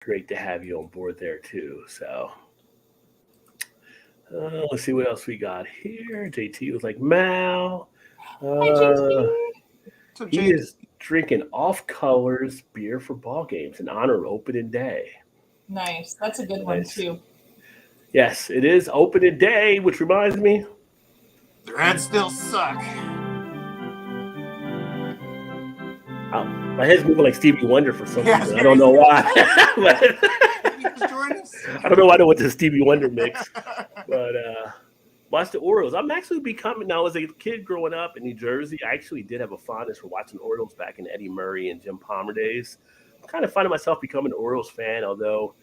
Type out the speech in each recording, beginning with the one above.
Great to have you on board there too. So let's see what else we got here. JT was like, Mal. Hi, Uh, JT. So he Jay, is drinking off colors beer for ball games in honor of opening day. Nice. That's a good one Nice. too. Yes, it is opening day, which reminds me. the Reds still suck. Oh, my head's moving like Stevie Wonder for some Yeah, reason. I don't know why. But Thank you for joining us. I don't know why I went to Stevie Wonder mix. But watch the Orioles. I'm actually becoming now as a kid growing up in New Jersey. I actually did have a fondness for watching Orioles back in Eddie Murray and Jim Palmer days. I'm kind of finding myself becoming an Orioles fan, although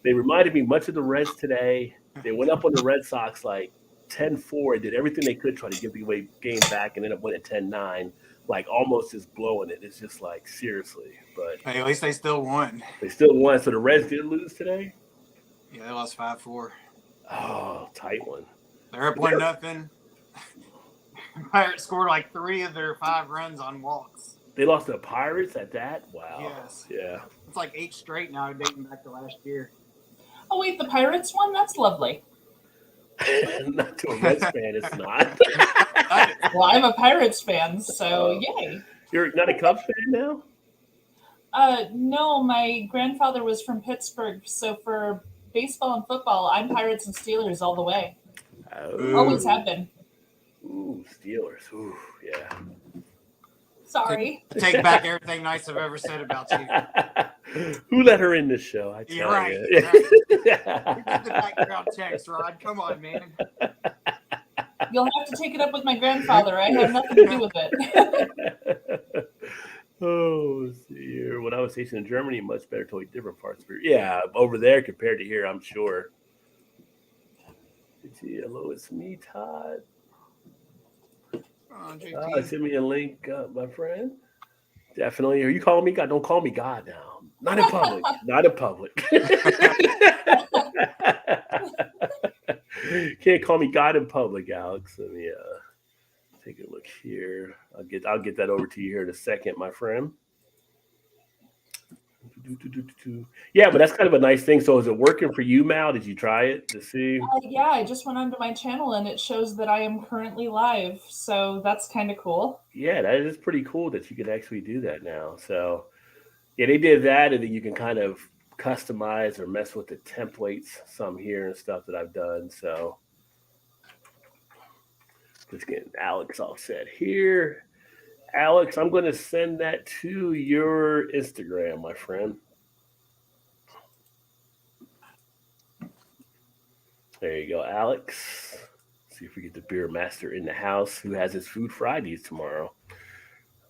they reminded me much of the Reds today. They went up on the Red Sox like 10-4 and did everything they could try to give the away game back and ended up winning 10-9, like almost just blowing it. It's just like seriously. But Hey, at least they still won. they still won. So the Reds did lose today. Yeah, they lost 5-4. Oh, tight one. They're up 1-0. Pirates scored like 3 of their 5 runs on walks. They lost to the Pirates at that? Wow. Yes. Yeah. It's like 8 straight now, dating back to last year. Oh wait, the Pirates won? That's lovely. Not to a Reds fan, it's not. Well, I'm a Pirates fan, so yay. You're not a Cubs fan now? No, my grandfather was from Pittsburgh, so for baseball and football, I'm Pirates and Steelers all the way. Always have been. Ooh, Steelers. Ooh, yeah. Sorry. Take back everything nice I've ever said about you. Who let her in this show? I tell You're right. you. You're right. Who did the background text, Rod? Come on, man. You'll have to take it up with my grandfather. I have nothing to do with it. Oh, let's see here. When I was stationed in Germany, much better, totally different parts of it. Yeah, over there compared to here, I'm sure. Hello, it's me, Todd. JT. Send me a link, my friend. Definitely. Are you calling me God? Don't call me God now. Not in public. Not in public. Can't call me God in public, Alex. Let me take a look here. I'll get that over to you here in a second, my friend. Yeah, but that's kind of a nice thing. So is it working for you, Mal? Did you try it to see? Yeah, I just went onto my channel and it shows that I am currently live. So that's kind of cool. Yeah, that is pretty cool that you can actually do that now. So yeah, they did that, and then you can kind of customize or mess with the templates some here and stuff that I've done. So let's get Alex all set here. Alex, I'm going to send that to your Instagram, my friend. There you go, Alex. See if we get the beer master in the house who has his food Fridays tomorrow.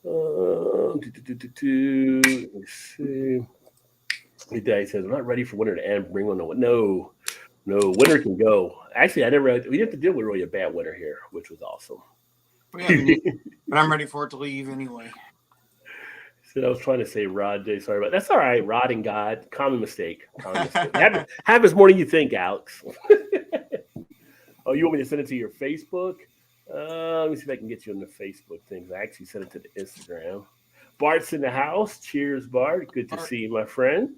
Let me see. He says, I'm not ready for winter to end. Bring on the no, winter can go. Actually, we didn't have to deal with really a bad winter here, which was awesome. We haven't yet, but I'm ready for it to leave anyway. So I was trying to say Rod J. Sorry about that's all right. Rod and God, common mistake. Happens more than you think, Alex. Oh, you want me to send it to your Facebook? Let me see if I can get you on the Facebook things. I actually sent it to the Instagram. Bart's in the house. Cheers, Bart. Good to see you, my friend.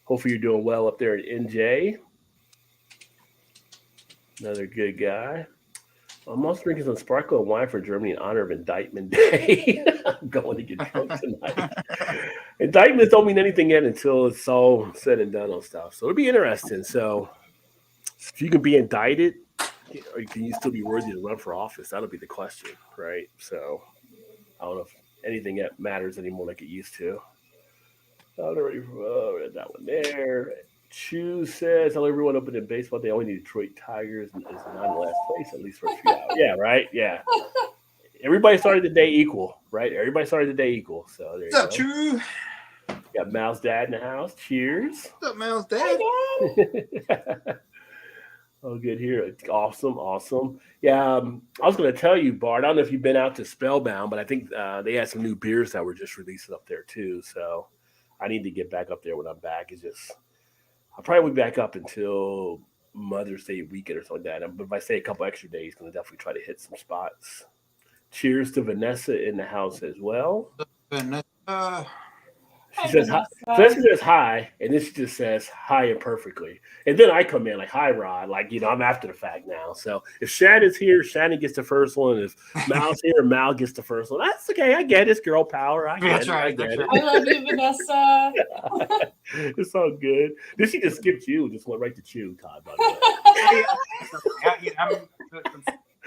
Hopefully you're doing well up there at NJ. Another good guy. I'm also drinking some sparkling wine for Germany in honor of Indictment Day. I'm going to get drunk tonight. Indictments don't mean anything yet until it's all said and done on stuff. So it'll be interesting. So if you can be indicted, or can you still be worthy to run for office? That'll be the question, right? So I don't know if anything that matters anymore like it used to. Already read that one there. Chu says, "Hello, everyone. Open in baseball. They only need Detroit Tigers is not in last place, at least for a few hours." Yeah, right. Yeah. Everybody started the day equal, right? Everybody started the day equal. So there you go. What's up, Chu? Got Mal's dad in the house. Cheers. What's up, Mal's dad? Oh, good here. Awesome. Yeah, I was going to tell you, Bart. I don't know if you've been out to Spellbound, but I think they had some new beers that were just releasing up there too. So I need to get back up there when I'm back. It's just I'll probably be back up until Mother's Day weekend or something like that. But if I stay a couple extra days, I'm going to definitely try to hit some spots. Cheers to Vanessa in the house as well. Vanessa. She says hi. First she says hi, and then she just says hi imperfectly. And then I come in like, hi, Rod. Like, I'm after the fact now. So if Shannon's here, Shannon gets the first one. If Mal's here, Mal gets the first one. That's okay. I get it. It's girl power. I get it. Right, I get it. I love you, Vanessa. It's all good. Then she just skipped you. Just went right to you, Todd. By the way.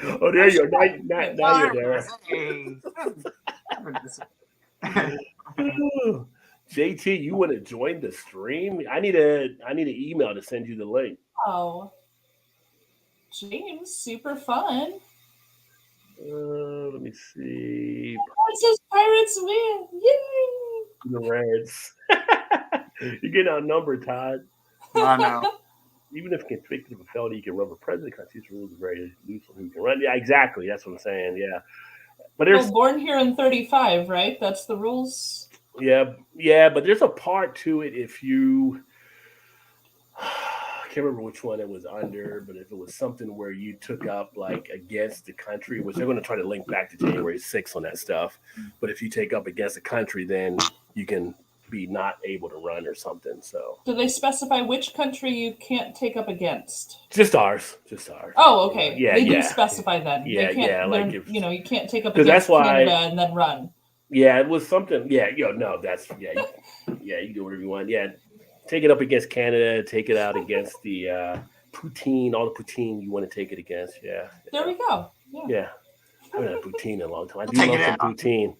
Oh, there you are. Now you're there. JT, you want to join the stream? I need an email to send you the link. Oh, James, super fun. Let me see. Oh, it says Pirates win! Yay! The Reds. You're getting outnumbered, Todd. I know. Even if convicted of a felony, you can run for president. Constitution rules are very loose on who can run. Yeah, exactly. That's what I'm saying. Yeah, but there's born here in 35, right? That's the rules. Yeah, but there's a part to it if you. I can't remember which one it was under, but if it was something where you took up like against the country, which they're going to try to link back to January 6th on that stuff. But if you take up against the country, then you can be not able to run or something. So do they specify which country you can't take up against? Just ours. Oh, okay. Yeah, they do specify then. Yeah, they can't, like if, you can't take up against that's why, Canada and then run. Yeah, it was something. Yeah, no, that's you can do whatever you want. Yeah, take it up against Canada. Take it out against the poutine. All the poutine you want to take it against. Yeah. There we go. Yeah. I haven't had poutine in a long time. I do love some poutine.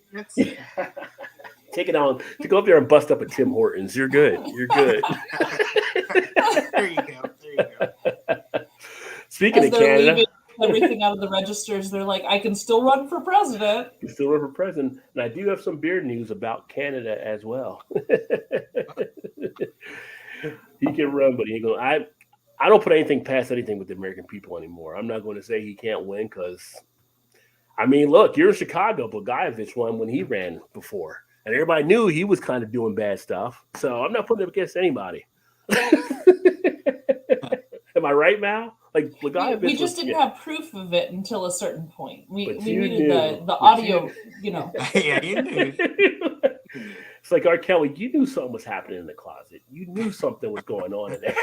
Take it on to go up there and bust up at Tim Hortons. You're good. There you go. Speaking of Canada, everything out of the registers, they're like, I can still run for president. You still run for president. And I do have some beer news about Canada as well. He can run, but he ain't going. I don't put anything past anything with the American people anymore. I'm not going to say he can't win because, I mean, look, you're in Chicago. Blagojevich won when he ran before. And everybody knew he was kind of doing bad stuff. So I'm not putting it against anybody. Am I right, Mal? Like Blagojevich, we just didn't have proof of it until a certain point. We needed knew. the audio, Yeah, you knew. It's like R. Kelly, you knew something was happening in the closet. You knew something was going on in there.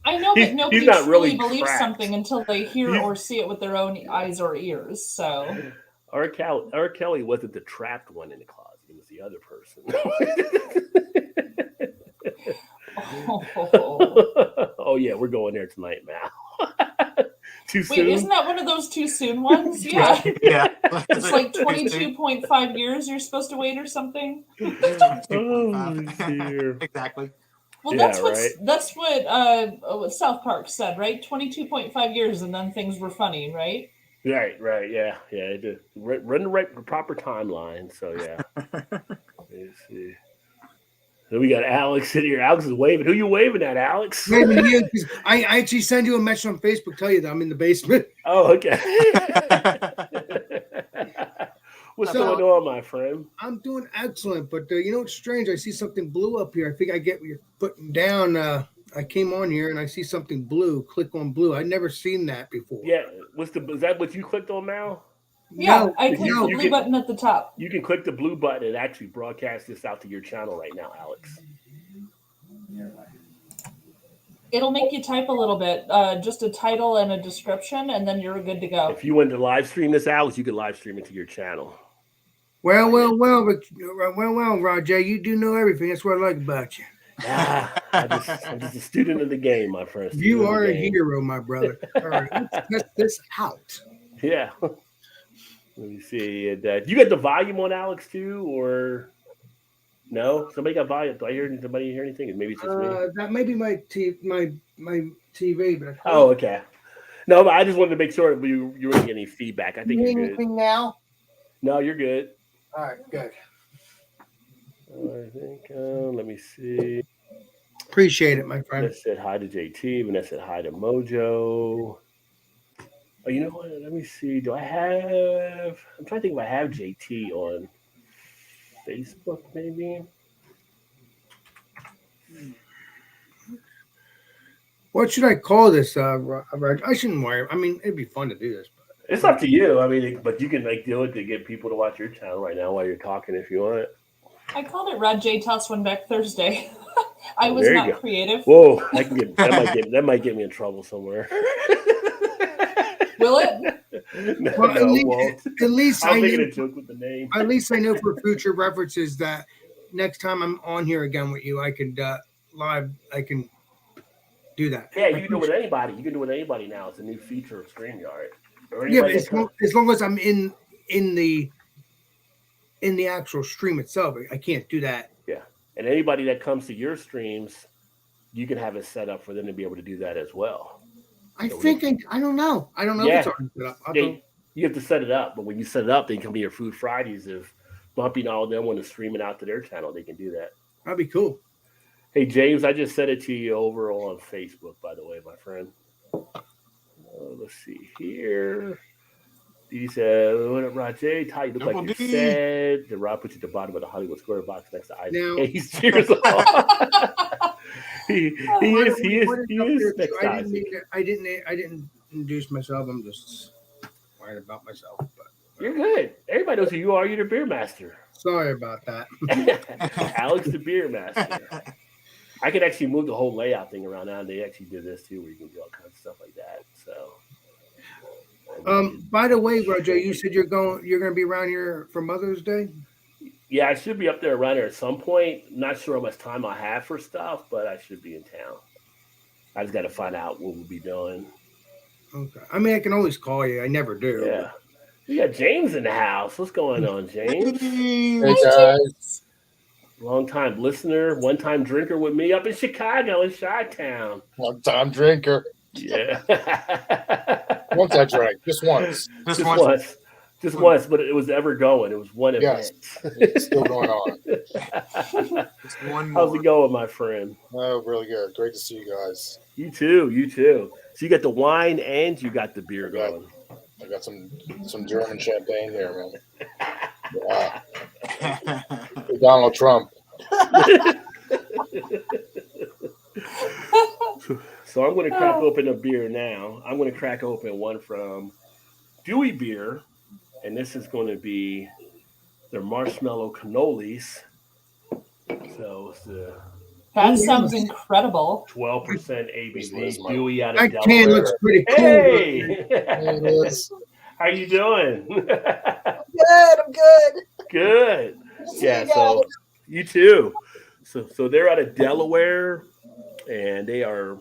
I know, but nobody not truly really believes trapped. something until they hear or see it with their own eyes or ears. So R. Kelly wasn't the trapped one in the closet. It was the other person. Oh yeah, we're going there tonight, Mal. Too soon? Wait, isn't that one of those too soon ones? Yeah. Yeah. It's like 22.5 years you're supposed to wait or something. Oh, dear. Exactly. Well, that's what South Park said, right? 22.5 years, and then things were funny, right? Right, yeah. Run the right proper timeline. So yeah. Let's see. So we got Alex sitting here. Alex is waving. Who you waving at, Alex? Waving to you, I actually send you a message on Facebook, tell you that I'm in the basement. Oh, okay. What's going on, my friend? I'm doing excellent, but you know what's strange? I see something blue up here. I think I get what you're putting down. I came on here and I see something blue. Click on blue. I've never seen that before. Yeah. Is that what you clicked on now? Yeah, No, I clicked the blue button at the top. You can click the blue button and actually broadcast this out to your channel right now, Alex. It'll make you type a little bit, just a title and a description, and then you're good to go. If you wanted to live stream this, Alex, you could live stream it to your channel. Well, Roger, you do know everything. That's what I like about you. I'm just a student of the game, my friend. You are a hero, my brother. All right, let's test this out. Yeah. Let me see. You got the volume on, Alex, too, or no? Somebody got volume. Do I hear somebody hear anything? Maybe it's just me. That may be my TV, but oh, okay. No, but I just wanted to make sure you weren't getting any feedback. I think you're good. Anything now? No, you're good. All right, good. I think. Let me see. Appreciate it, my friend. Vanessa said hi to JT. Vanessa said hi to Mojo. Oh, you know what? Let me see. Do I have? I'm trying to think if I have JT on Facebook, maybe. What should I call this? I shouldn't worry. I mean, it'd be fun to do this. But it's up to you. I mean, but you can do it to get people to watch your channel right now while you're talking if you want. I called it Rod J. Toss One Back Thursday. I was There you not go. creative. Whoa, that might get me in trouble somewhere. Will it? No, Well, no, it won't. at least I'm I making know. a joke with the name. At least I know for future references that next time I'm on here again with you, I could live. I can do that. Yeah, you can do it with anybody. You can do it with anybody now. It's a new feature of StreamYard. Or Yeah, anybody but as long as I'm in the actual stream itself, I can't do that. yeah, and anybody that comes to your streams, you can have it set up for them to be able to do that as well. I think I don't know. I don't know Yeah. if it's already set up. You have to set it up, but when you set it up, they can be your Food Fridays. If Bumpy and all of them want to stream it out to their channel, they can do that. That'd be cool. Hey, James, I just sent it to you over on Facebook, by the way, my friend. Let's see here. He said, "What up, Rod J? Ty, you look Double like you D. said." The Rob put you at the bottom of the Hollywood Square box next to Isaac. Now- Hayes. Cheers off. he is next to Isaac. I didn't introduce myself. I'm just worried about myself. But You're good. Everybody knows who you are. You're the beer master. sorry about that. Alex, the beer master. I could actually move the whole layout thing around now. And they actually did this too, where you can do all kinds of stuff like that. So. By the way, Roger, you said you're going to be around here for Mother's Day. Yeah, I should be up there around there at some point. Not sure how much time I have for stuff, but I should be in town. I just got to find out what we'll be doing. Okay. I mean, I can always call you. I never do. Yeah. We got James in the house. What's going on, James? Hey guys. Long time listener, one time drinker with me up in Chicago in Chi-Town. One time drinker. Yeah. Once I drank, just once. Just once, but it was ever going. It was one event. Yes. It's still going on. Just one more. How's it going, my friend? Oh, really good. Great to see you guys. You too. So you got the wine and you got the beer I got- going. I got some German champagne there, man. Yeah. Hey, Donald Trump. So I'm going to crack open a beer now. I'm going to crack open one from Dewey Beer, and this is going to be their marshmallow cannolis. So it's the That sounds incredible. 12% Where's ABV. my- Dewey out of That Delaware. can looks pretty cool. Hey, There it is. how you doing? Good, I'm good. Good. See Yeah. you So guys. you too. So they're out of Delaware, and they are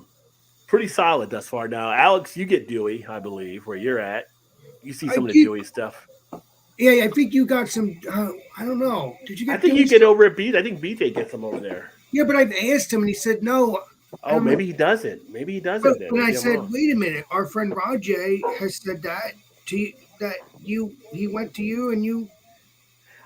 pretty solid thus far. Now, Alex, you get Dewey, I believe, where you're at. You see some of the Dewey stuff. Yeah, I think you got some. I don't know. Did you get? I think you get over at BJ. I think BJ gets them over there. Yeah, but I've asked him, and he said no. Oh, maybe he doesn't. Maybe he doesn't. But Then. when I Maybe I'm said, wrong. "Wait a minute," our friend Rajay has said that he went to you and you.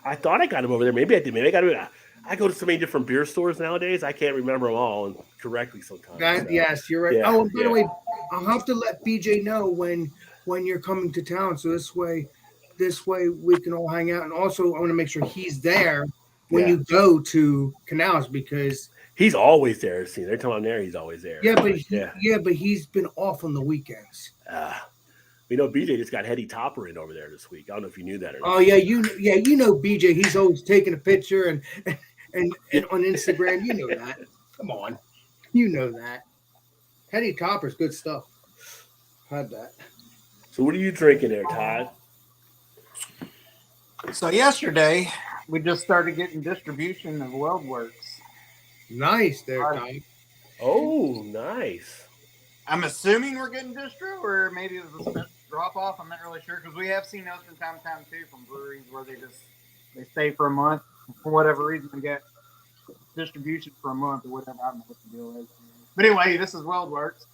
I thought I got him over there. Maybe I did. Maybe I got him. I go to so many different beer stores nowadays. I can't remember them all correctly sometimes. That, so. yes, you're right. Yeah, Oh, and by yeah. the way, I'll have to let BJ know when you're coming to town, so this way we can all hang out. And also, I want to make sure he's there when Yeah. you go to Canals because He's always there. See, every time I'm there, he's always there. yeah, but yeah. but he's been off on the weekends. You know, BJ just got Hetty Topper in over there this week. I don't know if you knew that or not. Oh yeah, you know BJ. He's always taking a picture and on Instagram. You know that. Come on, you know that. Hetty Topper's good stuff. Had that. So what are you drinking there, Todd? So yesterday, we just started getting distribution of WeldWorks. Nice there, All Ty. Oh, nice. I'm assuming we're getting distro, or maybe it was a special drop off. I'm not really sure because we have seen those from time to time too from breweries where they stay for a month for whatever reason and get distribution for a month or whatever. I don't know what the deal is. But anyway, this is WeldWorks.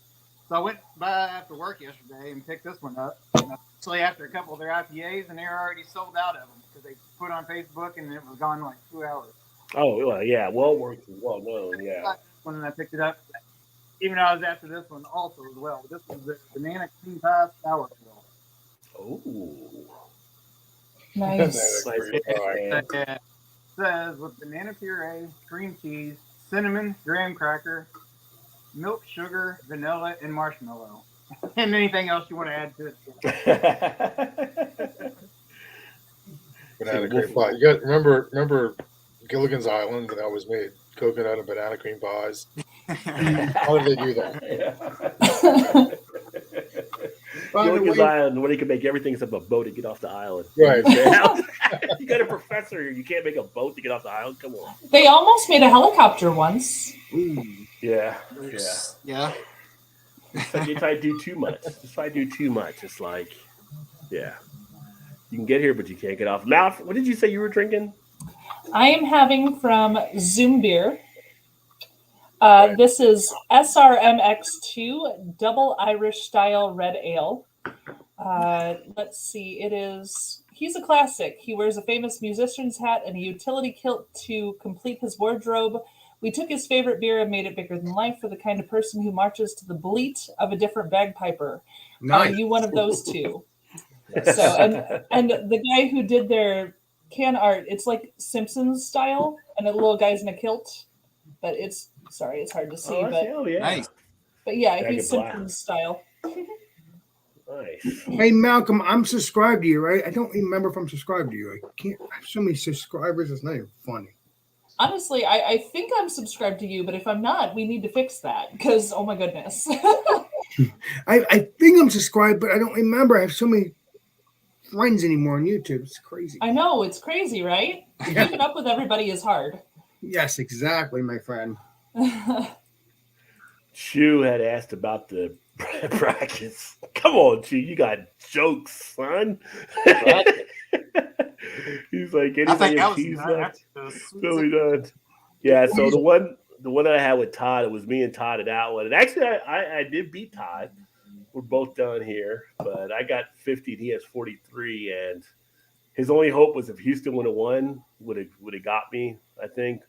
So I went by after work yesterday and picked this one up. Actually, after a couple of their IPAs, and they were already sold out of them because they put on Facebook and it was gone in like 2 hours. Oh, well, yeah. WeldWorks is well known, yeah. When I picked it up, even though I was after this one also as well. This was the banana cream pie sour ale. Oh. Nice. That's pretty fine. It says with banana puree, cream cheese, cinnamon, graham cracker, milk, sugar, vanilla, and marshmallow. And anything else you want to add to it. Banana cream pie. You got remember Gilligan's Island, and I always made coconut and banana cream pies. How did they do that? By the Gilligan's way, Island, where you can make everything except a boat to get off the island. Right. You got a professor here. You can't make a boat to get off the island. Come on. They almost made a helicopter once. Yeah. Yeah. You try to do too much. Just try to do too much. It's like, yeah. You can get here, but you can't get off. Mouth, what did you say you were drinking? I am having from Zoom Beer. This is SRMX2 Double Irish Style Red Ale. Let's see. He's a classic. He wears a famous musician's hat and a utility kilt to complete his wardrobe. We took his favorite beer and made it bigger than life for the kind of person who marches to the bleat of a different bagpiper. nice. Are you one of those two? So, and the guy who did their can art, it's like Simpsons style, and the little guy's in a kilt, but it's hard to see, hell yeah. Nice. but yeah, Dragon he's Black. Simpsons style. Nice. Hey Malcolm, I'm subscribed to you, right? I don't remember if I'm subscribed to you. I can't. I have so many subscribers. It's not even funny. Honestly, I think I'm subscribed to you, but if I'm not, we need to fix that because oh my goodness. I think I'm subscribed, but I don't remember. I have so many friends anymore on YouTube. It's crazy. I know, it's crazy, right? Yeah. Keeping up with everybody is hard. Yes, exactly, my friend. Chu had asked about the brackets. Come on, Chu, you got jokes, son. He's like, I think anything that was cheese left? sweet So we done. Yeah, so the one that I had with Todd, it was me and Todd in that one. And actually, I did beat Todd. We're both done here, but I got 50 and he has 43. And his only hope was if Houston would have won, would have got me, I think.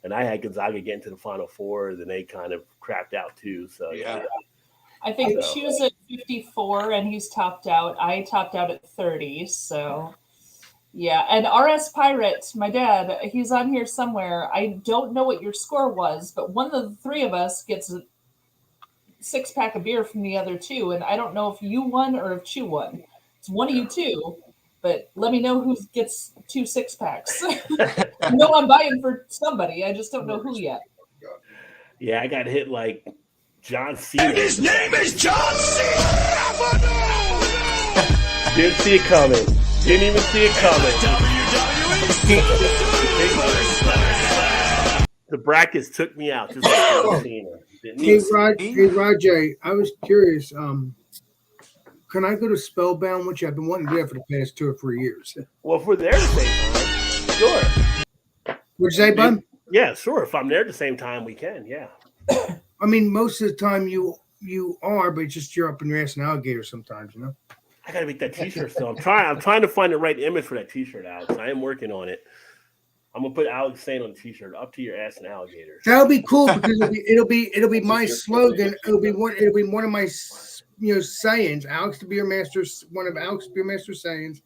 And I had Gonzaga getting to the Final Four, then they kind of crapped out too. So yeah. I think Chu's at 54 and he's topped out. I topped out at 30. So yeah. And RS Pirate, my dad, he's on here somewhere. I don't know what your score was, but one of the three of us gets a 6-pack of beer from the other two. And I don't know if you won or if Chu won. It's one of you two. But let me know who gets 2 6-packs. I know I'm buying for somebody. I just don't know who yet. Yeah, I got hit like John Cena. And his name is John Cena! Didn't see it coming. Didn't even see it coming. The brackets took me out just like John Cena. Didn't Hey, even Rajay, I was curious. Can I go to Spellbound, which I've been wanting to do that for the past 2 or 3 years? Well, if we're there at the same time, sure. What'd you say, bud? Yeah, sure. If I'm there at the same time, we can. Yeah. I mean, most of the time you are, but it's just you're up in your ass and alligator sometimes, you know? I gotta make that T-shirt still. I'm trying to find the right image for that T-shirt, Alex. I am working on it. I'm gonna put Alex saying on the T-shirt, "Up to your ass and alligators." That'll be cool because it'll be my slogan. It'll be one of my sayings. Alex the Beer Master, one of Alex Beer Master sayings,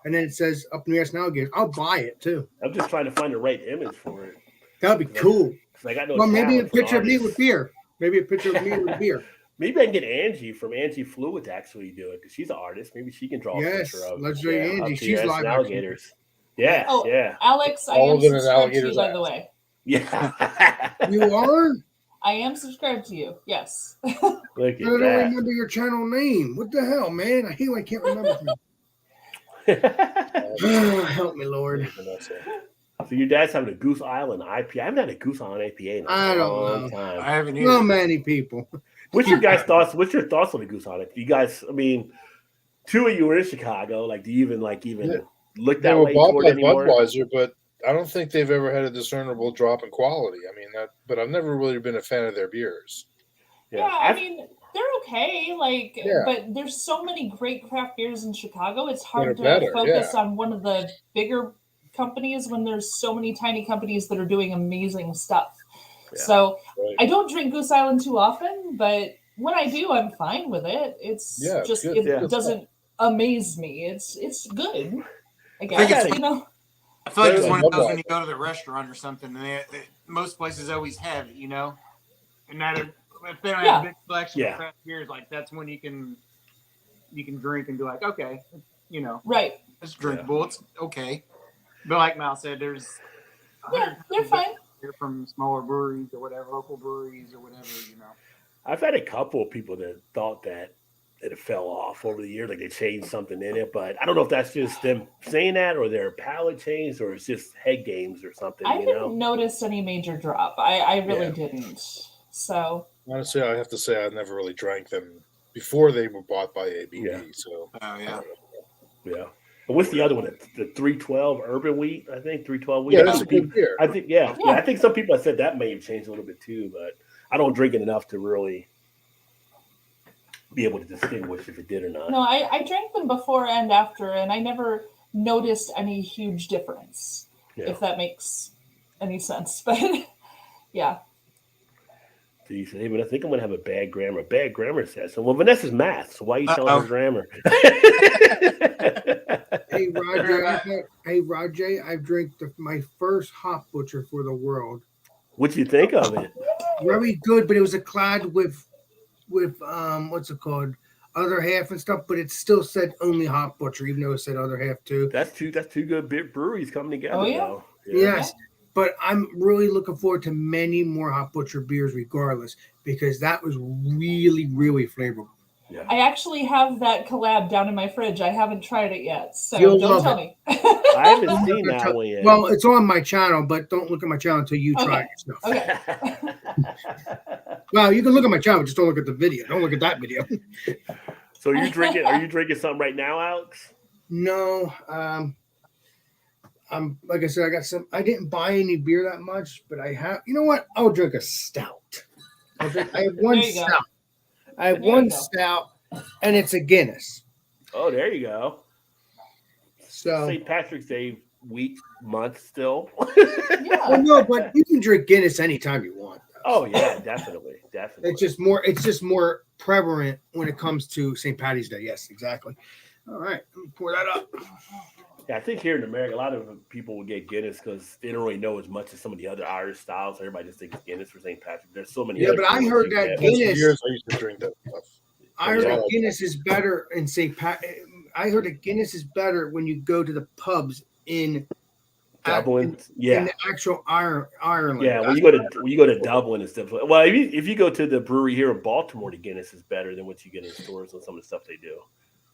and then it says "Up in your ass and alligators." I'll buy it too. I'm just trying to find the right image for it. That'd be cool. I got no. Well, maybe a talent for picture of me artists. with beer. Maybe a picture of me with beer. Maybe I can get Angie from Angie Fluid to actually do it because she's an artist. Maybe she can draw a Yes, picture of legendary Angie. Up to She's your ass live and action. alligators. Yeah, Oh, yeah, Alex, I All am of it is subscribed to you, alligators' by ass. the way. yeah. You are? I am subscribed to you. Yes. Look I at don't that. remember your channel name. What the hell, man? I hate when I can't remember. Help me, Lord. So your dad's having a Goose Island IPA. I haven't had a Goose Island IPA in I a don't long know. time. I haven't either. Not many people. What's your guys' thoughts? What's your thoughts on the Goose Island? You guys, I mean, 2 of you were in Chicago. Like, do you even look They that were way bought toward by anymore? Budweiser, but I don't think they've ever had a discernible drop in quality. I mean, but I've never really been a fan of their beers. Yeah, I mean, they're okay. Yeah. But there's so many great craft beers in Chicago. It's hard to They're better, focus on one of the bigger companies when there's so many tiny companies that are doing amazing stuff. Yeah. So Right. I don't drink Goose Island too often, but when I do, I'm fine with it. It's Yeah, just good. it Yeah. doesn't amaze me. It's good. I think guess it's- you know. I feel like it's Better one than of those when Budweiser. you go to the restaurant or something, and most places always have it, you know. And that if they don't Yeah. have a big selection Yeah. of craft beers, like that's when you can drink and be like, okay, you know, Right. it's drinkable, it's okay. But like Mal said, there's Yeah, they're fine. They're from smaller breweries or whatever, local breweries or whatever, I've had a couple of people that thought that it fell off over the years, like they changed something in it. But I don't know if that's just them saying that, or their palate changed, or it's just head games or something. I didn't notice any major drop. I really didn't. So Honestly, I have to say I never really drank them before they were bought by ABV. Yeah. So yeah. Yeah. And what's the other one? The 312 Urban Wheat, I think 312 wheat. yeah, that's a good beer. I think I think some people have said that may have changed a little bit too, but I don't drink it enough to really be able to distinguish if it did or not. no, I drank them before and after, and I never noticed any huge difference. Yeah. If that makes any sense, but yeah. So you say, hey, but I think I'm gonna have a bad grammar. Bad grammar says so. Well, Vanessa's math, so why are you telling her grammar? Hey Roger, I've drank my first hop butcher for the world. What'd you think of it? Very good, but it was a clad with what's it called? Other half and stuff, but it still said only hop butcher, even though it said other half too. That's two good big breweries coming together. Oh, yeah? Though. Yes. But I'm really looking forward to many more hop butcher beers regardless, because that was really, really flavorful. Yeah. I actually have that collab down in my fridge. I haven't tried it yet, so You'll don't love tell it. me. I haven't seen that one yet. Well, it's on my channel, but don't look at my channel until you try it yourself. Okay. Well, you can look at my channel, just don't look at the video. Don't look at that video. So are you drinking something right now, Alex? No, I'm like I said, I didn't buy any beer that much, but I have. You know what? I'll drink a stout. I have one There you go. stout. I have There you one go. stout, and it's a Guinness. Oh, there you go. So, St. Patrick's Day week month still. Yeah. well, no, but you can drink Guinness anytime you want. Oh yeah, definitely. It's just more prevalent when it comes to St. Patty's Day. Yes, exactly. All right, let me pour that up. Yeah, I think here in America, a lot of people will get Guinness because they don't really know as much as some of the other Irish styles. Everybody just thinks Guinness for St. Patrick. There's so many. Yeah, other but I things heard you that get. Guinness- Years I used to drink that stuff. I heard Yeah. that Guinness is better in St. Pat. I heard that Guinness is better when you go to the pubs in Dublin, in the actual Ireland. yeah. When you go to Dublin, it's different. Well, if you go to the brewery here in Baltimore, the Guinness is better than what you get in stores and some of the stuff they do.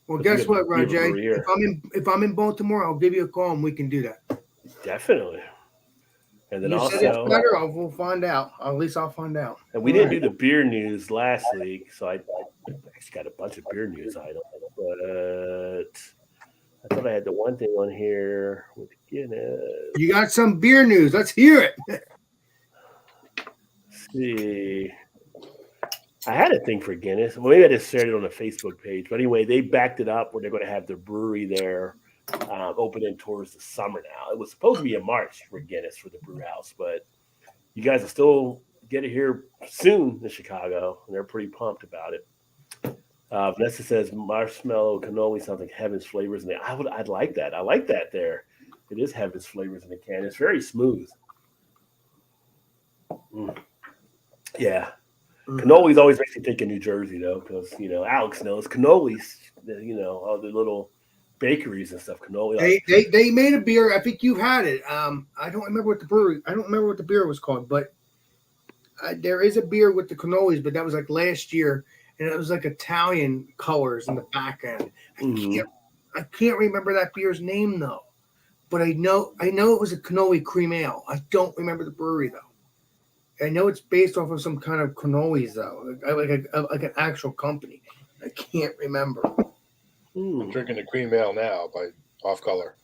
Well, But guess you have what, a Roger? brewery here. If I'm in Baltimore, I'll give you a call and we can do that. Definitely. And then You also, said it's better. We'll find out. At least I'll find out. and we didn't do the beer news last week, so I actually got a bunch of beer news items, but I thought I had the one thing on here with Guinness. You got some beer news. Let's hear it. Let's see. I had a thing for Guinness. Well, maybe I just shared it on the Facebook page. But anyway, they backed it up where they're going to have the brewery there opening towards the summer now. It was supposed to be in March for Guinness for the brew house, but you guys will still get it here soon in Chicago, and they're pretty pumped about it. Vanessa says marshmallow cannoli sounds like heaven's flavors in it. I'd like that. I like that there. It is heaven's flavors in the can. It's very smooth. Yeah. Cannolis always makes me think of New Jersey, though, because, Alex knows cannolis, all the little bakeries and stuff. Cannoli. They made a beer. I think you've had it. I don't remember what the beer was called, but there is a beer with the cannolis, but that was like last year, and it was like Italian colors in the back end. I can't remember that beer's name though, but I know it was a cannoli cream ale. I don't remember the brewery though. I know it's based off of some kind of cannolis though, like an actual company. I can't remember. I'm drinking the cream ale now by Off Color.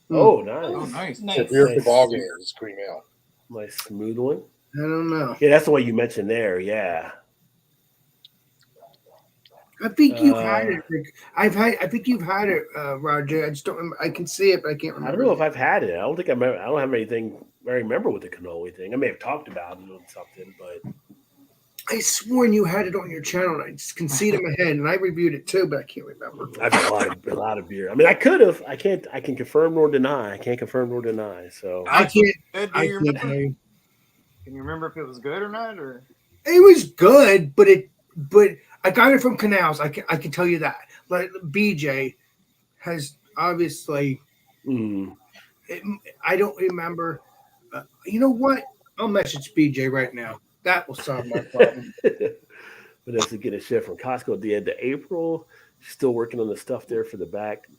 Oh, nice. Oh, nice. It's a beer for ball games. It's cream ale. Nice smooth one. I don't know. Yeah, that's the one you mentioned there. Yeah. I think you've had it. Rick. I think you've had it, Roger. I just don't remember. I can see it, but I can't remember. I don't know if I've had it. I don't think I remember. I don't have anything I remember with the cannoli thing. I may have talked about it or something, but I sworn you had it on your channel. And I just can see it in my head, and I reviewed it too, but I can't remember. I've had a lot of beer. I mean, I could have. I can confirm nor deny. I can't confirm nor deny. So I can't. Do I you can't remember? tell you. Can you remember if it was good or not? Or It was good, but I got it from Canals. I can tell you that. Like BJ has obviously. I don't remember. You know what? I'll message BJ right now. That will solve my problem. Vanessa get a shift from Costco at the end of April. She's still working on the stuff there for the back.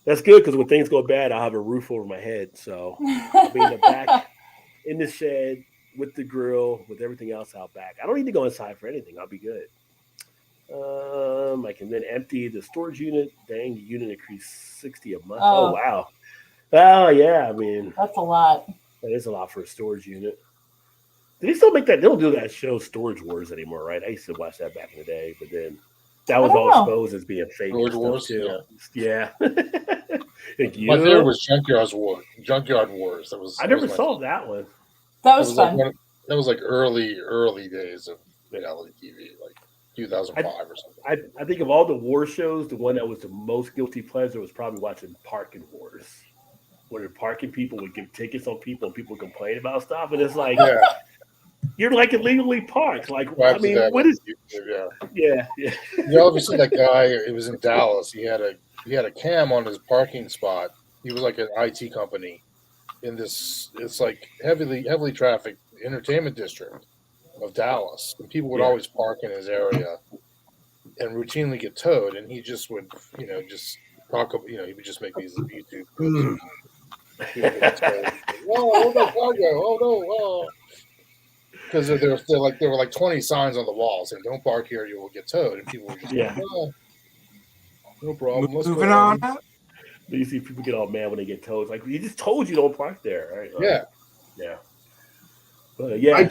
That's good because when things go bad, I'll have a roof over my head. So I'll be in the back in the shed with the grill, with everything else out back. I don't need to go inside for anything. I'll be good. I can then empty the storage unit. Dang, the unit increased 60 a month. Oh, wow. Oh, yeah. I mean, That's a lot. that is a lot for a storage unit. Do they still make that? They don't do that show Storage Wars anymore, right? I used to watch that back in the day, but then that was I all don't know. exposed as being fake. Storage and Wars? stuff too. Yeah. Like, My favorite was Junkyard Wars. That was. I never saw that one. That was fun. That was like early days of reality TV, like 2005 or something. I think of all the war shows, the one that was the most guilty pleasure was probably watching Parking Wars, where the parking people would give tickets on people and people would complain about stuff, and it's like, Yeah. you're like illegally parked. Like, Right I mean, to that what is? YouTube, Yeah. You ever see that guy? It was in Dallas. He had a cam on his parking spot. He was like an IT company in this. It's like heavily trafficked entertainment district of Dallas, and people would Yeah. always park in his area and routinely get towed. And he just would, just talk. He would just make these YouTube. Mm. Oh no, cargo! Oh no! Oh. Because there were like 20 signs on the wall saying "Don't park here, you will get towed," and people were just Yeah. like, "Oh, no problem." Let's Moving go. on up. You see people get all mad when they get towed. It's like, you just told you don't park there, right? Like, Yeah. Yeah. But yeah.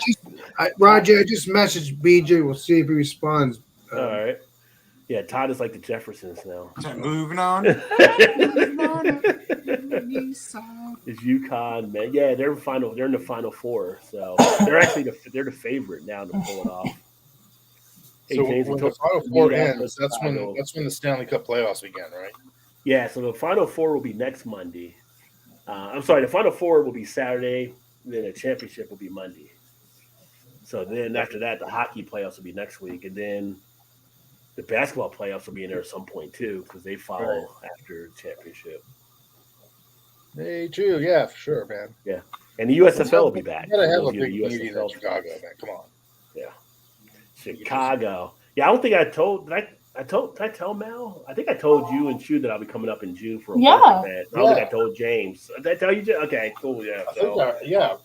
Roger, I just messaged BJ. We'll see if he responds. All right. Yeah, Todd is like the Jeffersons now. Moving on. It's UConn, man. Yeah, they're in the final four, so they're actually they're the favorite now to pull it off. Hey, So James, when until- the Final Four Yeah, ends, that's when the Stanley Cup playoffs begin, right? Yeah, so the Final Four will be next Monday. I'm sorry, the Final Four will be Saturday, then the championship will be Monday. So then after that, the hockey playoffs will be next week, and then the basketball playoffs will be in there at some point too, because they follow after the championship. Hey, true. Yeah, for sure, man. Yeah, and the USFL will be back. You gotta have For a those of big you meeting in USFL Chicago, man. Come on. Chicago. Yeah, I don't think I told. Did I tell Mel? I think I told you and Shu that I'll be coming up in June for a Yeah. work event. I don't think I told James. Did I tell you? Okay, cool. Yeah. I think, So, yeah.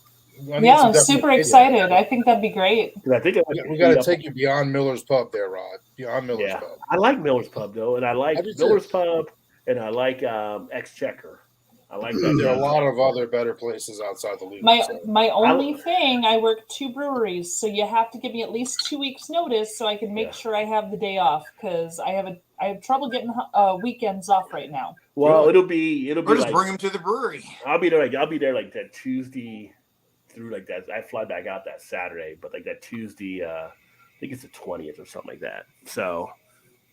Yeah, I'm super excited. I think that'd be great. 'cause I think We got to take you beyond Miller's Pub there, Rod. Beyond Miller's Yeah, Pub. I like Miller's Pub though, and I like I do too. Miller's Pub, and I like Exchequer. I like that. There are a lot of other better places outside the league. My only thing, I work 2 breweries, so you have to give me at least 2 weeks notice so I can make sure I have the day off, because I have trouble getting weekends off right now. Well, it'll be Or just like, bring them to the brewery. I'll be there like that Tuesday through like that. I fly back out that Saturday, but like that Tuesday, I think it's the 20th or something like that. So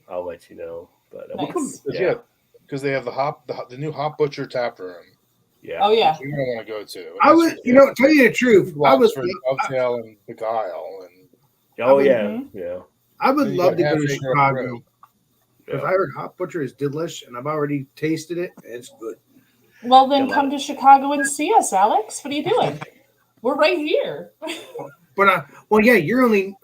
I'll let you know. But Nice. Yeah, because they have the new Hop Butcher tap room. Yeah. Oh yeah. You're gonna want to go to. And I that's was, just- tell you the truth, I was, Oxford, Dovetail, and Beguile, and Oh I yeah, mean, yeah. I would And you love got to go to half acre of Chicago room. because I heard Hot Butcher is delish, and I've already tasted it. And it's good. Well, then come to Chicago and see us, Alex. What are you doing? We're right here. But well, yeah, you're only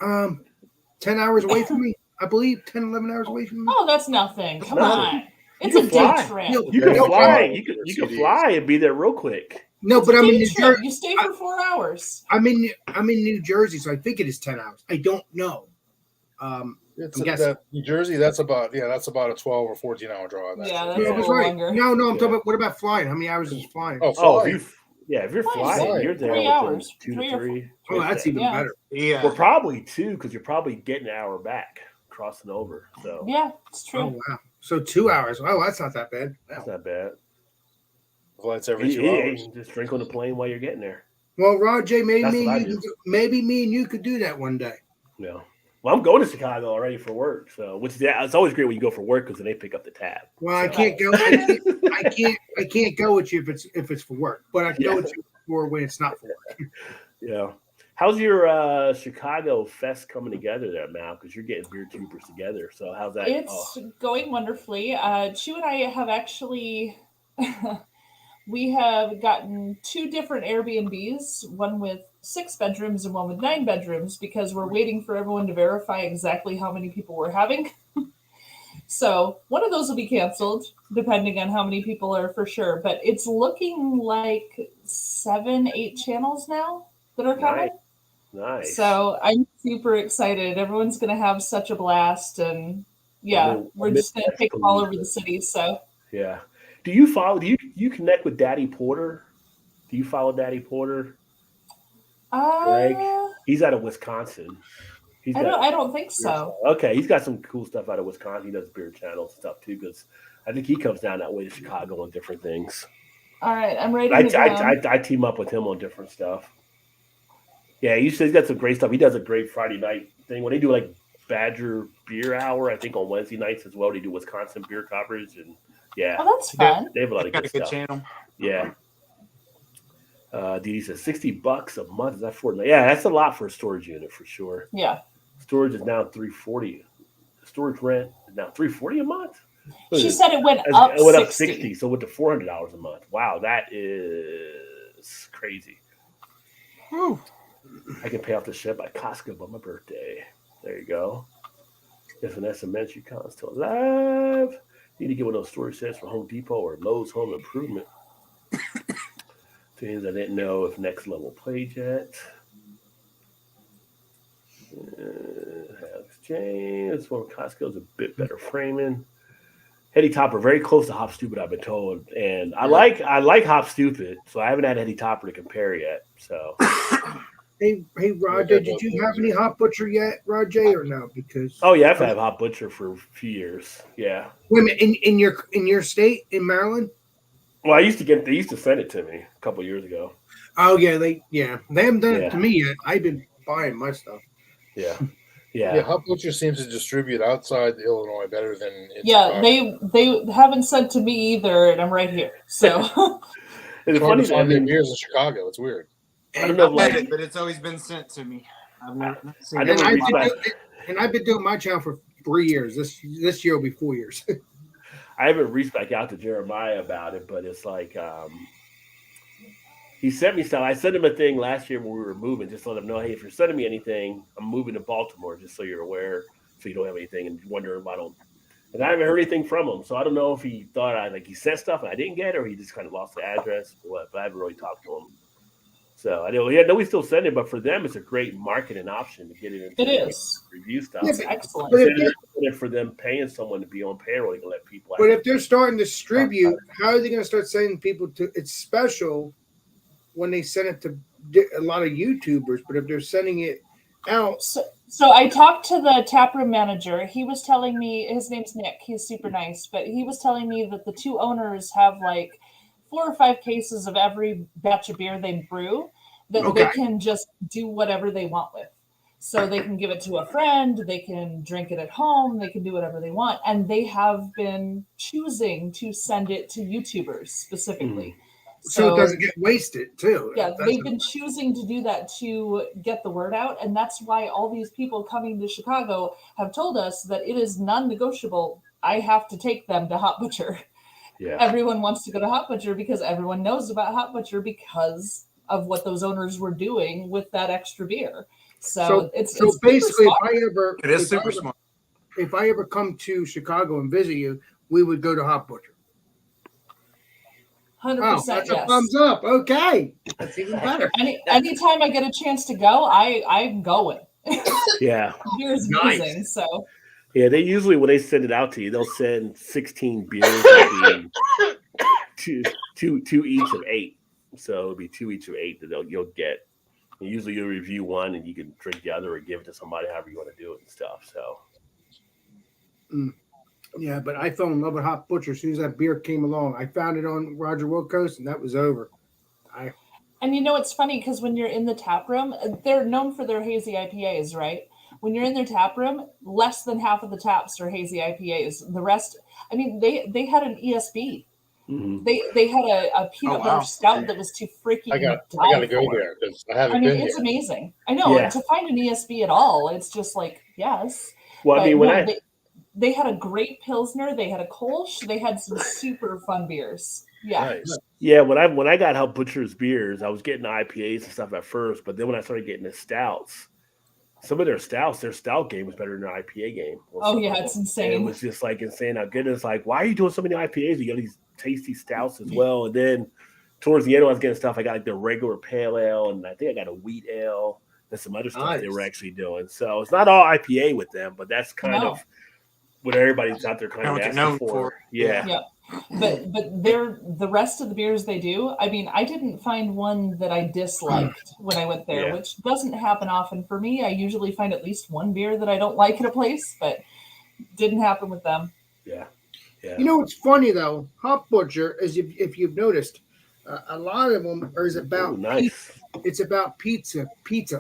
10 hours away from me. I believe 10, 11 hours away from me. Oh, that's nothing. Come nothing. on. It's You a can day fly. trip. No, You can no, fly. no. You can fly and be there real quick. No, It's but a I'm in day New trip. Jersey. You stay for 4 hours. I'm in New Jersey, so I think it is 10 hours. I don't know. it's I'm guessing. New Jersey. That's about a 12 or 14-hour drive. Yeah, actually. that's Yeah, a that's little right. longer. No, I'm Yeah. talking about what about flying? How many hours is flying? Oh, Oh, flying. if you're Flying. flying, you're there 3 within hours. 2 3 to or 3. Oh, that's even Yeah. better. Yeah. Well, probably 2 because you're probably getting an hour back crossing over. So Yeah, it's true. Oh wow! So 2 hours. Oh, that's not that bad. that's not bad. Flights every 2 hours. Just drink on the plane while you're getting there. Well, Roger, maybe That's me, what I and you, maybe me and you could do that one day. Yeah. Well, I'm going to Chicago already for work. So, it's always great when you go for work because then they pick up the tab. Well, I So- can't go. I can't go with you if it's for work, but I can go with you for when it's not for work. Yeah. How's your Chicago Fest coming together there, Mal? Because you're getting beer troopers together. So how's that? It's going wonderfully. Chu and I have actually we have gotten 2 different Airbnbs, one with 6 bedrooms and one with 9 bedrooms, because we're waiting for everyone to verify exactly how many people we're having. So one of those will be canceled, depending on how many people are for sure. But it's looking like 7, 8 channels now that are coming. Nice. So I'm super excited. Everyone's going to have such a blast. And yeah, we're just going to take them all over the city. So yeah. Do you follow? Do you connect with Daddy Porter? Do you follow Daddy Porter? Greg? He's out of Wisconsin. I don't think so. Okay, he's got some cool stuff out of Wisconsin. He does beer channels and stuff too, because I think he comes down that way to Chicago on different things. All right, I'm writing it down. I team up with him on different stuff. Yeah, he's got some great stuff. He does a great Friday night thing when they do like Badger Beer Hour. I think on Wednesday nights as well. They do Wisconsin beer coverage, and yeah, that's fun. They have a lot of good stuff. Channel. Yeah. Dee says $60 a month. Is that for? Yeah, that's a lot for a storage unit for sure. Yeah. Storage is now $340. Storage rent is now $340 a month. She said it went up. It went up 60. So with the $400 a month. Wow, that is crazy. Whew. I can pay off the ship by Costco by my birthday. There you go. If Vanessa mentioned Con still alive, need to get one of those storage sets for Home Depot or Lowe's Home Improvement. Things I didn't know if Next Level played yet. James, one of Costco's a bit better framing. Heady Topper, very close to Hop Stupid, I've been told, and I like Hop Stupid, so I haven't had Heady Topper to compare yet. So, hey, Roger, did you have any Hot Butcher yet, Roger, or no? Because I've had Hot Butcher for a few years. Yeah. Wait a minute, in your state in Maryland? Well, they used to send it to me a couple years ago. Oh yeah, they haven't done it to me yet. I've been buying my stuff. Yeah. Yeah, Hot Butcher seems to distribute outside Illinois better than in Chicago. They haven't sent to me either, and I'm right here. So it's funny to find their beers in Chicago. It's weird. I don't know, but it's always been sent to me. I've never seen it. I've been doing my channel for 3 years. This year will be 4 years. I haven't reached back out to Jeremiah about it, but it's like he sent me stuff. I sent him a thing last year when we were moving, just to let him know, hey, if you're sending me anything, I'm moving to Baltimore, just so you're aware, so you don't have anything and wonder if I don't. And I haven't heard anything from him, so I don't know if he thought he sent stuff and I didn't get it, or he just kind of lost the address or what. But I haven't really talked to him. So I know we still send it, but for them, it's a great marketing option to get it into review stuff. It's excellent. But for them paying someone to be on payroll, you can let people. But if they're starting to distribute, how are they going to start sending people to? It's special when they send it to a lot of YouTubers, but if they're sending it out. So I talked to the taproom manager. He was telling me, his name's Nick. He's super nice, but he was telling me that the 2 owners have like 4 or 5 cases of every batch of beer they brew that they can just do whatever they want with. So they can give it to a friend, they can drink it at home, they can do whatever they want. And they have been choosing to send it to YouTubers specifically. So it doesn't get wasted too. Yeah, they've been choosing to do that to get the word out. And that's why all these people coming to Chicago have told us that it is non-negotiable. I have to take them to Hot Butcher. Yeah. Everyone wants to go to Hot Butcher because everyone knows about Hot Butcher because of what those owners were doing with that extra beer. So it's basically, it is super smart. If I ever come to Chicago and visit you, we would go to Hot Butcher. 100%. That's a thumbs up. Okay, that's even better. Anytime I get a chance to go, I'm going. Yeah, beer's amazing. So. Yeah, they usually when they send it out to you, they'll send 16 beers, two each of 8. So it'll be 2 each of 8 that you'll get. And usually you'll review one and you can drink the other or give it to somebody, however you want to do it and stuff. So. Yeah, but I fell in love with Hot Butcher as soon as that beer came along. I found it on Roger Wilco's, and that was over. And you know, it's funny because when you're in the tap room, they're known for their hazy IPAs, right? When you're in their tap room, less than half of the taps are hazy IPAs. The rest, I mean, they had an ESB. Mm-hmm. They had a peanut butter stout that was too freaking. I got to go there because I haven't been it's there. Amazing. I know. Yeah. And to find an ESB at all, it's just like yes. Well, I mean, they had a great Pilsner. They had a Kolsch. They had some super fun beers. Yeah. Nice. Yeah, when I got help butchers beers, I was getting IPAs and stuff at first, but then when I started getting the stouts, some of their stout game was better than their IPA game. Oh yeah, it's It insane. was just like insane how good it's like, why are you doing so many IPAs? You got these tasty stouts as well. And then towards the end, I was getting stuff. I got like the regular pale ale, and I think I got a wheat ale and some other stuff they were Nice. actually doing. So it's not all IPA with them, but that's kind No. of what everybody's out there kind of What they're asking known for. for. Yeah. Yeah. But the rest of the beers they do, I mean, I didn't find one that I disliked when I went there, Yeah. which doesn't happen often for me. I usually find at least one beer that I don't like at a place, but didn't happen with them. Yeah. Yeah. You know what's funny though? Hop Butcher, as if you've noticed, a lot of them is about Ooh, nice. It's about pizza.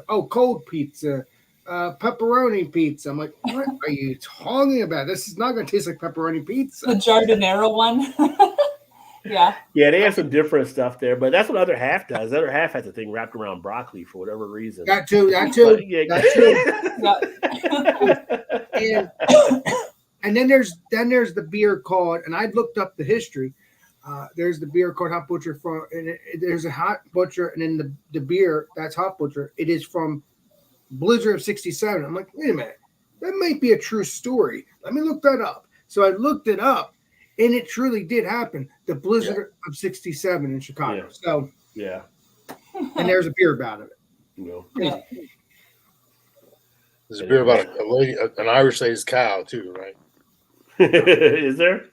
Oh, cold pizza, pepperoni pizza. I'm like, what are you talking about? This is not going to taste like pepperoni The pizza. Giardinera one. Yeah. Yeah, they have some different stuff there, but that's what other half does. The other half has a thing wrapped around broccoli for whatever reason. That too. But, yeah. And then there's the beer called, and I looked up the history. There's the beer called Hop Butcher from, and there's a Hot Butcher, and then the beer that's Hop Butcher. It is from Blizzard of '67. I'm like, wait a minute, that might be a true story. Let me look that up. So I looked it up, and it truly did happen. The Blizzard of '67 in Chicago. Yeah. So Yeah. and there's a beer about it. You know. Yeah. There's a beer about a lady, an Irish lady's cow too, right? Is there?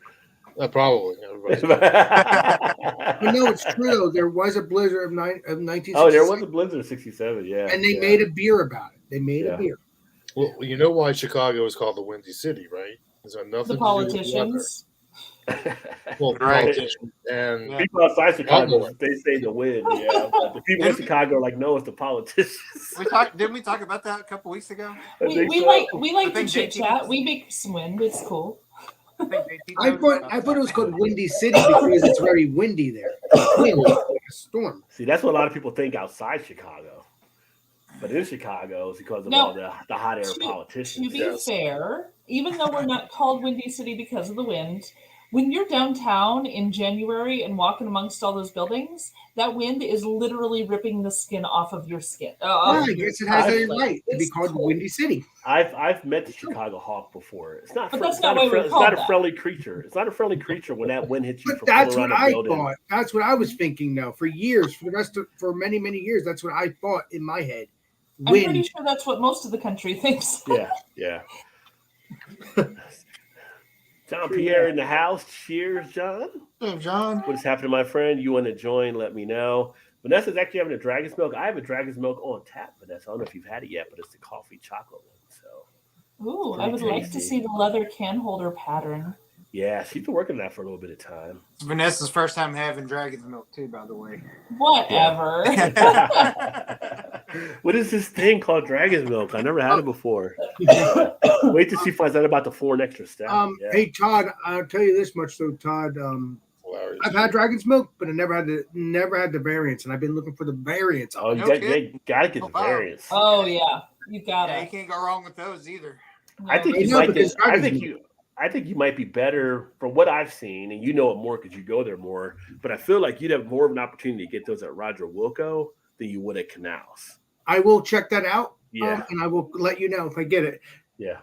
Probably. But no, it's true though. There was a Blizzard of 1967. Oh, there was a Blizzard of '67. Yeah. And they yeah. made a beer about it. They made Yeah. a beer. Well, you know why Chicago is called the Windy City, right? Is that nothing The to politicians. do with the weather? Well, Right. politicians and Yeah. People outside Chicago, Outlaw. they say the win. Yeah, but the people in Chicago are like, no, it's the politicians. Didn't we talk about that a couple weeks ago? I We think so. like to think chit JT chat. We make some wind. It's cool. I think JT I knows thought about it was that. called Windy City because it's very windy there. Wind, like a storm. See, that's what a lot of people think outside Chicago. But in Chicago, it's because of No. all the hot air To politicians. be Yes. fair, even though we're not called Windy City because of the wind, when you're downtown in January and walking amongst all those buildings, that wind is literally ripping the skin off of your skin. Yeah, I your guess it has a like, right to be it's called cold. Windy City. I've met the Chicago Hawk before. It's not. But fr- that's it's not not why a fri- we're It's called not a that. friendly creature. It's not a friendly creature when that wind hits you But from that's all around what the I building. thought. That's what I was thinking though. For years, for many, many years, that's what I thought in my head. I'm pretty Wind. sure that's what most of the country thinks. Yeah, yeah. John Pierre in the house. Cheers, John. Hey, John. What is happening, my friend? You want to join? Let me know. Vanessa's actually having a Dragon's Milk. I have a Dragon's Milk on tap, Vanessa. I don't know if you've had it yet, but it's the coffee chocolate one. So Ooh, I Pretty would like to tasty. see the leather can holder pattern. yeah, she's been working on that for a little bit of time. It's Vanessa's first time having dragon's milk too, by the way. Whatever. What is this thing called Dragon's Milk? I never had it before. Wait till she finds out about the foreign extra stout. Yeah. Hey Todd, I'll tell you this much though, Todd. hilarious. I've had Dragon's Milk, but I never had the variants, and I've been looking for the variants. Oh, you No got, kidding. you gotta get the Oh, wow. variants. Oh yeah, you got Yeah, you it. can't go wrong with those either. I think you No, might. because I Dragon's think Milk- you. I think you might be better from what I've seen, and you know it more because you go there more. But I feel like you'd have more of an opportunity to get those at Roger Wilco than you would at Canals. I will check that out. Yeah, And I will let you know if I get it. yeah.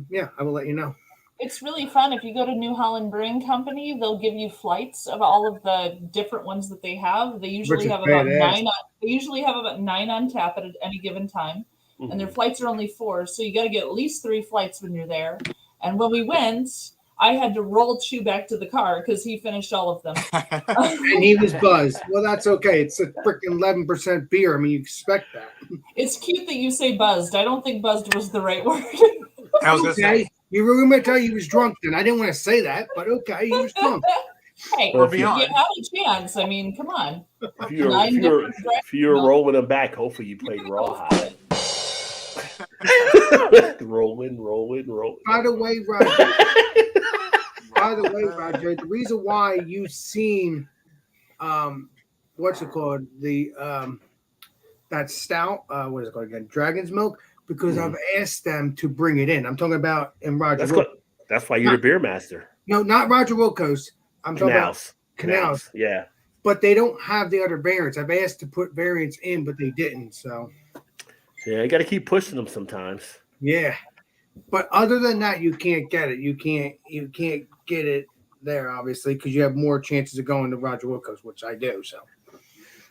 Yeah, I will let you know. It's really fun. If you go to New Holland Brewing Company, they'll give you flights of all of the different ones that they have. They usually Which is have about badass. 9. They usually have about 9 on tap at any given time, and their flights are only 4. So you got to get at least 3 flights when you're there. And when we went, I had to roll Chew back to the car because he finished all of them. And he was buzzed. Well, that's okay. It's a freaking 11% beer. I mean, you expect that. It's cute that you say buzzed. I don't think buzzed was the right word. I was gonna Okay. say, You were going to tell you he was drunk then. I didn't want to say that, but okay, he was drunk. Hey, Well, we're if you- beyond. you had a chance. I mean, come on. If you're, Nine if you're, different directions. if you're rolling them back, hopefully you played rawhide. rolling. By the way, Roger, the reason why you seen what's it called? That stout, what is it called again? Dragon's Milk, because I've asked them to bring it in. I'm talking about in Roger. That's Wilco. That's why you're the beer master. No, not Roger Wilco's. I'm talking about Canals. canals. Yeah. But they don't have the other variants. I've asked to put variants in, but they didn't. So Yeah, you got to keep pushing them sometimes. yeah. But other than that, you can't get it. You can't get it there, obviously, because you have more chances of going to Roger Wilco's, which I do. So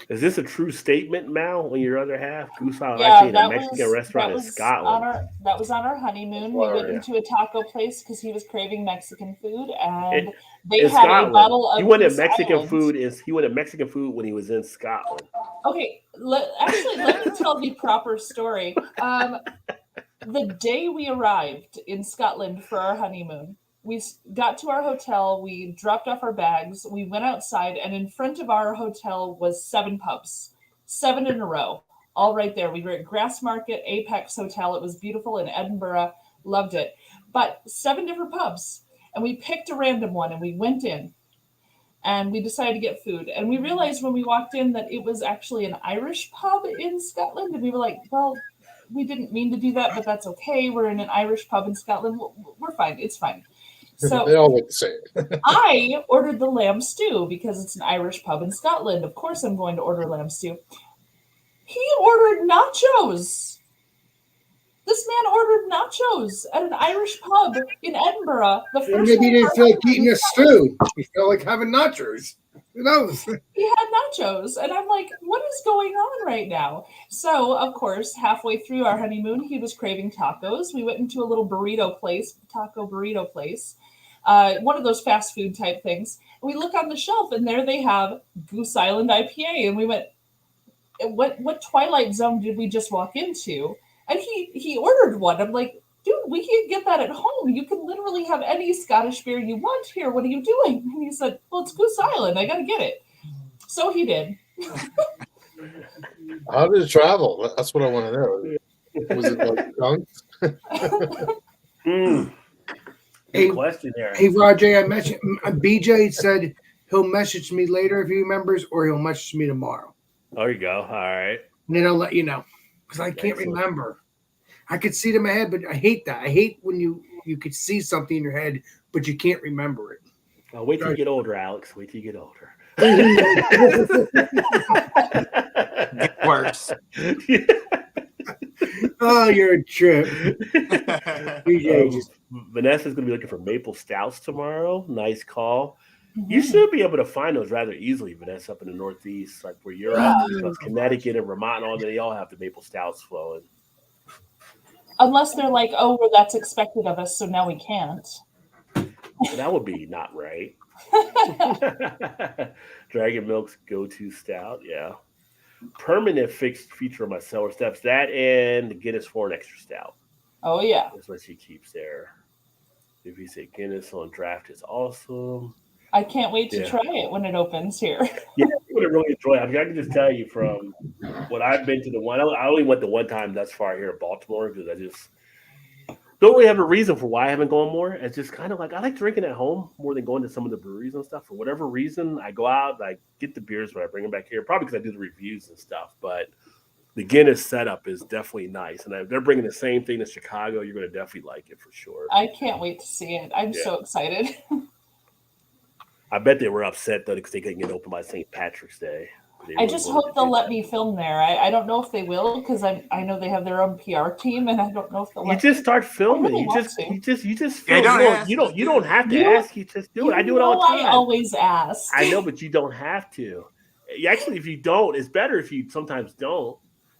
Is this a true statement, Mal, on your other half? Goose Island Yeah, IPA in a Mexican restaurant in on Scotland. our honeymoon. We went into a taco place because he was craving Mexican food, and they In had a Scotland. bottle of He wanted Goose Mexican Island. food. He wanted Mexican food when he was in Scotland. Okay, let me tell the proper story. The day we arrived in Scotland for our honeymoon, we got to our hotel, we dropped off our bags, we went outside, and in front of our hotel was 7 pubs, 7 in a row, all right there. We were at Grassmarket Apex Hotel. It was beautiful in Edinburgh, loved it. But 7 different pubs, and we picked a random one, and we went in, and we decided to get food. And we realized when we walked in that it was actually an Irish pub in Scotland, and we were like, well, we didn't mean to do that, but that's okay. We're in an Irish pub in Scotland. We're fine. It's fine. So they all look the same. I ordered the lamb stew because it's an Irish pub in Scotland. Of course, I'm going to order lamb stew. He ordered nachos. This man ordered nachos at an Irish pub in Edinburgh. The first maybe he didn't feel like eating a stew. He felt like having nachos. Who knows? He had nachos, and I'm like, what is going on right now? So, of course, halfway through our honeymoon, he was craving tacos. We went into a little taco burrito place, one of those fast food type things. And we look on the shelf, and there they have Goose Island IPA, and we went, what twilight zone did we just walk into? And he ordered one. I'm like, dude, we can't get that at home. You can literally have any Scottish beer you want here. What are you doing? And he said, well, it's Goose Island. I got to get it. So he did. How did it travel? That's what I want to know. Was it like Good question there. Hey, Roger, I mentioned BJ said he'll message me later if he remembers, or he'll message me tomorrow. There you go. All right. And then I'll let you know because I can't remember. I could see it in my head, but I hate that. I hate when you could see something in your head, but you can't remember it. Oh, wait till you get older, Alex. Wait till you get older. Get worse. Oh, you're a trip. Vanessa's going to be looking for maple stouts tomorrow. Nice call. Mm-hmm. You should be able to find those rather easily, Vanessa, up in the Northeast, like where you're at. Because Connecticut and Vermont and all that, they all have the maple stouts flowing. Unless they're like, oh, well, that's expected of us, so now we can't. Well, that would be not right. Dragon Milk's go-to stout, yeah. Permanent fixed feature on my cellar steps. That and the Guinness Foreign Extra Stout. Oh, yeah. That's what she keeps there. If you say Guinness on draft is awesome. I can't wait to try it when it opens here. Yeah, I would really enjoy it. I mean, I can just tell you from what I've been to the one. I only went the one time thus far here in Baltimore because I just don't really have a reason for why I haven't gone more. It's just kind of like I like drinking at home more than going to some of the breweries and stuff. For whatever reason, I go out, I get the beers when I bring them back here, probably because I do the reviews and stuff. But the Guinness setup is definitely nice. And if they're bringing the same thing to Chicago, you're going to definitely like it for sure. I can't wait to see it. I'm so excited. I bet they were upset, though, because they couldn't get open by St. Patrick's Day. I just hope they'll let me film there. I don't know if they will because I know they have their own PR team, and I don't know if they'll. You just start filming. Really You just film. Yeah, you don't have to ask. You just do it. I do it all the time. I always ask. I know, but you don't have to. Actually, if you don't, it's better if you sometimes don't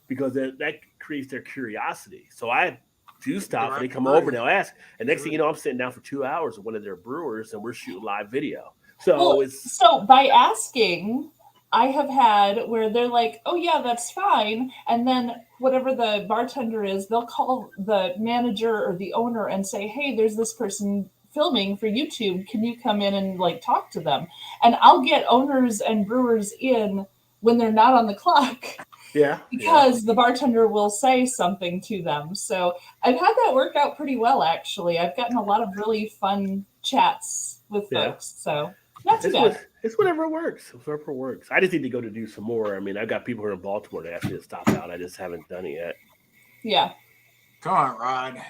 because that creates their curiosity. So I do stop, and they come over and they'll ask. And next thing you know, I'm sitting down for 2 hours with one of their brewers, and we're shooting live video. So by asking, I have had where they're like, oh, yeah, that's fine. And then whatever the bartender is, they'll call the manager or the owner and say, hey, there's this person filming for YouTube. Can you come in and like talk to them? And I'll get owners and brewers in when they're not on the clock. Yeah. Because the bartender will say something to them. So I've had that work out pretty well, actually. I've gotten a lot of really fun chats with folks. So not too bad. It's whatever works. Whatever works. I just need to go to do some more. I mean, I've got people here in Baltimore that asked me to stop out. I just haven't done it yet. Yeah. Come on, Rod.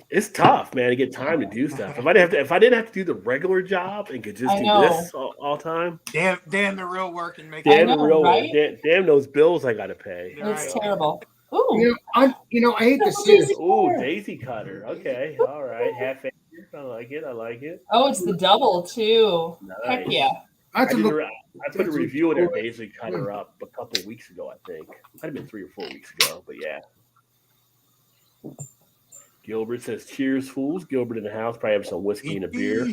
It's tough, man, to get time to do stuff. If I didn't have to do the regular job and could just I do know. this all time, Damn the real work and make I damn know, the real right? damn those bills I got to pay. It's Right. terrible. Ooh, I hate to Double see Daisy it. Ooh, cutter. daisy cutter. Okay, all right, half acre. I like it. I like it. Oh, it's the double too. Heck Nice. yeah. I have to look. I put a that's review of their cool. daisy cutter up a couple of weeks ago. I think might have been 3 or 4 weeks ago, but yeah. Gilbert says, "Cheers, fools." Gilbert in the house, probably having some whiskey and a beer.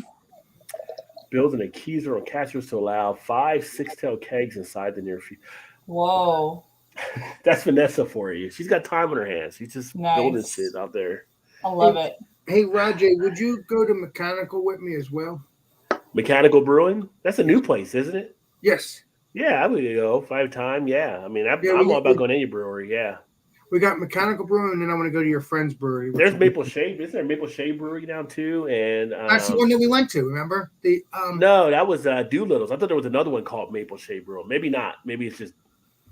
Building a Keyser on catchers to allow 5 6-tail kegs inside the near future. Whoa. That's Vanessa for you. She's got time on her hands. She's just building Nice. shit out there. I love it. Hey, Rajay, would you go to Mechanical with me as well? Mechanical Brewing. That's a new place, isn't it? Yes. Yeah, I would go 5 time. Yeah, I mean, I'm Yeah, all about going to any brewery. Yeah, We got Mechanical Brewing, and then I want to go to your friend's brewery. there's Maple Shade. Isn't there Maple Shade Brewery down too? And That's the one that we went to. Remember the no, that was Doolittle's. I thought there was another one called Maple Shade Brewing. Maybe not. Maybe it's just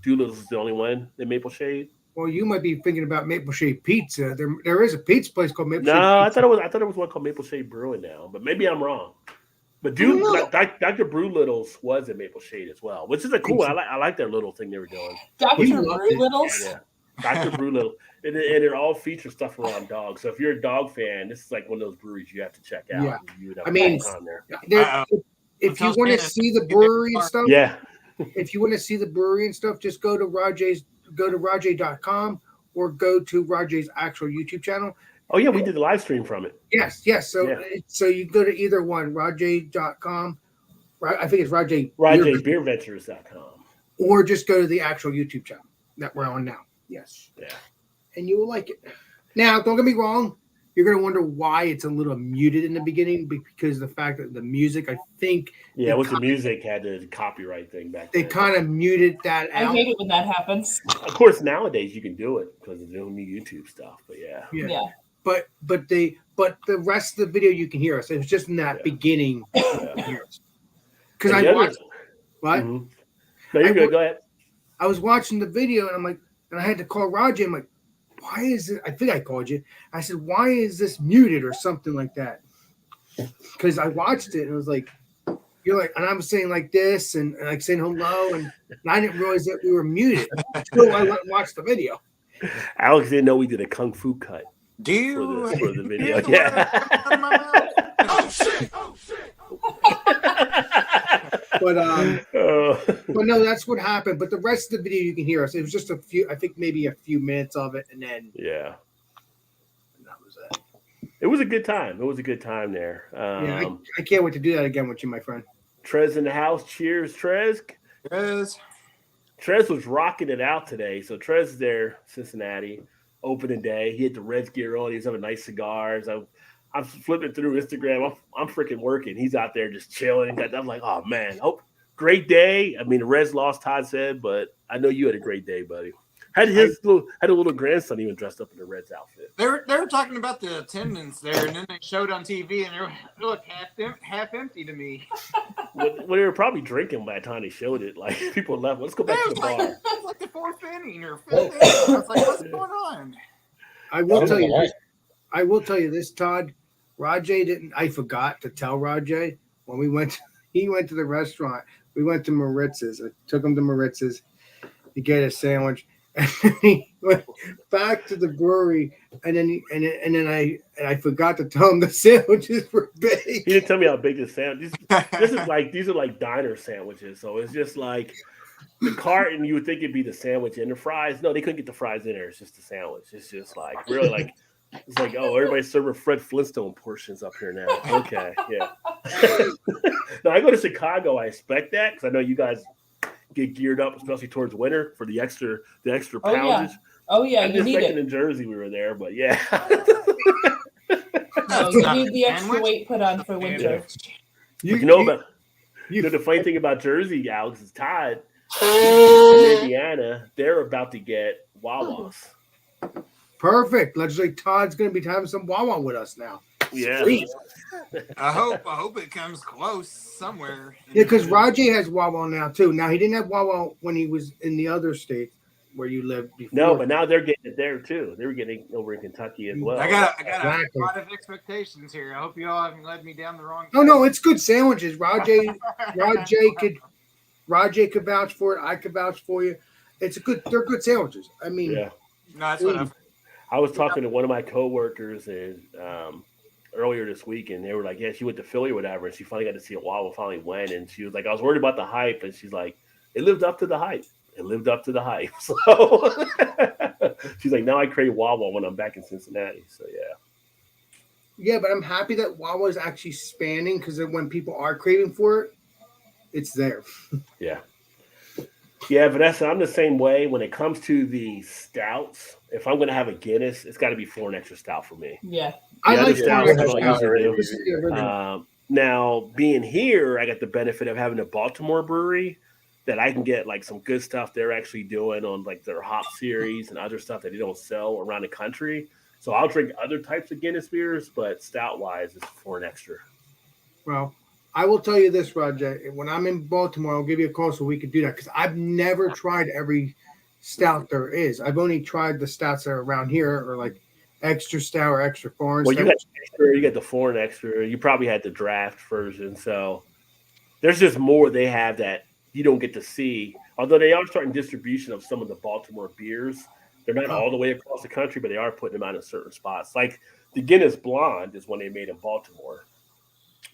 Doolittle's is the only one in Maple Shade. Well, you might be thinking about Maple Shade Pizza. There is a pizza place called Maple Shade. No, I Pizza. thought it was one called Maple Shade Brewing now, but maybe I'm wrong. But don't know. Dr. Brewlittle's was in Maple Shade as well, which is a cool. I like their little thing they were doing. Dr. You loved it. Brewlittles? Yeah, Dr. Brewlittle, and it all features stuff around dogs. So if you're a dog fan, this is like one of those breweries you have to check out. Yeah. You would have I mean, on there. If you want to see the brewery and stuff, Yeah, if you want to see the brewery and stuff, just go to Rajay.com or go to Rajay's actual YouTube channel. oh yeah, we did the live stream from it. Yes. So you go to either one, Rajay.com. I think it's Rajay. RajayBeerVentures.com. Or just go to the actual YouTube channel that we're on now. Yes. Yeah. And you will like it. Now, don't get me wrong. You're going to wonder why it's a little muted in the beginning because of the fact that the music, I think. Yeah, with the music had the copyright thing back They then. kind of muted that I out. hate it when that happens. Of course, nowadays you can do it because of the new YouTube stuff. But yeah, Yeah. But the rest of the video you can hear us. It was just in that Yeah. beginning Yeah. because And I the other- watched what Mhm. No, you're good. Go ahead. I was watching the video and I'm like, and I had to call Roger. I'm like, why is it? I think I called you. I said, why is this muted or something like that? Because I watched it and it was like, you're like, and I'm saying like this and like saying hello and I didn't realize that we were muted until I went and watched the video. Alex didn't know we did a kung fu cut Do you for the video. hear the word Yeah. out of my mouth? Oh shit! Oh shit! But Oh. but no, that's what happened. But the rest of the video you can hear us. It was just a few, I think maybe a few minutes of it, and then Yeah. that was it. It was a good time. It was a good time there. Yeah, I can't wait to do that again with you, my friend. Trez in the house. Cheers, Trez. Yes. Trez was rocking it out today. So Trez is there, Cincinnati, opening day. He had the Reds gear on. He was having nice cigars. I'm flipping through Instagram. I'm freaking working. He's out there just chilling. I'm like, oh man, great day. I mean, the Reds lost, Todd said, but I know you had a great day, buddy. Had a little grandson even dressed up in the Reds outfit. They were talking about the attendance there, and then they showed on TV, and it looked half empty to me. Well, they were probably drinking by the time they showed it. Like people left. Let's go back to the bar. It was like the fourth inning or fifth inning. I was like, what's going on? I will tell you this. I will tell you this, Todd. Rajay didn't. I forgot to tell Rajay when we went. He went to the restaurant. We went to Maritz's. I took him to Maritz's to get a sandwich, and then he went back to the brewery. And then I forgot to tell him the sandwiches were big. He didn't tell me how big the sandwich. These are like diner sandwiches. So it's just like the carton. You would think it'd be the sandwich and the fries. No, they couldn't get the fries in there. It's just the sandwich. It's just like really like. It's like, oh, everybody's serving Fred Flintstone portions up here now. Okay, yeah. Now I go to Chicago. I expect that because I know you guys get geared up, especially towards winter for the extra Oh, yeah. poundage. Oh yeah, I'm you just need thinking it. in Jersey we were there, but yeah. No, you need the extra weight put on for winter. The funny thing about Jersey, Alex, is Todd in Indiana. They're about to get Wawas. Perfect. Looks like Todd's going to be having some Wawa with us now. Yeah. Sweet. I hope it comes close somewhere. Yeah, because Rajay has Wawa now too. Now he didn't have Wawa when he was in the other states. where you lived before. No, but now they're getting it there too. They were getting it over in Kentucky as well. I got Exactly. a lot of expectations here. I hope you all haven't led me down the wrong. No, it's good sandwiches. Rajay could vouch for it. I could vouch for you. They're good sandwiches. I mean, Yeah. No, that's what I've. I was talking to one of my coworkers and earlier this week, and they were like, "Yeah, she went to Philly or whatever, and she finally got to see a Wawa. Finally went, and she was like, I was worried about the hype, and she's like, it lived up to the hype. It lived up to the hype. So she's like, now I crave Wawa when I'm back in Cincinnati. So yeah, but I'm happy that Wawa is actually expanding because when people are craving for it, it's there. yeah. Vanessa, I'm the same way when it comes to the stouts. If I'm going to have a Guinness, it's got to be 4 and extra stout for me. Yeah. I The like other stouts Florida I don't Extra usually Stout. do. Now, being here, I got the benefit of having a Baltimore brewery that I can get like some good stuff they're actually doing on like their hop series and other stuff that they don't sell around the country. So I'll drink other types of Guinness beers, but stout wise, it's 4 and extra. Well, I will tell you this, Roger. When I'm in Baltimore, I'll give you a call so we could do that because I've never tried every stout there is. I've only tried the stouts that are around here or like extra stout or extra foreign. Well, stout. you got the 4 and extra. You probably had the draft version. So there's just more they have that you don't get to see. Although they are starting distribution of some of the Baltimore beers. They're not all the way across the country, but they are putting them out in certain spots. Like the Guinness Blonde is one they made in Baltimore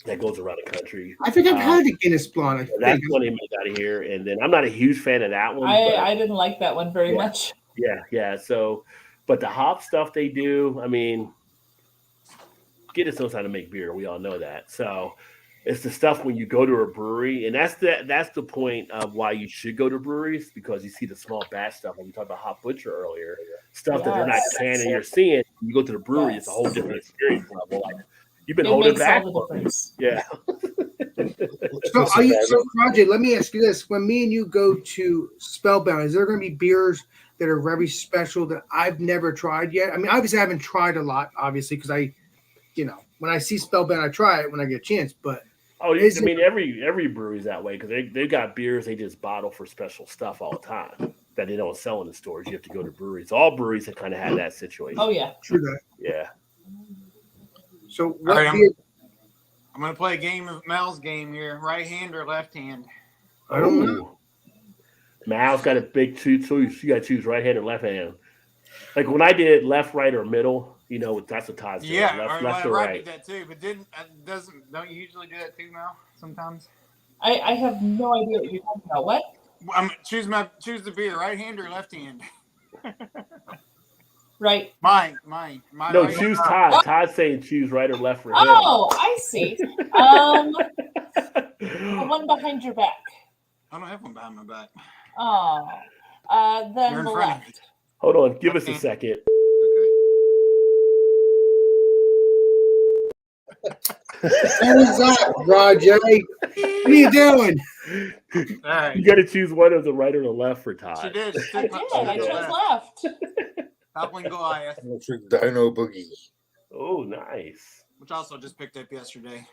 that goes around the country. I think I've had the Guinness Blonde. That's one they made out of here. And then I'm not a huge fan of that one. I didn't like that one very much. Yeah. So, but the hop stuff they do, I mean, Guinness knows how to make beer. We all know that. So it's the stuff when you go to a brewery, and that's the point of why you should go to breweries because you see the small batch stuff. Like we talked about Hop Butcher earlier, stuff that they're not canning. You're seeing. You go to the brewery, it's a whole different experience level. Like you've been holding back. Yeah. So, Roger, let me ask you this: when me and you go to Spellbound, is there going to be beers that are very special that I've never tried yet? I mean, obviously, I haven't tried a lot, obviously, because when I see Spellbound, I try it when I get a chance. But every brewery's that way because they got beers they just bottle for special stuff all the time that they don't sell in the stores. You have to go to breweries. All breweries have kind of had that situation. Oh yeah, true that. Yeah. So what? Right, I'm going to play a game of Mel's game here. Right hand or left hand? I don't know. Mal's got a big choose. You got to choose right hand or left hand. Like when I did left, right, or middle. That's what Todd's doing. Yeah, left or right. I did that too, but don't you usually do that too, Mel? Sometimes. I have no idea what you're talking about. What? Choose the beer, right hand or left hand. Right. Mine. No, right choose hand. Todd. Todd's saying choose right or left for him. Oh, I see. The one behind your back. I don't have one behind my back. Oh, then the left. Hold on, give us a second. What's up, Roger? What are you doing? All right. You got to choose one of the right or the left for Todd. She did. I chose left. Toppling Goliath. Dino Boogie. Oh, nice. Which I also just picked up yesterday.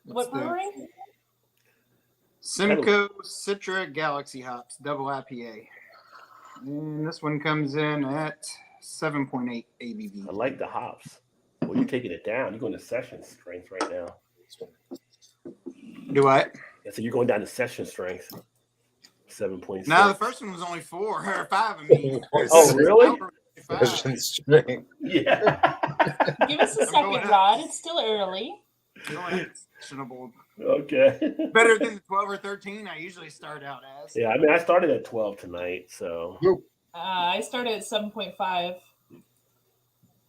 What brewery? Simcoe Citra Galaxy Hops Double IPA. And this one comes in at 7.8 ABV. I like the hops. Well, you're taking it down. You're going to session strength right now. Do what? Yeah, so you're going down to session strength. 7.6. No, the first one was only 4 or 5. I mean. Oh, really? Session strength. Yeah. Give us a second, Rod. It's still early. Sessionable. Okay. Better than the 12 or 13 I usually start out as. Yeah, I mean, I started at 12 tonight, so. I started at 7.5.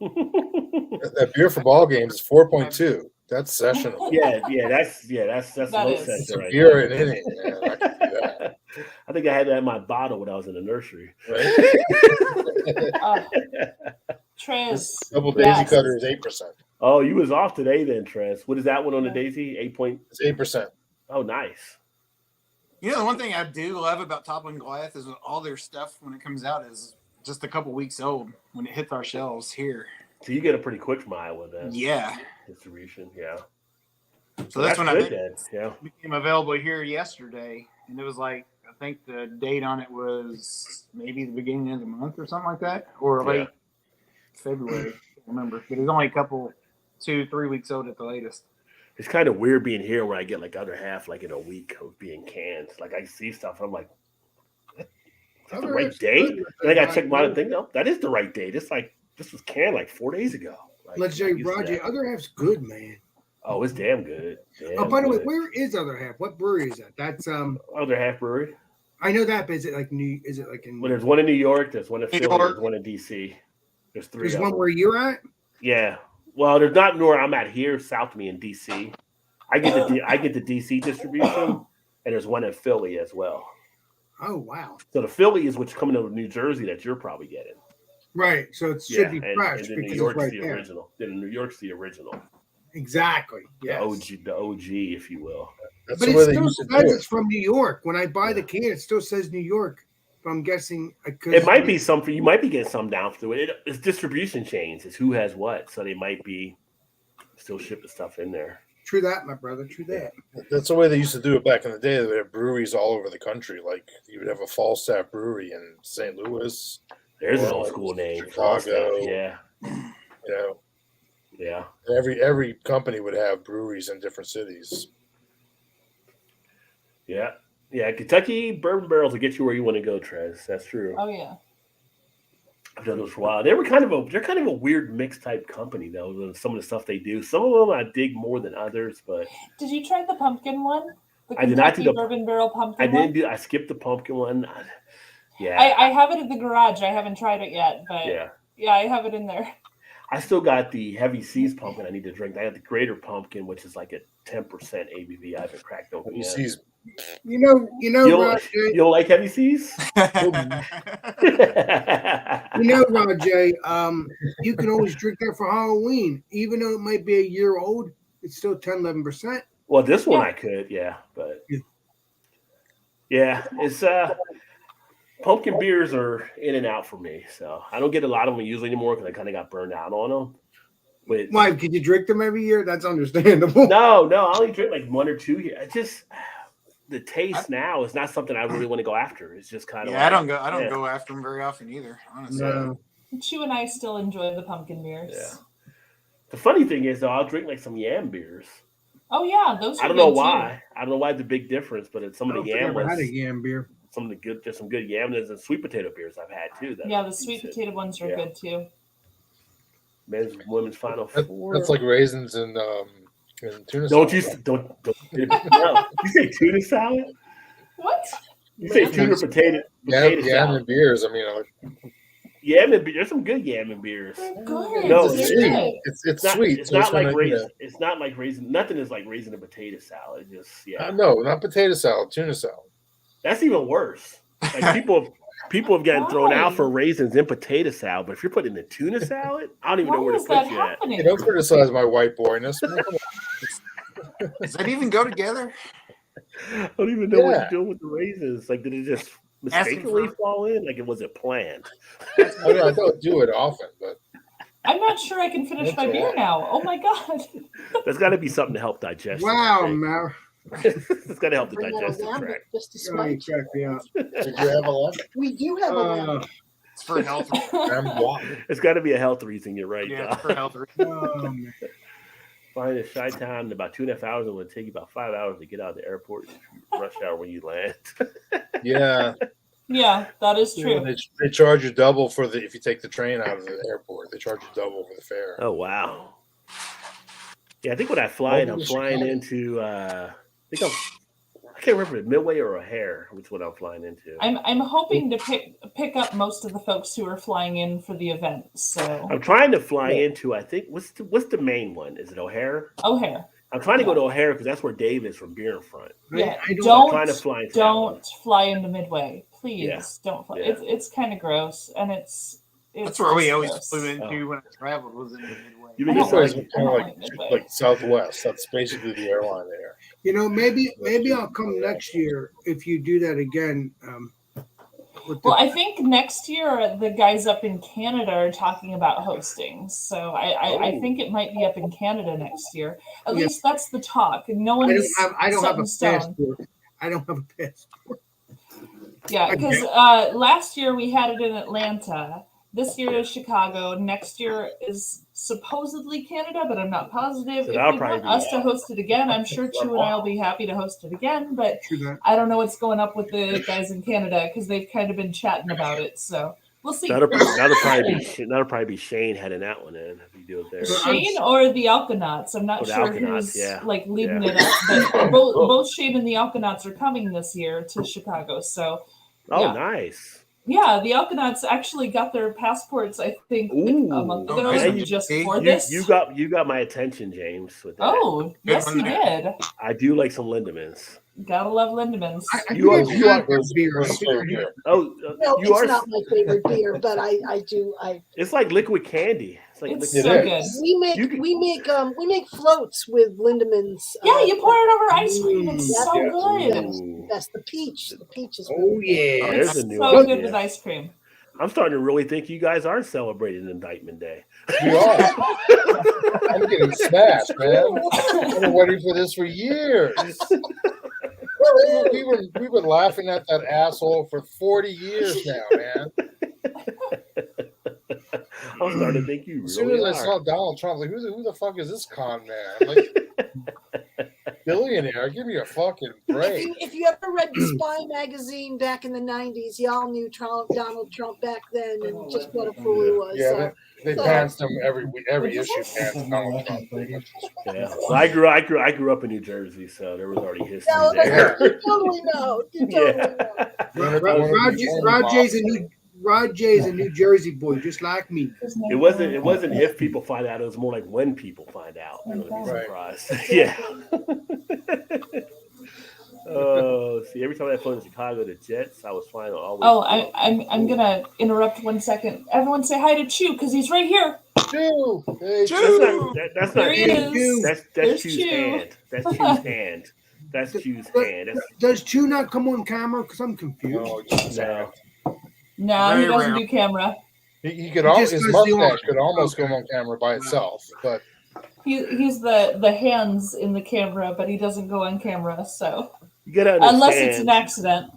That beer for ball games is 4.2. That's sessionable. That's low is. session right Beer there. in it. Man, I can do that. I think I had that in my bottle when I was in the nursery. Right? Trez. Double Daisy Cutter is 8%. Oh, you was off today then, Trez. What is that one on the Daisy? 8 point? It's 8%. Oh, nice. You know, the one thing I do love about Toppling Goliath is all their stuff when it comes out is just a couple weeks old when it hits our shelves here. So you get a pretty quick mile with that. Yeah. Distribution, yeah. So that's when good, then. Yeah. became available here yesterday, and it was like I think the date on it was maybe the beginning of the month or something like that, or Yeah. late February. I can't remember, but it's only a couple, 2-3 weeks old at the latest. It's kind of weird being here where I get like other half like in a week of being canned. Like I see stuff and I'm like, that's the Other right half's date? good, And I gotta check mine Roger. and think, no, that is the right date. It's like this was canned like 4 days ago. Like, Let's I'm say, not used to Roger, that. other half's good, man. Oh, it's damn good. Oh, Damn by the way, good. where is other half? What brewery is that? That's Other half brewery. I know that, but is it like New? Is it like in? Well, there's one in New York, there's one in New Philly, York. there's one in DC. There's 3 There's of one them. where you're at. Yeah. Well, there's not where I'm at here, south of me in DC. I get the DC distribution, and there's one in Philly as well. Oh wow! So the Philly is what's coming out of New Jersey that you're probably getting. Right, so it should be fresh and then because New York's it's right the there. original. Then New York's the original, Exactly. Yes. the OG, if you will. That's But the it way they still used to says do it's it. from New York. When I buy the Yeah. can, it still says New York. But I'm guessing It might be something you might be getting some down through it. It's distribution chains. It's who has what, so they might be still shipping stuff in there. True that, my brother. True that. That's the way they used to do it back in the day. They would have breweries all over the country. Like you would have a Falstaff brewery in St. Louis. There's an Well, old school name, Chicago. Falstaff. Yeah, You know, yeah, every company would have breweries in different cities. yeah, yeah. Kentucky bourbon barrels will get you where you want to go, Trez. That's true. Oh yeah. I've done those for a while. They're kind of a weird mix type company though. Some of the stuff they do. Some of them I dig more than others, but Did you try the pumpkin one? The I did not do Kentucky the- bourbon barrel pumpkin I one? didn't do. I skipped the pumpkin one. Yeah, I have it in the garage. I haven't tried it yet, but yeah. yeah, I have it in there. I still got the Heavy Seas pumpkin I need to drink. I got the Greater Pumpkin, which is like a 10% ABV. I haven't cracked open You yet. see, You know, You don't, Roger. you don't like Heavy Seas? You know, Roger. You can always drink that for Halloween, even though it might be a year old. It's still 10-11%. Well, this one Yeah. I could, yeah, but Yeah. yeah, it's pumpkin beers are in and out for me, so I don't get a lot of them usually anymore because I kind of got burned out on them. But Why? Could you drink them every year? That's understandable. no, I only drink like 1 or 2 here. I just the taste now is not something I really want to go after. It's just kind of Yeah, I don't yeah. go after them very often either. Honestly, No. Chew and I still enjoy the pumpkin beers. Yeah. The funny thing is though, I'll drink like some yam beers. Oh yeah, those are I don't know good, why. I don't know why the big difference, but it's some I of don't the think I yam ever had a ones, yam beer. some of the good. There's some good yam and sweet potato beers I've had too. Too. That Yeah, are the sweet decent. potato ones are Yeah. good too. Men's women's final that, four. that's like raisins and tuna. Don't salad. you don't no. You say tuna salad? What? You say tuna potato Yam salad? and beers. I mean, Yam and beer. There's some good yam and beers. They're good. No, it's They're sweet. good. It's not, sweet. It's so not like gonna, raisin. It's not like raisin. Nothing is like raisin and potato salad. Just yeah. no, not potato salad. Tuna salad. That's even worse. Like people have gotten thrown out Why? for raisins in potato salad, but if you're putting in tuna salad, I don't even know Why where to is that put you at. happening? Hey, don't criticize my white boyness. does that even go together? I don't even know what Yeah. you're doing with the raisins. Like, did it just Asking mistakenly for- fall in? Like, it wasn't planned. I mean, I don't do it often, but I'm not sure I can finish my That's beer all. now. Oh my god. There's got to be something to help digestion. Wow, I think. man. It's got to help the Bring that digestive down tract. just a Oh, you smidge. cracked me up. did you have a lemon? We do have a lemon. It's for health. It's got to be a health reason. You're right, Yeah, Doc. it's for health. Oh, man. Flying to Chi-Town in about 2.5 hours. It would take you about 5 hours to get out of the airport. Rush hour when you land. Yeah, Yeah, that is true. they charge you double for if you take the train out of the airport. They charge you double for the fare. Oh wow. Yeah, I think when I fly in, I'm Over to flying Chicago. into I can't remember if Midway or O'Hare, which one I'm flying into. I'm hoping to pick up most of the folks who are flying in for the event. So I'm trying to fly into, I think, what's the main one? Is it O'Hare? O'Hare. I'm trying to go to O'Hare because that's where Dave is from Beer in Front. Yeah, I'm don't trying to fly into that one. don't fly into Midway, please. Yeah. Don't fly. Yeah. It's kind of gross, and it's That's where we just always gross. flew into Oh. when I traveled. Was in the Midway. You I mean don't it's Midway's like, kind of like Midway. like Southwest. That's basically the airline there. You know, maybe I'll come next year if you do that again. With the, Well, I think next year the guys up in Canada are talking about hosting, so I Oh. think it might be up in Canada next year. At Yeah. least that's the talk. No I one's don't have set a in stone. passport. I don't have a passport. Yeah, because last year we had it in Atlanta. This year is Chicago. Next year is supposedly Canada, but I'm not positive. So If that'll you probably want be- us to host it again, I'm sure Chu and I will be happy to host it again. But True that. I don't know what's going up with the guys in Canada because they've kind of been chatting about it. So we'll see. That'll probably be Shane heading that one in if you do it there. Shane or the Alkanauts. I'm not Oh, the sure Alkanauts, who's yeah. like leading Yeah. it up, but both Shane and the Alkanauts are coming this year to Chicago. So Oh, yeah. nice. Yeah, the Alkanauts actually got their passports, I think, like a month ago, Okay. just for You this. you got my attention, James. With that. Oh, yes, one you there. did. I do like some Lindemans. Gotta love Lindemans. I You are- think you I are- have beer. I Where's think the I beer? have- Oh, No, you it's are. not my favorite beer, but I do. It's like liquid candy. It's like It's liquid so candy. good. We make floats with Lindemans. Yeah, you pour it over ice cream. It's Mm, so yeah. good. Ooh. That's the peach. The peach is Oh really yeah. There's It's a new so idea. good with ice cream. I'm starting to really think you guys are celebrating Indictment Day. We are. I'm getting smashed, man. I've been waiting for this for years. We've been laughing at that asshole for 40 years now, man. I'm starting to think you As soon really as I are. saw Donald Trump, like, who the fuck is this con man? I'm like, billionaire, give me a fucking break. If you ever read the Spy magazine back in the 90s, y'all knew Donald Trump back then and just what a fool he was. Yeah, So, they pants him every issue. Pants Donald Trump. Yeah. Well, I grew up in New Jersey, so there was already history no, there. you totally know. You totally know. Rod J's a New Jersey boy, just like me. It wasn't if people find out. It was more like when people find out. They're gonna be Right. surprised. Yeah. Oh, see, every time I flew to Chicago, the Jets, I was flying on always. Oh, I'm gonna interrupt 1 second. Everyone say hi to Chu because he's right here. Chew. Hey, That's There not he is. That's There's Chu's Chu. hand. That's Chu's hand. That's Chu's hand. Does Chew not come on camera? Because I'm confused. Oh, Jesus. No. No, he Very doesn't rare. do camera. He could Just his does the mustache arm. could almost go on camera by itself, but He's the hands in the camera, but he doesn't go on camera. So You gotta understand. unless it's an accident.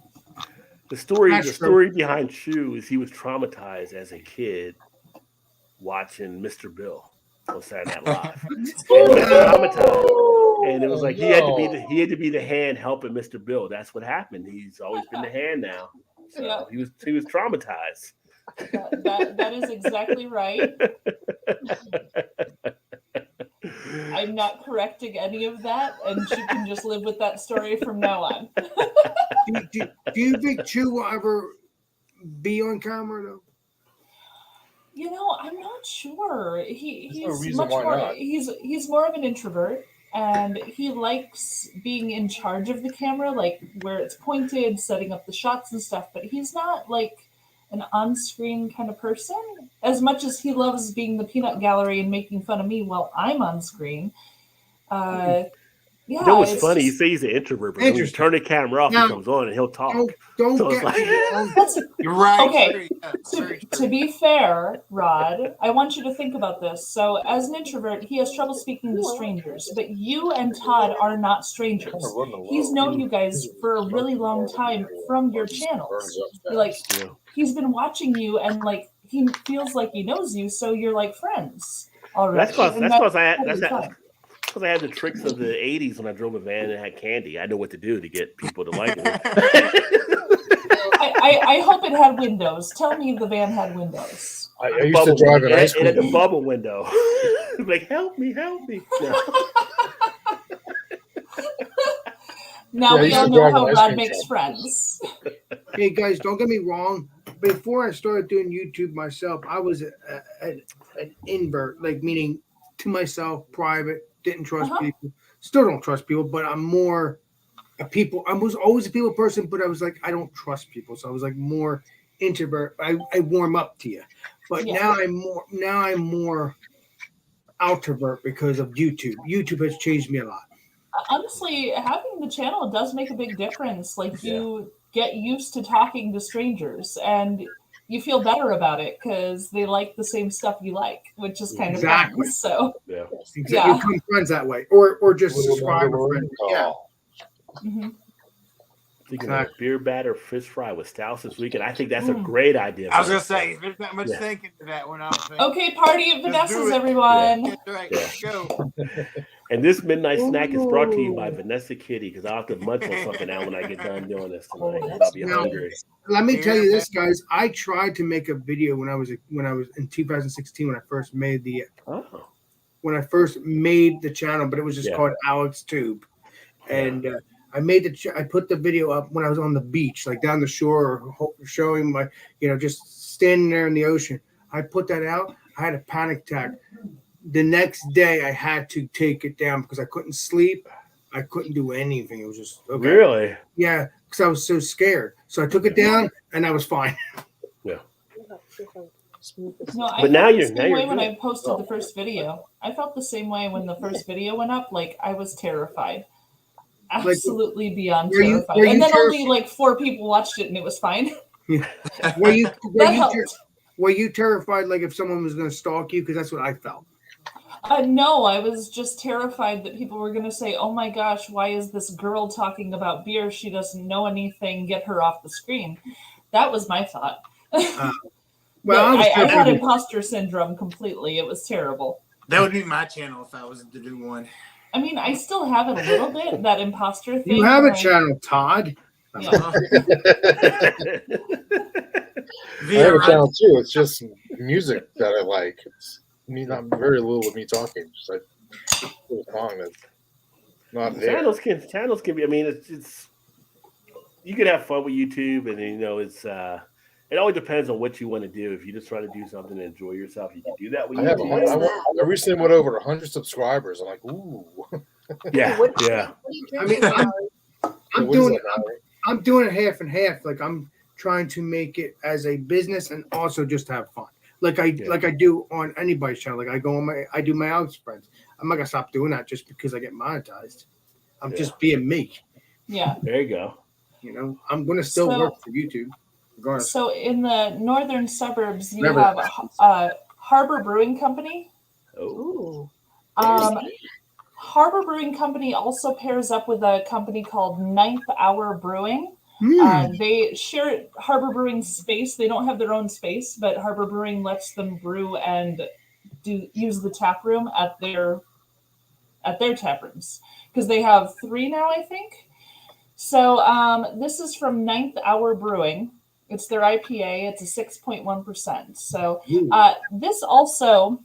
The story That's true. behind Chu is he was traumatized as a kid watching Mr. Bill on Saturday Night Live. And he was traumatized. And it was like he had to be the hand helping Mr. Bill. That's what happened. He's always been the hand now. So Yeah. he was traumatized. That is exactly right. I'm not correcting any of that, and you can just live with that story from now on. Do you think Chew will ever be on camera though? You know, I'm not sure. no He's reason much why more. not. He's more of an introvert, and he likes being in charge of the camera, like where it's pointed, setting up the shots and stuff. But he's not like an on-screen kind of person. As much as he loves being the peanut gallery and making fun of me while I'm on screen. Yeah, You know what's it's funny? You just- say he's an introvert, but when you Interesting. turn the camera off, Now- he comes on and he'll talk. Don't So it's get like- me wrong. That's You're right. Okay. Sure, yeah, it's very To true. be fair, Rod, I want you to think about this. So, as an introvert, he has trouble speaking to strangers, but you and Todd are not strangers. He's known you guys for a really long time from your channels. Like, Yeah. he's been watching you, and like he feels like he knows you, so you're like friends already. That's because And totally fine. I had the tricks of the '80s when I drove a van and had candy. I know what to do to get people to like me. I hope it had windows. Tell me the van had windows. I used to drive an ice It had cream. the bubble window. Like, help me. No. Now Yeah, we you all should know drive how an ice Rod cream makes truck. friends. Hey guys, don't get me wrong. Before I started doing YouTube myself, I was an invert, like meaning to myself, private, didn't trust people. Still don't trust people, but I'm more a people. I was always a people person, but I was like, I don't trust people, so I was like more introvert. I warm up to you, but Yeah. now I'm more outrovert because of YouTube. YouTube has changed me a lot. Honestly, having the channel does make a big difference. Like, you get used to talking to strangers and you feel better about it because they like the same stuff you like, which is kind Exactly. of fun. So, Yeah. Exactly. Yeah. You become friends that way, or just subscribe or friend. Yeah. mhm. Thinking of a Exactly. beer batter fish fry with stouts this weekend. I think that's a Mm. great idea. I was gonna Vanessa. say there's not much Yeah. thinking to that one. I was thinking. Okay, party at Just do Vanessa's, it. everyone. That's right. Yeah. Let's go. And this midnight snack is brought to you by Ooh. Vanessa Kitty because I'll have to munch on something now when I get done doing this Oh, tonight. 'Cause that's I'll be nice. hungry. Let me tell you Beer this, guys. I tried to make a video when I was in 2016 when I first made the Oh, channel, but it was just Yeah. called Alex Tube, Yeah. and I put the video up when I was on the beach, like down the shore, showing my just standing there in the ocean. I put that out. I had a panic attack. The next day, I had to take it down because I couldn't sleep. I couldn't do anything. It was just okay. Really? Yeah, because I was so scared. So I took it down, and I was fine. No, I But now felt the you're- same now you're way when good. I posted Oh. the first video. I felt the same way when the first video went up. Like I was terrified, absolutely beyond were you- terrified. were And you then only terrified? like 4 people watched it, and it was fine. Were you That helped. were you terrified, like if someone was going to stalk you? Because that's what I felt. No, I was just terrified that people were going to say, "Oh my gosh, why is this girl talking about beer? She doesn't know anything. Get her off the screen." That was my thought. Well, I was I had terrified. imposter syndrome completely. It was terrible. That would be my channel if I was to do one. I mean, I still have it a little bit, that imposter thing. You have a where I- channel, Todd. Yeah. I have a channel too. It's just music that I like. It's not very little of me talking. Just like a song that's not there. Channels can be. I mean, it's you can have fun with YouTube, and it's it always depends on what you want to do. If you just try to do something and enjoy yourself, you can do that with I have. YouTube. I recently went over 100 subscribers. I'm like, ooh. Yeah, What yeah. are you I mean, drinking, I'm What is doing that, Mallory? I'm doing it half and half. Like I'm trying to make it as a business and also just have fun. Like I do on anybody's channel. Like I do my Alex friends. I'm not gonna stop doing that just because I get monetized. I'm just being me. Yeah. There you go. I'm gonna still So- work for YouTube. Regardless. So in the northern suburbs, you Never. have Harbor Brewing Company. Oh, Ooh. Harbor Brewing Company also pairs up with a company called Ninth Hour Brewing. They share Harbor Brewing space. They don't have their own space, but Harbor Brewing lets them brew and use the tap room at their tap rooms because they have 3 now, I think. So this is from Ninth Hour Brewing. It's their IPA. It's a 6.1%. So this also,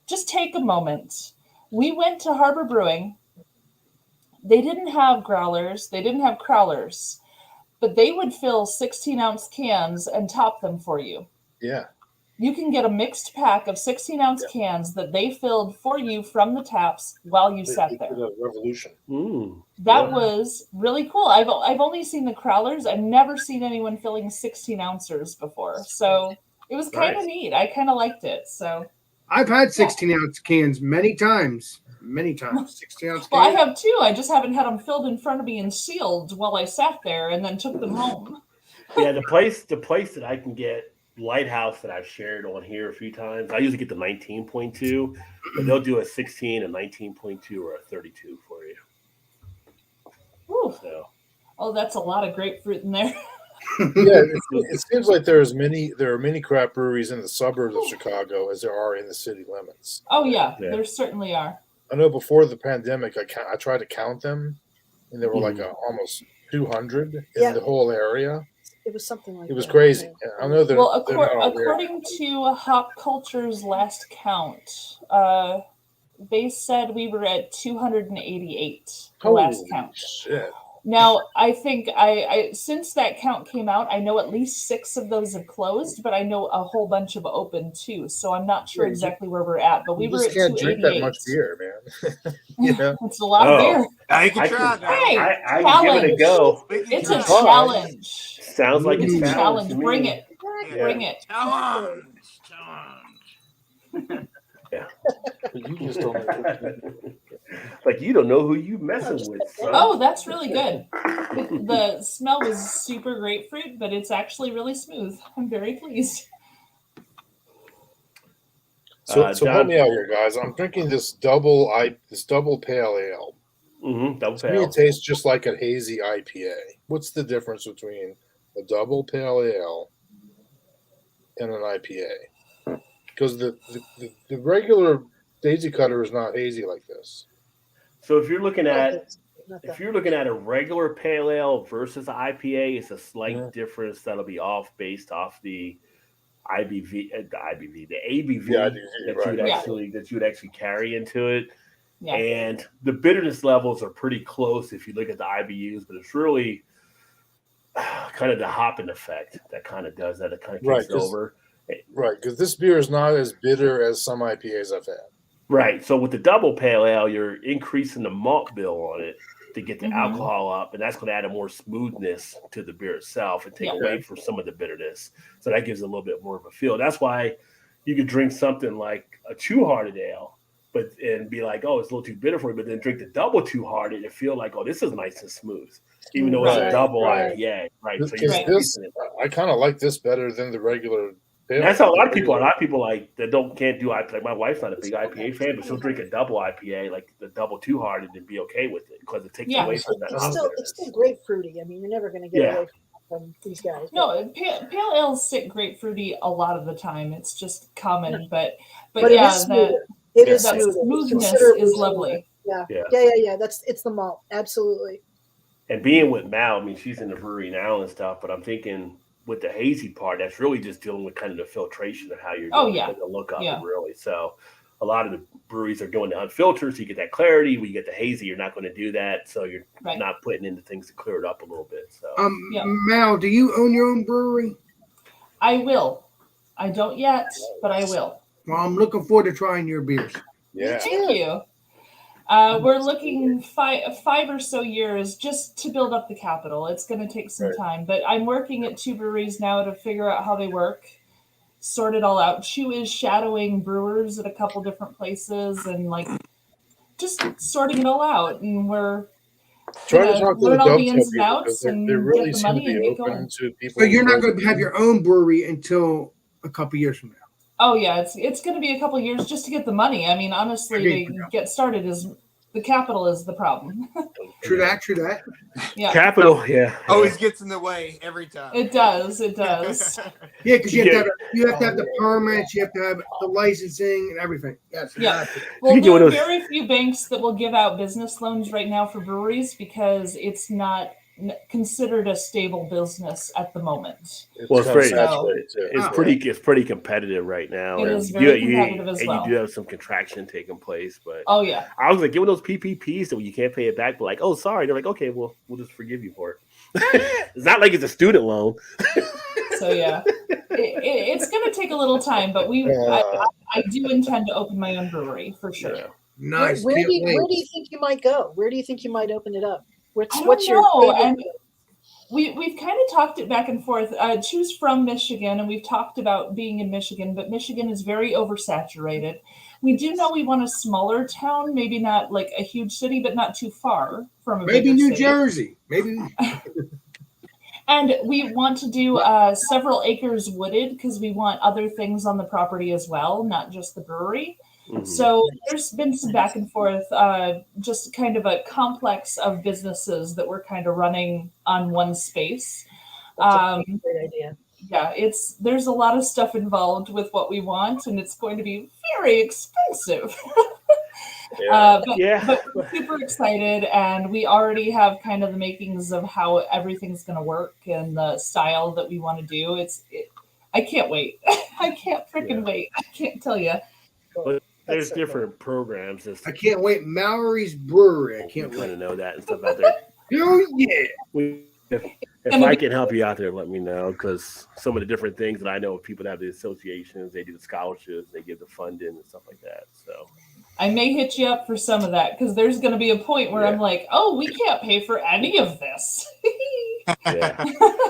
just take a moment. We went to Harbor Brewing. They didn't have growlers. They didn't have crowlers. But they would fill 16-ounce cans and top them for you. Yeah. You can get a mixed pack of 16-ounce cans that they filled for you from the taps while you sat there. Revolution. That was really cool. I've only seen the crowlers. I've never seen anyone filling 16 ounces before. So it was kind of neat. I kind of liked it. So I've had 16-ounce cans many times. 16-ounce well, I cans. have too. I just haven't had them filled in front of me and sealed while I sat there and then took them home. Yeah, the place that I can get Lighthouse that I've shared on here a few times. I usually get the 19.2, but they'll do a 16, a 19.2, or a 32 for you. Whew. So Oh, that's a lot of grapefruit in there. Yeah, it seems like there are many craft breweries in the suburbs of Chicago as there are in the city limits. Oh yeah, Yeah. there certainly are. I know before the pandemic, I tried to count them, and there were like almost 200 in Yeah. the whole area. It was something like It was that. crazy. I know they're, Well, they're not all there. according to Hop Culture's last count, they said we were at 288 the last Holy count. shit. Now, I think I since that count came out, I know at least 6 of those have closed, but I know a whole bunch have opened too. So I'm not sure Yeah, exactly where we're at, but we You were just at can't drink that 288. much beer, man. You know? It's a lot of beer. I can I try can- that. Hey, I can give it a go. It's a try. challenge. Sounds like It's a a challenge. to Bring me. it. Yeah. Bring it. Challenge. You just don't know. Like you don't know who you messing with, son. Oh, that's really good. The smell was super grapefruit, but it's actually really smooth. I'm very pleased. So John- help me out here, guys. I'm drinking this double pale ale. Double To me, pale. it tastes just like a hazy IPA. What's the difference between a double pale ale and an IPA? Because the regular Daisy Cutter is not hazy like this. So if you're looking at Not if that. you're looking at a regular pale ale versus IPA, it's a slight Mhm. difference that'll be off based off the the ABV Yeah, I do, right. that you would actually carry into it. Yeah. And the bitterness levels are pretty close if you look at the IBUs, but it's really kind of the hopping effect that kind of does that. It kind of Right, kicks 'cause- over. Right, because this beer is not as bitter as some IPAs I've had. Right. So with the double pale ale, you're increasing the malt bill on it to get the Mhm. alcohol up, and that's going to add a more smoothness to the beer itself and take Yeah. away from some of the bitterness. So that gives it a little bit more of a feel. That's why you could drink something like a Two Hearted Ale, but and be like, oh, it's a little too bitter for you. But then drink the double Two Hearted and feel like, oh, this is nice and smooth, even though it's Right, a double right. IPA. Right. So Because you're Right. this, increasing it. I kind of like this better than the regular pale. And that's how a lot of people like that can't do IPA. Like my wife's not a big IPA fan, but she'll drink a double IPA, like the double Two Hearted, and be okay with it because it takes Yeah. away from that. It's still grapefruity. I mean, you're never going to get Yeah. away from these guys. No, pale ales sit grapefruity a lot of the time. It's just common, but But yeah, it is smoother. It is that smoother. smoothness Considerably is smoother. lovely. Yeah. Yeah. Yeah. It's the malt. Absolutely. And being with Mal, I mean, she's in the brewery now and stuff, but I'm thinking with the hazy part, that's really just dealing with kind of the filtration of how you're Oh, doing yeah. the look of Yeah. it, really. So a lot of the breweries are doing the unfiltered, so you get that clarity. When you get the hazy, you're not going to do that, so you're Right. not putting into things to clear it up a little bit. So Yeah. Mal, do you own your own brewery? I will. I don't yet, but I will. Well, I'm looking forward to trying your beers. Yeah. Thank you. We're looking 5 or so years just to build up the capital. It's going to take some Right. time, but I'm working at 2 breweries now to figure out how they work, sort it all out. Chu is shadowing brewers at a couple different places and like just sorting it all out. And we're Try to gonna talk to the learn all the Dovetail ins and people outs because they and really get the seem to money be and get open going. to people. So you're not going to have your own brewery until a couple years from now. Oh yeah, it's going to be a couple of years just to get the money. I mean, honestly, to get started is the capital is the problem. True that. Yeah, capital, yeah. Always gets in the way every time. it does. It does. Yeah, because you have to have the permits, you have to have the licensing and everything. Yes. Yeah. exactly. Well, You get there one are of those- very few banks that will give out business loans right now for breweries because it's not considered a stable business at the moment. Well, it's kind of very- saturated too. It's pretty competitive right now. It and is very competitive as and well. you do have some contraction taking place, but Oh yeah, I was like, give those PPPs that you can't pay it back, but like, oh, sorry. They're like, okay, well, we'll just forgive you for it. It's not like it's a student loan. so yeah, it's going to take a little time, but I do intend to open my own brewery for sure. Yeah. Nice. Where Can't do you wait. think you might go? Where do you think you might open it up? I don't What's your know, favorite? and we've kind of talked it back and forth. Chu's from Michigan, and we've talked about being in Michigan, but Michigan is very oversaturated. We do know we want a smaller town, maybe not like a huge city, but not too far from a Maybe bigger New city. Jersey. Maybe. And we want to do several acres wooded because we want other things on the property as well, not just the brewery. Mhm. So there's been some back and forth, just kind of a complex of businesses that we're kind of running on one space. That's a great idea. Yeah, there's a lot of stuff involved with what we want, and it's going to be very expensive. Yeah. But we're super excited, and we already have kind of the makings of how everything's going to work and the style that we want to do. I can't wait. I can't freaking wait. I can't tell you. There's so different programs. I can't wait. Mallory's Brewery. I can't kind wait. of know that and stuff out there. Oh, yeah. If I can help you out there, let me know, because some of the different things that I know of people that have the associations, they do the scholarships, they give the funding and stuff like that. So I may hit you up for some of that because there's going to be a point where I'm like, oh, we can't pay for any of this. yeah.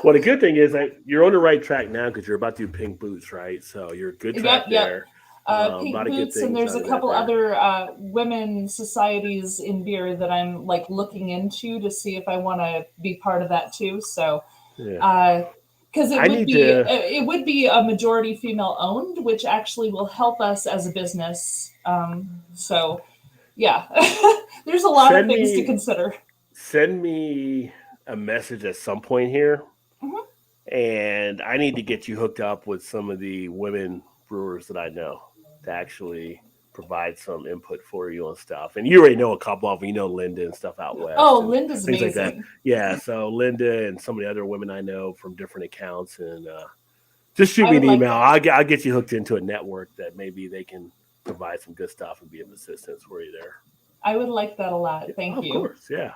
Well, the good thing is that you're on the right track now because you're about to do Pink Boots, right? So you're a good track Yep. there. Pink lot of good Boots, and things there's out a of couple that there. other women societies in beer that I'm like looking into to see if I want to be part of that too. So, Yeah. because I need to- it would be a majority female owned, which actually will help us as a business. So Yeah. There's a lot Send of things to me- consider. Send me a message at some point here, Mhm. and I need to get you hooked up with some of the women brewers that I know to actually provide some input for you on stuff. And you already know a couple of them. You know Linda and stuff out west. Oh, and Linda's things like that. amazing. Yeah, so Linda and some of the other women I know from different accounts, and just shoot I me an would like email. that. I'll get you hooked into a network that maybe they can provide some good stuff and be of assistance for you there. I would like that a lot. Thank Of you. course, yeah.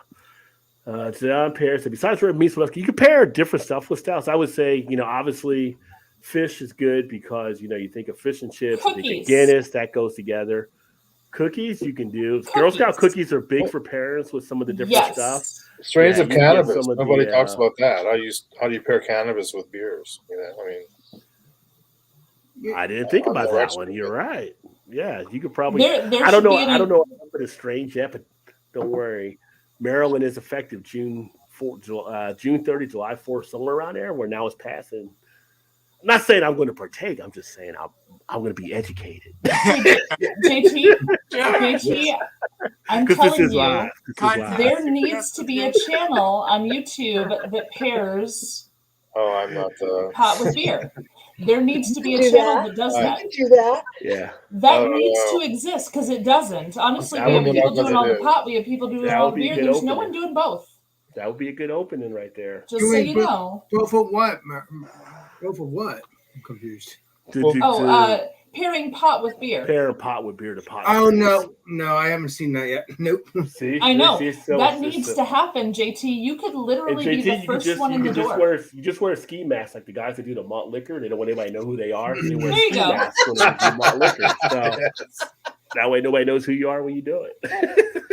John Pear said, besides red meats, you can pair different stuff with stouts. I would say, obviously, fish is good because you think of fish and chips, you think of Cookies. Guinness, that goes together. Cookies you can do. Girl Scout Cookies. cookies are big for parents with some of the different stuff. Yes. Strains Yeah, of you can get cannabis. some of Nobody the, talks about that. How do you pair cannabis with beers? I didn't think I'm about no that expert. one. You're right. Yeah, you could probably. There I don't should know. be an I don't know what is strange yet, but don't worry. Maryland is effective June 30, July 4th, somewhere around there. Where now it's passing. I'm not saying I'm going to partake. I'm just saying I'm going to be educated. JT, I'm Because this telling is you, live. This is Content. live. there needs to be a channel on YouTube that pairs Oh, I'm not the. pot with beer. There needs to be a Do channel that. that does You that. can do that. Yeah, That Oh, needs wow. to exist because it doesn't. Honestly, That we would have be- people doing all the It is. pot. We have people doing That all would the be a beer. good There's no one opening. doing both. that would be a good opening right there. Just You so ain't you put- know. Go for what? Go for what? I'm confused. To Pairing pot with beer. pair pot with beer to pot. Oh drinks. no, I haven't seen that yet. Nope. See, I know so that it's needs just to happen, JT. You could And literally JT, be the you could first just one in the door. you just wear a ski mask like the guys that do the malt liquor. They don't want anybody to know who they are, so they wear a There you ski go. mask when they do malt liquor. So that way nobody knows who you are when you do it.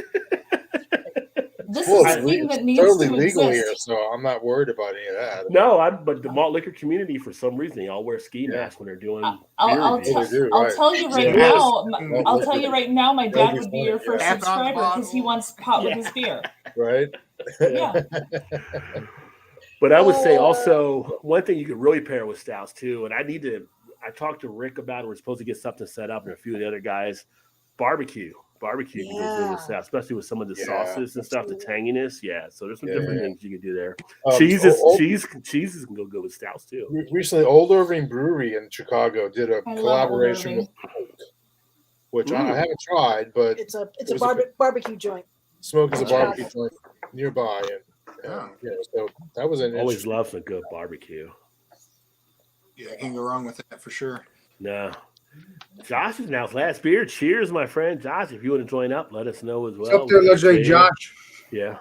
This Well, is it's the thing that needs totally to legal exist. here, so I'm not worried about any of that. No, but the malt liquor community, for some reason, they all wear ski Yeah. masks when they're doing I'll beer tell- reviews. They do, I'll right. tell you right Yeah. now. Yes. I'll tell you right now. My That'd dad be would be funny, your first yeah. Tap on the subscriber because he bottle. wants pot with Yeah. his beer. Right? Yeah. But I would say also one thing you could really pair with stouts too, and I talked to Rick about it. We're supposed to get something set up and a few of the other guys. Barbecue goes good with stout, especially with some of the Yeah. sauces and stuff, the tanginess. Yeah, so there's some Yeah, different yeah. things you can do there. Um, cheeses Old- can go good with stouts too. Recently, Old Irving Brewery in Chicago did a I love collaboration Old with Smoke, which I Mm. haven't tried, but It's a It was a- barbecue joint. Smoke is a Chicago. barbecue joint nearby, and Oh. so that was an Always interesting. love some good barbecue. Yeah, I can't go wrong with that for sure. No. Josh is now his last beer. Cheers, my friend. Josh, if you want to join up, let us know as It's well. up there, legendary Yeah. Josh. Yeah.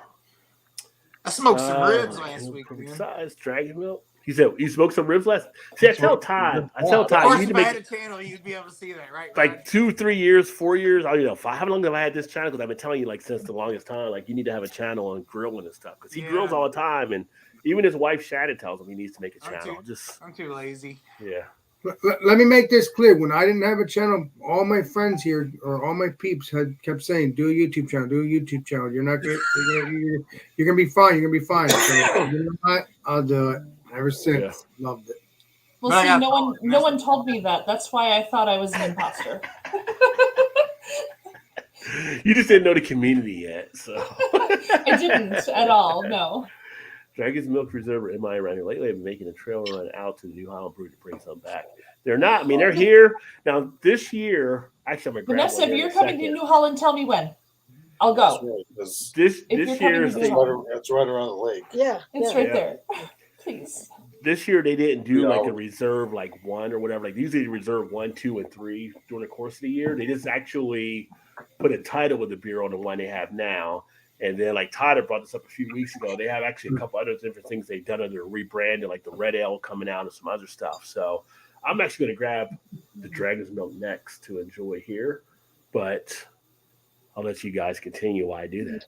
I smoked some ribs last week, Perfect man. size, dragon milk. He said you smoked some ribs last. See, I tell Todd. Of You course, need to if I had make a channel, you'd be able to see that, right? like 2, 3 years, 4 years. I don't know. How long have I had this channel? Because I've been telling you like since the longest time. Like you need to have a channel on grilling and stuff because he Yeah. grills all the time, and even his wife Shannon tells him he needs to make a I'm channel. too- Just I'm too lazy. yeah. Let me make this clear. When I didn't have a channel, all my friends here or all my peeps had kept saying, "Do a YouTube channel. Do a YouTube channel. You're not good. You're gonna be fine. You're gonna be fine." So you know what? I'll do it. Ever since, loved it. Well, But I see, got no one, followers. no one told me that. That's why I thought I was an imposter. You just didn't know the community yet, so I didn't at all. No. Dragon's Milk Reserve in my around here lately. I've been making a trail run out to the New Holland Brewery to bring some back. They're not. I mean, they're here now. This year, actually, I'm gonna grab Vanessa, one if here you're in a coming to second. New Holland, tell me when. I'll That's go. right, 'cause This If you're this coming year to is New it's the, Holland. right around the lake. Yeah. It's yeah. right Yeah. there. Please. this year they didn't do Yeah. like a reserve like 1 or whatever. Like usually they reserve 1, 2, and 3 during the course of the year. They just actually put a title with the beer on the one they have now. And then like Todd had brought this up a few weeks ago. They have actually a couple other different things they've done under rebranding, like the red ale coming out and some other stuff. So I'm actually going to grab the Dragon's Milk next to enjoy here, but I'll let you guys continue while I do that.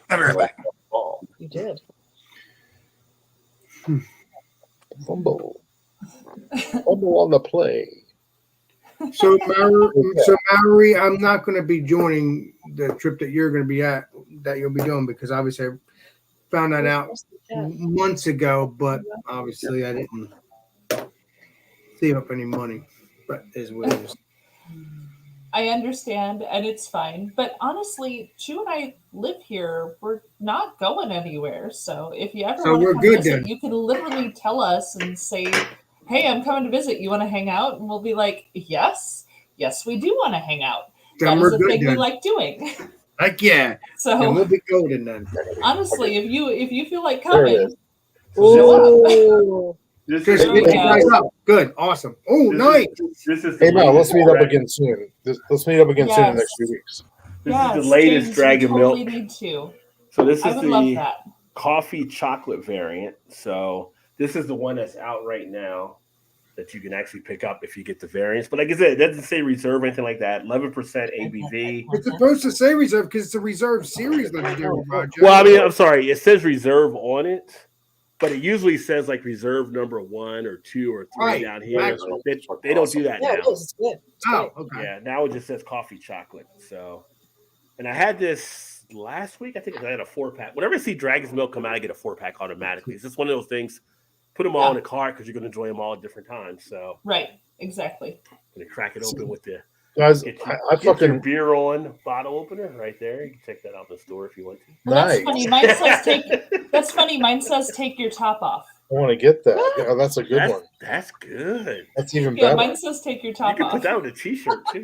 I'll be right back. Oh, You did. fumble on the play. So, Mallory, I'm not going to be joining the trip that you're going to be at, that you'll be doing, because obviously I found that out months ago, but obviously I didn't save up any money. But is what it is. I understand, and it's fine. But honestly, Chu and I live here. We're not going anywhere. So if you ever So want to we're come good visit, then. you can literally tell us and say, "Hey, I'm coming to visit. You want to hang out?" And we'll be like, "Yes, yes, we do want to hang out. Then That is we're a good thing we then. like doing." Heck yeah. Then So we'll be golden then. honestly, if you feel like There it coming, is. show up. Ooh. This Just is There we hit you go. guys up. Good. Awesome. Oh, This nice. This is the Hey, Mel, let's latest meet up Dra- again soon. Let's meet up again soon in the next Yes. few weeks. This is the Yes, latest James, we Dragon totally Milk. need to. So this I is would love the that. coffee chocolate variant. So this is the one that's out right now that you can actually pick up if you get the variants. But like I said, it doesn't say reserve or anything like that. 11% ABV. It's supposed to say reserve because it's a reserve series legendary, Roger. Well, I mean, I'm sorry, it says reserve on it, but it usually says like reserve number 1 or 2 or 3 Right, down here. exactly. They don't do that Yeah, now. it is. It's good. It's Oh, great. okay. Yeah, now it just says coffee chocolate. So, and I had this last week. I think I had a 4-pack. Whenever I see Dragon's Milk come out, I get a 4-pack automatically. It's just one of those things. Put them all in a cart because you're going to enjoy them all at different times. So, Right, exactly. I'm going to crack it open with the Guys, get I your fucking beer on bottle opener right there. You can check that out in the store if you want to. Well, nice. that's funny. Mine says take. That's funny. Mine says take your top off. I want to get that. Yeah, that's a good That's, one. that's good. That's even Yeah, better. mine says take your You top can off. put that on a t-shirt too.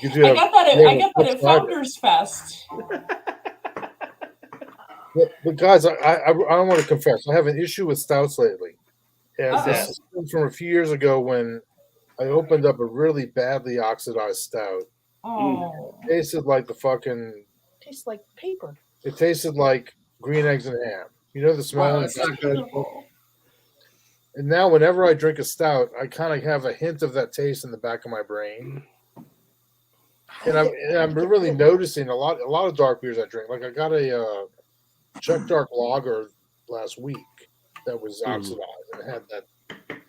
You do I have- got that. you have I a got that at flip side. Founders Fest. But guys, I want to confess. I have an issue with stouts lately. And this is from a few years ago when I opened up a really badly oxidized stout. Oh, It tasted like the fucking. Tastes like paper. It tasted like green eggs and ham. You know the smell. Wow, that's not good. And now, whenever I drink a stout, I kind of have a hint of that taste in the back of my brain. And I'm really noticing a lot of dark beers I drink. Like I got a Czech dark lager last week that was oxidized and it had that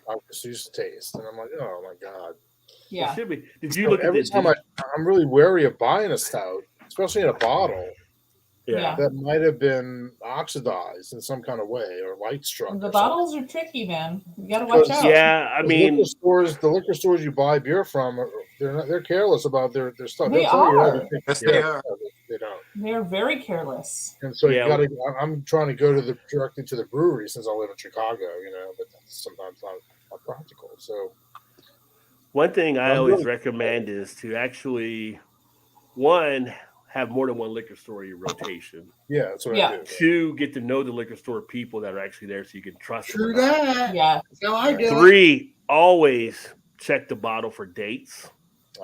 Alka-Seltzer taste, and I'm like, oh my god. yeah. It should be. Did you look at Every this? time I'm really wary of buying a stout, especially in a bottle Yeah. that might have been oxidized in some kind of way or light struck. The or bottles are tricky, man. You got to watch Because- out. Yeah, I something. mean, The liquor stores you buy beer from, they're careless about their stuff. They They'll tell you, are. they take Yes, care they of are. it. They don't. They're very careless. And so Yeah. you gotta. I'm trying to go directly to the brewery since I live in Chicago, but that's sometimes not practical. So one thing I I'm always really- recommend is to actually, one, have more than one liquor store in your rotation. yeah, that's what Yeah. I do. 2, get to know the liquor store people that are actually there so you can trust them. True or not. that. Yeah. That's how I do it. 3, always check the bottle for dates.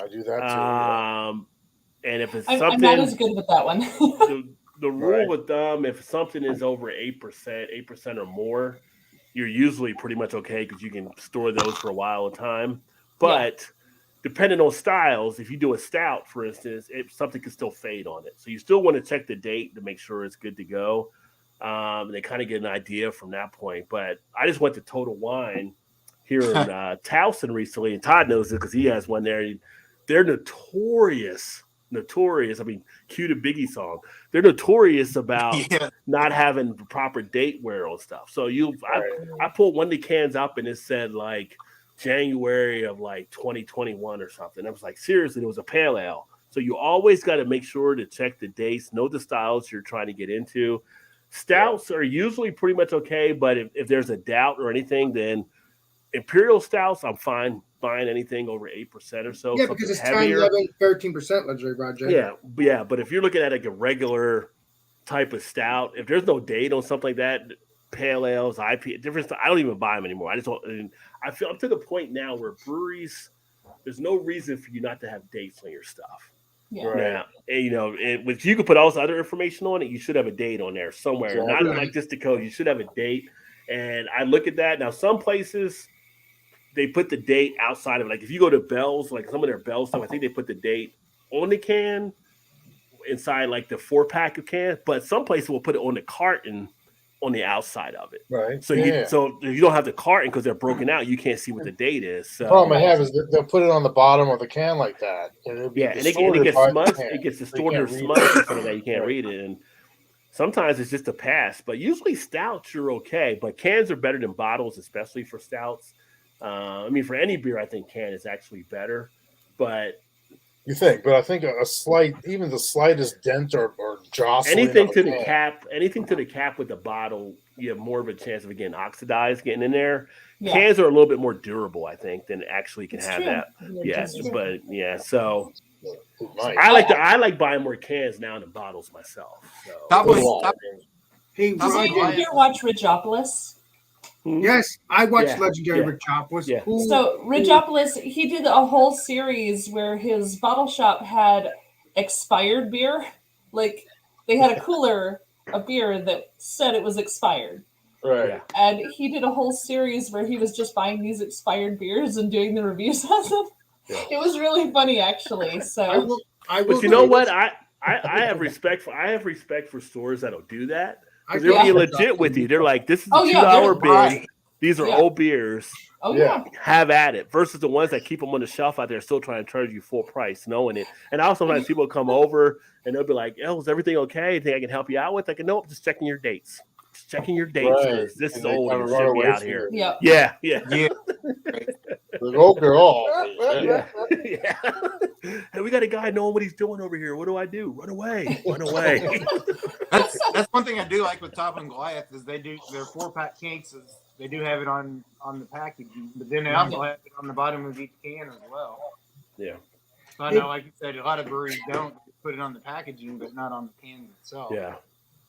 I do that too. And if it's I'm something, not as good with that one. the rule Right. with them, if something is over 8% or more, you're usually pretty much okay because you can store those for a while at a time. But depending on styles, if you do a stout, for instance, something can still fade on it. So you still want to check the date to make sure it's good to go. They kind of get an idea from that point. But I just went to Total Wine here in Towson recently, and Todd knows it because he has one there. They're notorious. I mean, cue the Biggie song. They're notorious about Yeah. not having proper date wear on stuff. So I pulled one of the cans up and it said like January of like 2021 or something. I was like, seriously, it was a pale ale. So you always got to make sure to check the dates, know the styles you're trying to get into. Stouts are usually pretty much okay, but if there's a doubt or anything, then Imperial stouts, I'm fine buying anything over 8% or so. Yeah, something because it's 10, heavier. 11, 13% luxury, Roger. Yeah, but if you're looking at like a regular type of stout, if there's no date on something like that, pale ales, IP, different stuff, I don't even buy them anymore. I just don't. And I feel I'm to the point now where breweries, there's no reason for you not to have dates on your stuff. Yeah. Right. Now, and if you could put all this other information on it, you should have a date on there somewhere. Exactly. Not like just the code. You should have a date. And I look at that now. Some places they put the date outside of it. Like if you go to Bell's, like some of their Bell stuff, I think they put the date on the can inside like the 4-pack of cans. But some places will put it on the carton on the outside of it. Right. So yeah. so if you don't have the carton because they're broken out, you can't see what the date is. So The problem I have is that they'll put it on the bottom of the can like that. And it'll be yeah, and it distorted gets by the smudged. can. It gets So you distorted or can't read smudged it. or something like that. You can't Right. read it. And sometimes it's just a pass. But usually stouts, you're okay. But cans are better than bottles, especially for stouts. I mean, for any beer, I think can is actually better. But You think, but I think a slight, even the slightest dent or jostling Anything of to a the can. cap with the bottle, you have more of a chance of it getting oxidized, getting in there. Yeah. Cans are a little bit more durable, I think, than actually can It's have true. that. Yeah, It's true. but yeah, so Nice. I like buying more cans now than bottles myself. So Top So do one, I. top, Hey, Top Does one, anyone Roger. here watch Ridgeopolis? Yes, I watched Yeah, Legendary yeah, Ridgeopolis. yeah. Cool. So Ridgeopolis, he did a whole series where his bottle shop had expired beer. Like they had a cooler of beer that said it was expired. Right. Yeah. And he did a whole series where he was just buying these expired beers and doing the reviews on them. Yeah. It was really funny, actually. So, I will But you know say what? this. I have respect for stores that'll do that. I They're Yeah. being legit with you. They're like, this is a Oh, yeah, $2 they're bin. right. These are Yeah. old beers. oh Yeah. yeah, Have at it. Versus the ones that keep them on the shelf out there, still trying to charge you full price, knowing it. And also sometimes people come over and they'll be like, "Oh, is everything okay? Think I can help you out with?" Like, nope, just checking your dates. Just checking your dates Right. because this And is they old kinda and run shouldn't be away out from here. you. yeah. Yeah, yeah. yeah. Like, oh, girl. Yeah. Yeah. Hey, we got a guy knowing what he's doing over here. What do I do? Run away. Run away. That's one thing I do like with Top and Goliath is they do their 4-pack cases. They do have it on the packaging, but then they also have it on the bottom of each can as well. Yeah. So I know, like you said, a lot of breweries don't put it on the packaging, but not on the can itself. Yeah.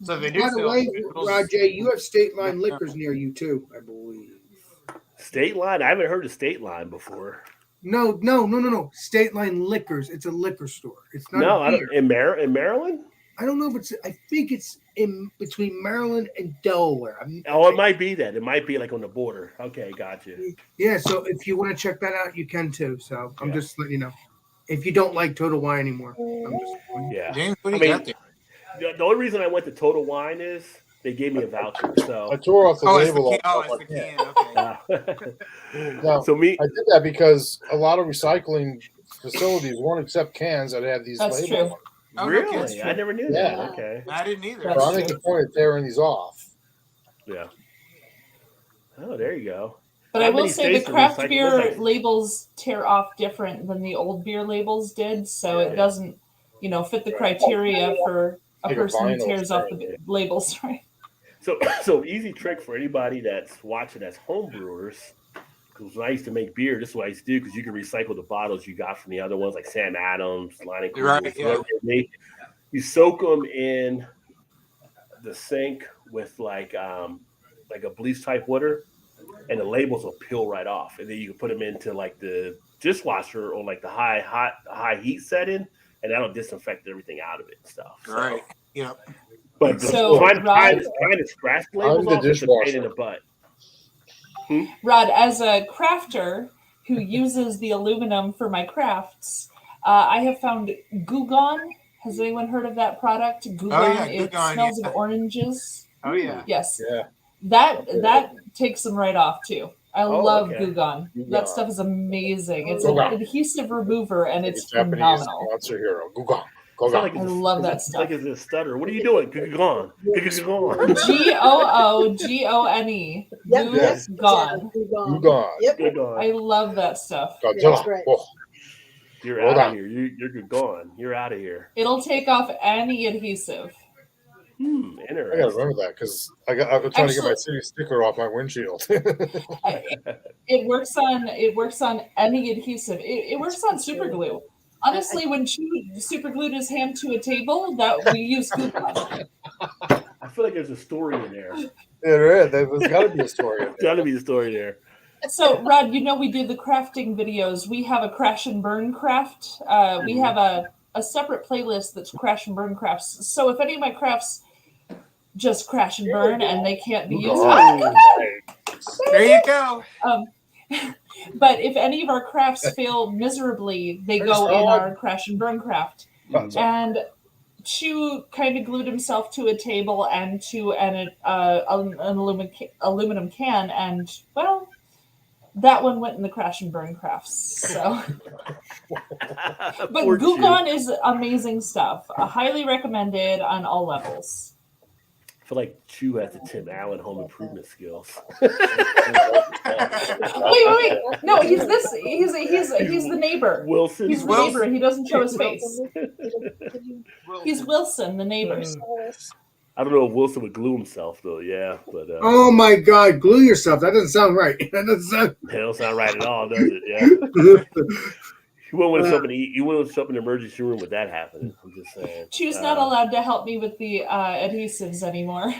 So they do. By the sell way, individuals. Rajay, you have State Line Liquors near you too, I believe. State line. I haven't heard of state line before. No. State Line Liquors. It's a liquor store. It's not. No, a I beer. don't. In Maryland? I don't know if it's. I think it's in between Maryland and Delaware. Oh, it might be that. It might be like on the border. Okay, gotcha. Yeah. So if you want to check that out, you can too. So I'm Yeah. just letting you know. If you don't like Total Wine anymore, I'm just. Yeah. James, what do I you mean, got there? The only reason I went to Total Wine is they gave me a voucher. So I tore off the Oh, it's the label. can. Oh, off it's my the can. can. Okay. No. so me, I did that because a lot of recycling facilities won't accept cans that have these That's labels. true. on them. Oh, no, really, that's I true. never knew Yeah. that. Okay, I didn't either. That's So I make true. a point of tearing these off. yeah. Oh, there you go. But Not I will many say the states are craft recycling. beer There's like- labels tear off different than the old beer labels did, so Yeah. it doesn't, fit the Right. criteria for a Like a person who vinyl tears off thing. the labels, right? So easy trick for anybody that's watching as home brewers. Because when I used to make beer, this is what I used to do because you can recycle the bottles you got from the other ones like Sam Adams, Line and Right, Coolers, yeah. whatever they make. You soak them in the sink with like a bleach type water, and the labels will peel right off. And then you can put them into like the dishwasher or like the high heat setting, and that'll disinfect everything out of it and stuff. So. Right. Yep. But So, trying Rod- to scratch labels I'm the off is a pain in dishwasher. the butt. Rod, as a crafter who uses the aluminum for my crafts, I have found Gugon. Has anyone heard of that product? Gugon. yeah, It Gugon, smells yeah. of oranges. Oh yeah. Yes. Yeah. That takes them right off too. I Oh, love okay. Gugon. Gugon. That stuff is amazing. It's Gugon. an adhesive remover and Like it's a Japanese phenomenal. monster hero. Gugon. It's not Gugon. I love that stuff. Like it's a stutter. What are you doing? Gone. Gone. Googone. Yep, Yes. Gone. Gugon. Yep. I love that stuff. That's Godzilla. right. Oh, You're Hold out on. of here. You're gone. You're out of here. It'll take off any adhesive. I gotta Interesting. remember that because I'm trying to get my city sticker off my windshield. It works on any adhesive. It works on super glue. Honestly, when Chew super glued his hand to a table, that we use Gugon. I feel like there's a story in there. Yeah, there is. There's got to be a story in There's there. got to be a story there. So, Rod, we do the crafting videos. We have a crash and burn craft. We have a separate playlist that's crash and burn crafts. So if any of my crafts just crash and burn and they can't be used, There you go. but if any of our crafts fail miserably, they go in our crash and burn craft. And Chew kind of glued himself to a table and to an aluminum can, and well, that one went in the crash and burn crafts. So, but Poor Chew. Gugon is amazing stuff. Highly recommended on all levels. I feel like Chew has the Tim Allen home improvement skills. Wait. No, he's this. He's the neighbor. Wilson. He's the Wilson. neighbor. He doesn't show his face. He's Wilson, the neighbor. I don't know if Wilson would glue himself though. Yeah, but Oh my God, glue yourself. That doesn't sound right. That doesn't sound. that don't sound right at all, does it? Yeah. You wouldn't want to show up in you wouldn't show up in the emergency room with that happening. I'm just saying. Chew's not allowed to help me with the adhesives anymore.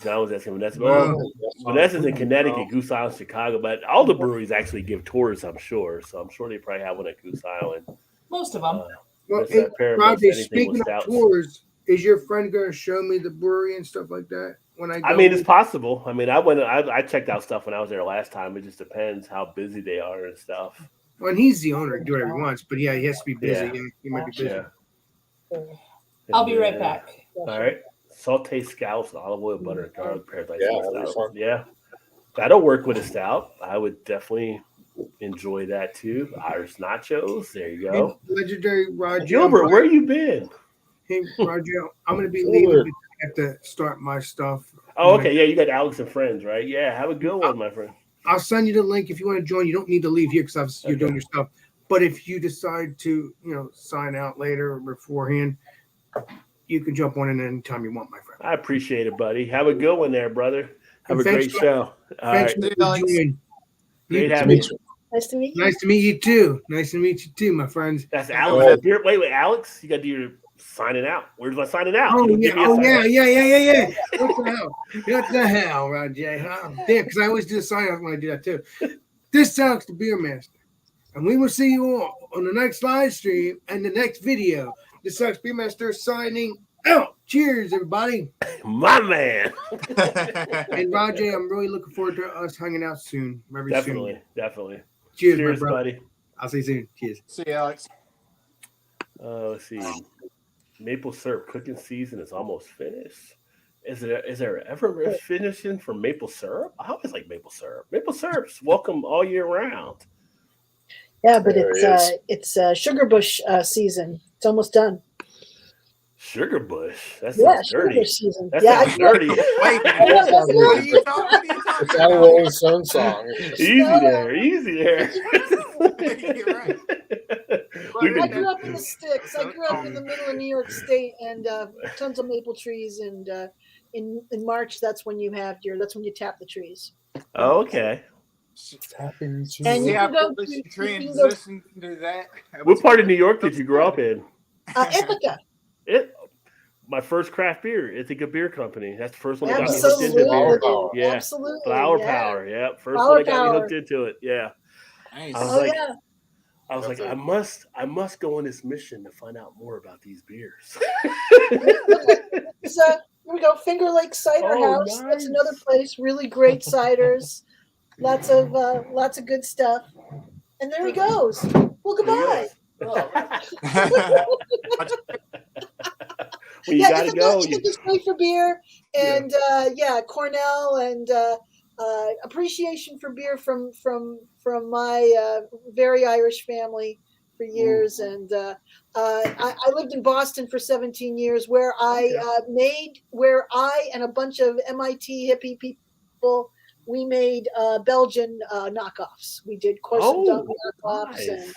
John was asking Vanessa. Well, Vanessa's in Connecticut, Goose Island, Chicago, but all the breweries actually give tours, I'm sure. So I'm sure they probably have one at Goose Island. Most of them. Well, What's that pair of Roger, anything speaking with of stouts? tours, is your friend going to show me the brewery and stuff like that when I go? I mean, it's possible. I mean, I checked out stuff when I was there last time. It just depends how busy they are and stuff. Well, and he's the owner, do whatever he wants, but yeah, he has to be busy. Yeah. He might be busy. Yeah. I'll be right back. All right. Saute scallops, olive oil, butter, and garlic paradise. Yeah, Stout. that'd be fun. Yeah. That'll work with a stout. I would definitely enjoy that too. Irish nachos. There you Hey, go. legendary Roger. Gilbert, where you been? Hey, Roger, I'm going to be leaving. I have to start my stuff. Oh, okay. Yeah, you got Alex and friends, right? Yeah, have a good one, my friend. I'll send you the link if you want to join. You don't need to leave here because you're doing your stuff. But if you decide to, sign out later or beforehand, you can jump on in anytime you want, my friend. I appreciate it, buddy. Have a good one there, brother. Have And a great thanks for- show. All Thanks right. for joining. Great You- having you. Nice to meet you. Nice to meet you too. Nice to meet you too, my friends. That's Alex. Wait, Alex, you got to do your signing out. Where's my signing out? Oh You yeah, give me a sign out. yeah. What the hell? What the hell, Roger? Huh? Yeah, because I always do the sign out when I do that too. This is Alex the Beer Master, and we will see you all on the next live stream and the next video. This is Alex Beer Master signing out. Cheers, everybody. My man. And Roger, I'm really looking forward to us hanging out soon. Very Definitely. soon. Cheers, my brother. buddy. I'll see you soon. Cheers. See you, Alex. Let's see. Maple syrup cooking season is almost finished. Is there ever a finishing for maple syrup? I always like maple syrup. Maple syrup's welcome all year round. Yeah, but There it it's sugar bush season. It's almost done. Sugar bush. That Yeah, sounds sugar dirty. bush season. That Yeah, sounds dirty. Wait, Yeah, what are you talking It's not a Rolling Stone song. Easy there. You're right. We've I been- grew up in the sticks. I grew up in the middle of New York State, and tons of maple trees. And in March, that's when you tap the trees. Oh, okay. And See you how can go foolish to- you you can go- transition to that? What part of New York did you grow up in? Ithaca. My first craft beer. Ithaca Beer Company. That's the first one that got me hooked Absolutely. into beer. Power. Yeah. Absolutely. Flower yeah. Power. Yeah. First Flower one that got me Power. hooked into it. Yeah. Nice. I was Oh like, yeah. I was like, I must go on this mission to find out more about these beers. So here we go. Finger Lake Cider Oh, House. That's nice. another place. Really great ciders. Lots of good stuff. And there he goes. Well, goodbye. When you Yeah, gotta go. Ithaca's great for beer, and Cornell, and appreciation for beer from my very Irish family for years, and I lived in Boston for 17 years, where I and a bunch of MIT hippie people, we made Belgian knockoffs. We did Corson Dunk knockoffs, nice. and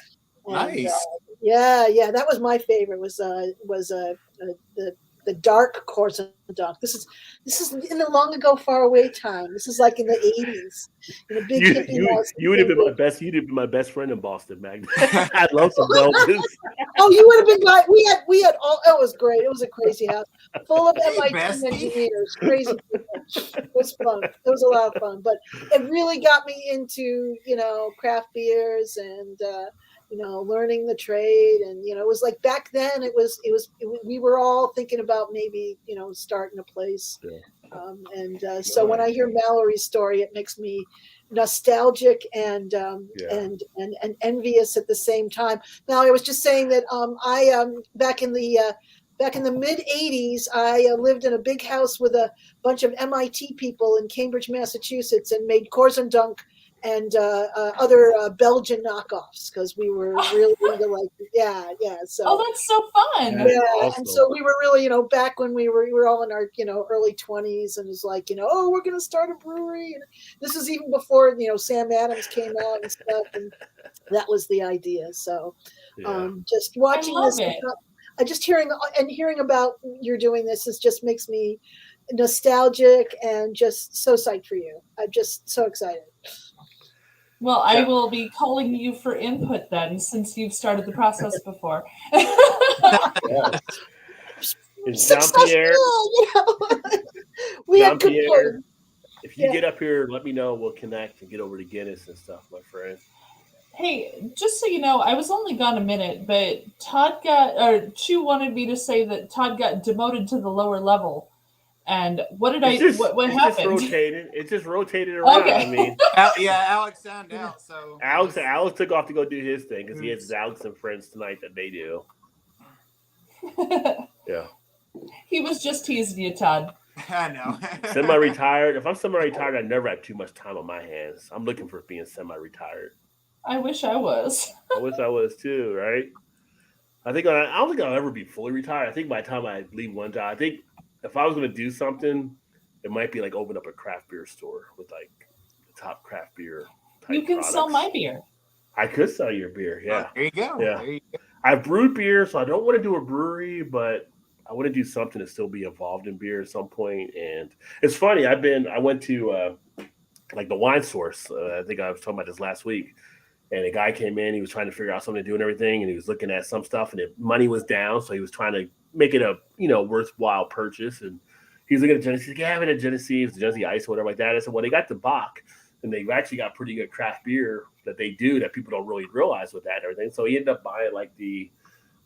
Nice. yeah, that was my favorite. Was the dark Corson Dunk. This is in the long ago, far away time. This is like in the 80s. In a big hippie house. You would have been my best. You'd have been my best friend in Boston, Magda. I'd love some Belgians. Oh, you would have been like we had all. It was great. It was a crazy house full of MIT bestie. engineers, crazy people. It was fun. It was a lot of fun, but it really got me into craft beers and learning the trade. And it was like back then. We were all thinking about maybe starting a place. Yeah. So when I hear Mallory's story, it makes me nostalgic and envious at the same time. Now, I was just saying that I back in the mid 80s, I lived in a big house with a bunch of MIT people in Cambridge, Massachusetts, and made Corson Dunk other Belgian knockoffs because we were really into like yeah. So Oh, that's so fun. That's yeah, awesome. and so we were really, back when we were all in our, early 20s, and it's like, oh, we're gonna start a brewery, and this is even before, Sam Adams came out and stuff, and that was the idea. So, Yeah. just watching love this, it. just hearing about you're doing this just makes me nostalgic and just so psyched for you. I'm just so excited. Well, I Yeah. will be calling you for input then, since you've started the process before. Yeah. And Successful, Jean-Pierre, we had good Jean-Pierre, fun. if you Yeah. get up here, let me know. We'll connect and get over to Guinness and stuff, my friend. Hey, just so you know, I was only gone a minute, but Chu wanted me to say that Todd got demoted to the lower level. And what did It's just, what it's just happened? rotated. It just rotated around. Okay. I mean, Yeah, Alex found out. So Alex took off to go do his thing because he has Alex and friends tonight that they do. Yeah. He was just teasing you, Todd. I know. Semi-retired. If I'm semi-retired, I never have too much time on my hands. I'm looking for being semi-retired. I wish I was. I wish I was too, right? I don't think I'll ever be fully retired. I think by the time I leave one job, I think if I was going to do something, it might be like open up a craft beer store with like the top craft beer type You can products. sell my beer. I could sell your beer, yeah. There you go. Yeah. There you go. I've brewed beer, so I don't want to do a brewery, but I want to do something to still be involved in beer at some point. And it's funny, I went to like the wine source. I think I was talking about this last week. And a guy came in, he was trying to figure out something to do and everything, and he was looking at some stuff, and money was down, so he was trying to make it a worthwhile purchase. And he was looking at Genesee. He's like, yeah, I have it at Genesee, it's Genesee Ice or whatever like that. I said, well, they got the Bach, and they've actually got pretty good craft beer that they do that people don't really realize with that and everything. So he ended up buying like the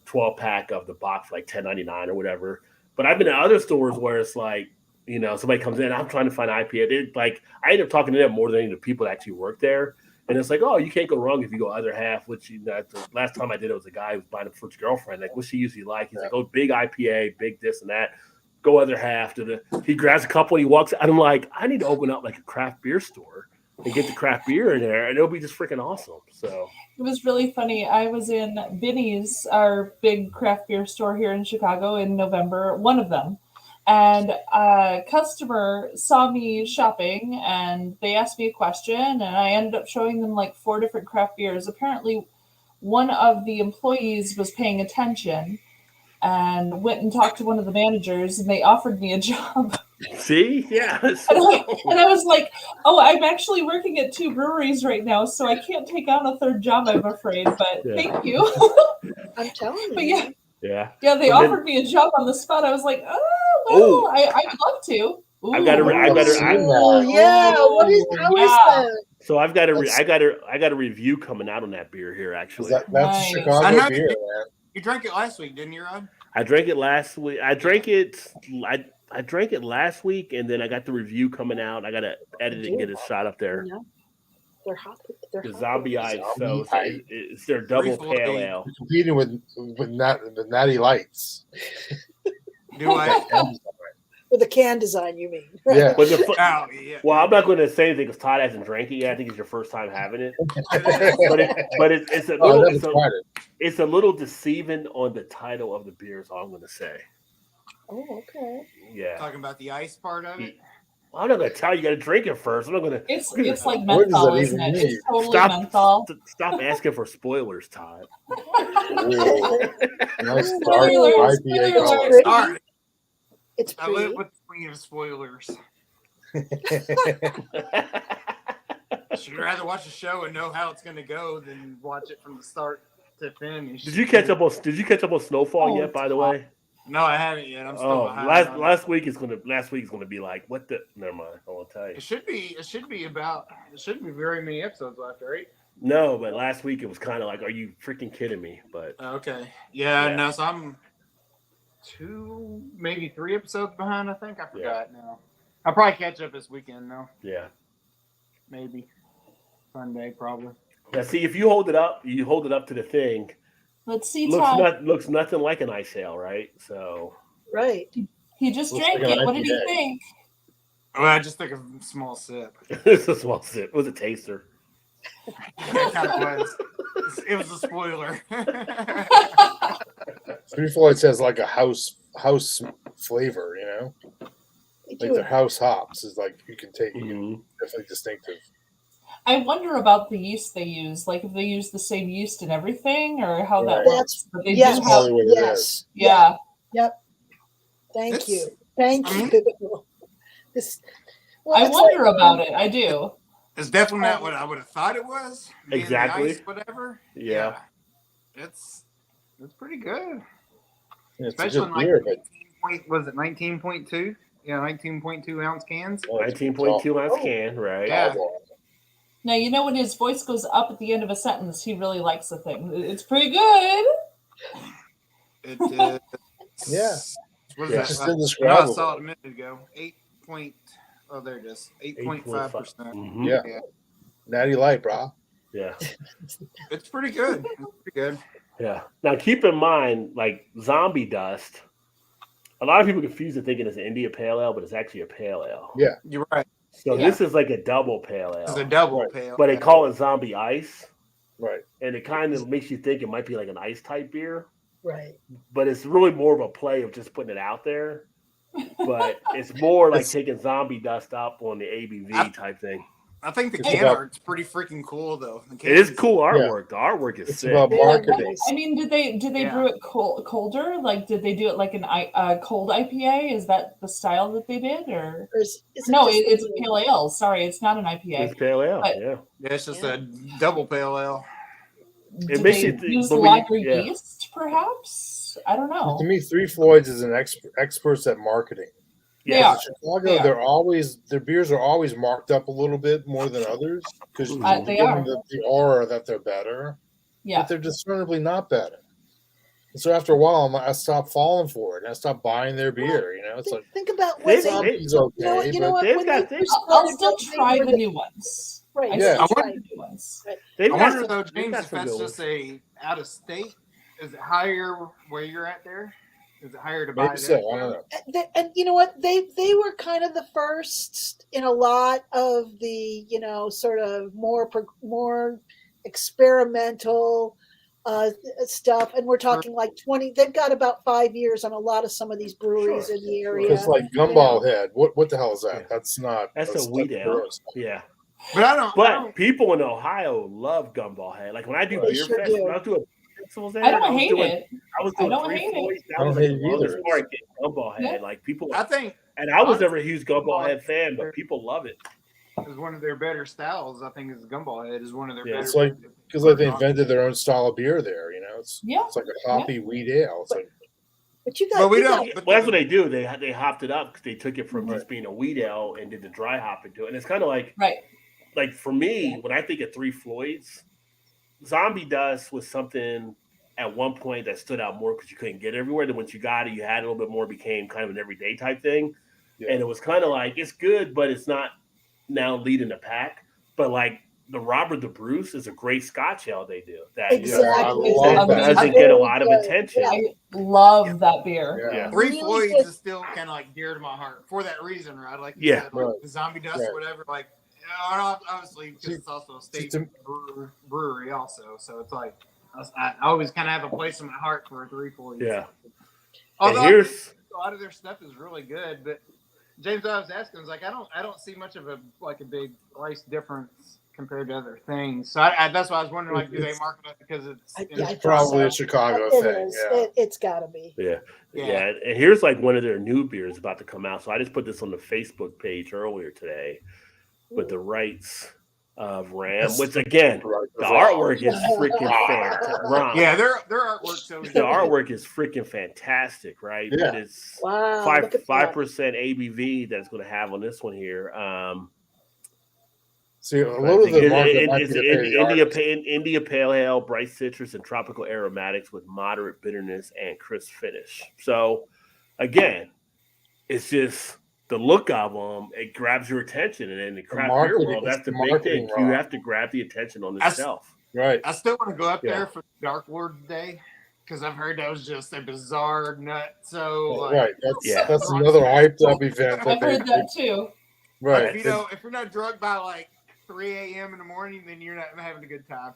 12-pack of the Bach for like $10.99 or whatever. But I've been to other stores where it's like, somebody comes in, I'm trying to find IPA. I end up talking to them more than any of the people that actually work there. And it's like, oh, you can't go wrong if you go other half, which the last time I did it was a guy who was buying it for his girlfriend. Like, what's she usually like? He's like, oh, big IPA, big this and that. Go other half. He grabs a couple and he walks out. I'm like, I need to open up like a craft beer store and get the craft beer in there, and it'll be just freaking awesome. So It was really funny. I was in Binny's, our big craft beer store here in Chicago, in November, one of them. And a customer saw me shopping, and they asked me a question, and I ended up showing them like 4 different craft beers. Apparently, one of the employees was paying attention and went and talked to one of the managers, and they offered me a job. see, yeah. And I was like, oh, I'm actually working at 2 breweries right now, so I can't take on a 3rd job, I'm afraid, but Yeah. thank you. I'm telling you. But yeah, Yeah. they But offered me a job on the spot. I was like, oh, well, I would love to. I've got to. Oh yeah. How is that? So I got a review coming out on that beer here. Actually, That's Nice. a I Chicago know beer, man. You drank it last week, didn't you, Rod? I drank it last week. I drank it last week, and then I got the review coming out. I got to edit it and get it shot up there. No. They're hot. They're The hot. Zombie Ice. So Zombie it's their double 340. pale ale. Competing with Natty Lights. Do I? With the can design, you mean? Yeah. But Oh, yeah. well, I'm not going to say anything because Todd hasn't drank it yet. I think it's your first time having it. But it's a Oh, I little never tried it. it's a little deceiving on the title of the beer. Is all I'm going to say. Oh, okay. Yeah. Talking about the ice part of it. Well, I'm not going to tell you. You got to drink it first. I'm not going to. It's like What does menthol, that isn't even it? mean? It's totally menthol. Stop asking for spoilers, Todd. Ooh. Nice dark Spoilers, IPA spoilers. color. Sorry, It's I live pretty. with the queen of spoilers. Should rather watch a show and know how it's going to go than watch it from the start to finish. Did you catch up on Snowfall Oh, yet? By the way. No, I haven't yet. I'm still behind. on it. last week is gonna be like what the? Never mind. I won't tell you. It shouldn't be very many episodes left, right? No, but last week it was kind of like, are you freaking kidding me? But Okay. Yeah, Yeah. no, so I'm 2, maybe 3 episodes behind, I think. I forgot now. I'll probably catch up this weekend, though. yeah. Maybe. Sunday, probably. Now, see if you hold it up to the thing. Let's see, Todd. Looks nothing like an ice ale, right? So Right. He just Looks drank like an it. What did he IPA. think? Well, I just took a small sip. it's a small sip. It was a taster. It kind of was. It was a spoiler. Three Floyds has like a house flavor, you know, They like do their it. house hops is like you can Mhm. definitely distinctive. I wonder about the yeast they use, like if they use the same yeast and everything, or how that Right. works. But they Yes. do have, Probably what it is. Yes. yeah. Yep. Thank It's- you. Thank I mean- you. This. Well, I it's wonder like, about it. I do. It's definitely not what I would have thought it was. Being Exactly. The ice, whatever. Yeah. It's pretty good. Yeah, it's a Especially good in like beer, but 19.2? Yeah, 19.2 ounce cans. oh, it's 19.2 ounce Oh. can, right? Yeah. Now you know when his voice goes up at the end of a sentence, he really likes the thing. It's pretty good. It is. Yeah. What is Yeah. that? It's just I indescribable. saw it a minute ago. 8. Oh, there it is. 8.5%. Mhm. Yeah. Yeah. Natty Light, bro. Yeah. It's pretty good. It's pretty good. Yeah. Now keep in mind, like zombie dust. A lot of people confuse it thinking it's an India Pale Ale, but it's actually a Pale Ale. Yeah. You're right. So Yeah. this is like a double Pale It's a Ale, double Right. pale. but they call it Zombie Ice, Right. and it kind of makes you think it might be like an ice type beer, right. but it's really more of a play of just putting it out there. But it's more like It's- taking zombie dust up on the ABV type thing. I think the It's can about- art's pretty freaking cool though. The It is can's- cool artwork. The artwork is It's sick. about Very marketing. nice. I mean, did they Yeah. brew it colder? Like, did they do it like a cold IPA? Is that the style that they did, or Or is it no? just It's a the- pale ale. Sorry, it's not an IPA. It's Pale Ale, But- yeah. Yeah, it's just a double pale ale. Did makes they you think- use but we- lager yeah. yeast, perhaps? I don't know. To me, Three Floyds is an experts at marketing. They Yeah. are. In Chicago, They are. their beers are always marked up a little bit more than others because They are. the aura that they're better, Yeah. but they're discernibly not better. And so after a while, I stopped falling for it and I stopped buying their beer. You know, it's like think about They- what they- zombie's okay, you know what? You know but what? they've When got they things- first I'll started, still they try were the new ones. Right. I Yeah. still I try the new ones. They've I got wonder some- though, they've James, got if some that's good just ones. a out of state. Is it higher where you're at there? Is it higher to buy maybe it? so. I don't know. And you know what? They were kind of the first in a lot of the sort of more experimental stuff. And we're talking like 20. They've got about 5 years on a lot of some of these breweries Sure, in the sure. area. Because like Gumball Head, what the hell is that? Yeah. That's not. That's a wheat ale. gross. Yeah. But I don't. But people in Ohio love Gumball Head. Like when I do They beer sure fest, do. when I was doing festivals there, I don't was hate doing, it. I was I doing don't Three hate it. Floyds. I That was don't like hate the it longest either. part getting Gumball Head. Yeah. Like people, I think and I was honestly, never a huge Gumball Head fan, but people love it. is one of their better styles. I think is Gumball Head is one of their Yeah. better. It's like because like they invented their own style of beer there. You know, it's Yeah. like a hoppy wheat ale. It's like But you got. But we you don't. got- But Well, that's what they do. They hopped it up because they took it from Right. just being a wheat ale and did the dry hop into it. And it's kind of like Right. for me, when I think of Three Floyds, Zombie Dust was something at one point that stood out more because you couldn't get it everywhere. Then once you got it, you had a little bit more, became kind of an everyday type thing. Yeah. And it was kind of like, it's good, but it's not now leading the pack. But like the Robert the Bruce is a great Scotch ale they do. That Exactly. I It's love that. doesn't amazing. get a lot of Very good. attention. Yeah. I love that beer. yeah. Yeah. Three Really Floyds good. is still kind of like dear to my heart for that reason, right? Like you Yeah. said, like Right. the Zombie Dust, Right. or whatever. Like, obviously, because See- it's also a see, state to- brewery, also. So it's like I always kind of have a place in my heart for Three Floyds. Yeah. Although And here's a lot of their stuff is really good, but James, I was asking, was like, I don't see much of a big price difference compared to other things. So that's why I was wondering, like, do they market it because it's I- in yeah, I the- think Probably so. a Chicago It thing. is. Yeah. It's got to be. Yeah. Yeah. Yeah. And here's like one of their new beers about to come out. So I just put this on the Facebook page earlier today with the rights of Ram, which again, Right. the artwork is freaking fantastic. Yeah, their artwork's so The artwork is freaking fantastic, right? Yeah. But it's Wow. five look at that. 5% ABV that's going to have on this one here. See, a lot of the market might It's be to pay the artist. India Pale Ale, bright citrus and tropical aromatics with moderate bitterness and crisp finish. So, again, it's just the look of them. It grabs your attention, and in the craft beer marketing- world, that's it's the the big marketing thing. You route. have to grab the attention on the That's- shelf. Right. I still want to go up Yeah. there for Dark Lord Day because I've heard that was just a bizarre nut. So like, Right. That's Yeah. another hyped up event. I've heard that too. Like, Right. if you're not drugged by like 3 a.m. in the morning, then you're not having a good time.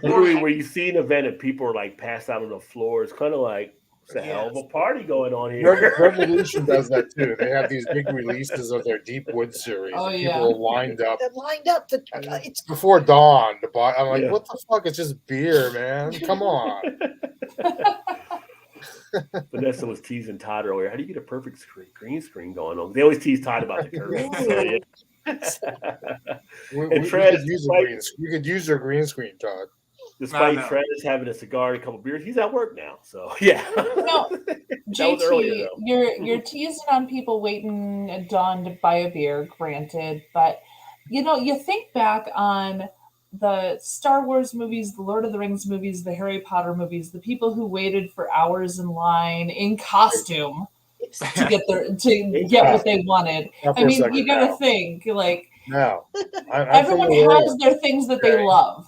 Literally, where you see an event and people are like passed out on the floor, it's kind of like it's a hell of a party going on here. Revolution does that too. They have these big releases of their Deep Wood series, Oh, and yeah. people are lined up That lined up. It's before dawn to buy. I'm like, Yeah. what the fuck? It's just beer, man. Come on. Vanessa was teasing Todd earlier. How do you get a perfect green screen going on? They always tease Todd about the curtains. So, yeah. We And could Trez, use a green. You could use your green screen, Todd. despite No. Trez having a cigar and a couple beers, he's at work now. So yeah. No, That was earlier, JT, though. you're teasing on people waiting at dawn to buy a beer, granted, but you think back on the Star Wars movies, the Lord of the Rings movies, the Harry Potter movies, the people who waited for hours in line in costume to get what they wanted. Not I for a mean, second you got to now. think like Now, I'm from everyone the world. has their things that they Okay. love.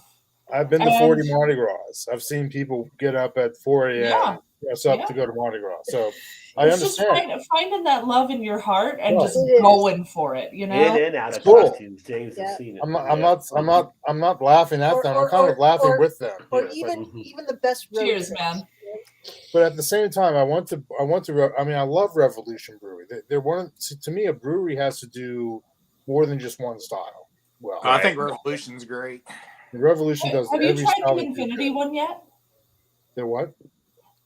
I've been to And- 40 Mardi Gras. I've seen people get up at 4 a.m. Yeah. dress up Yeah. to go to Mardi Gras. So I It's just understand. finding that love in your heart and Right. just It is. going for it, In and out of Cool. costumes. James Yeah. has seen it. I'm not laughing at them. I'm kind of laughing with them. or here, even but- even the best road Cheers, trips. man. But at the same time, I love Revolution Brewery. They're to me, a brewery has to do more than just one style. Well, I think Revolution's great. Revolution does Have you every tried style. the Infinity one yet? They're what?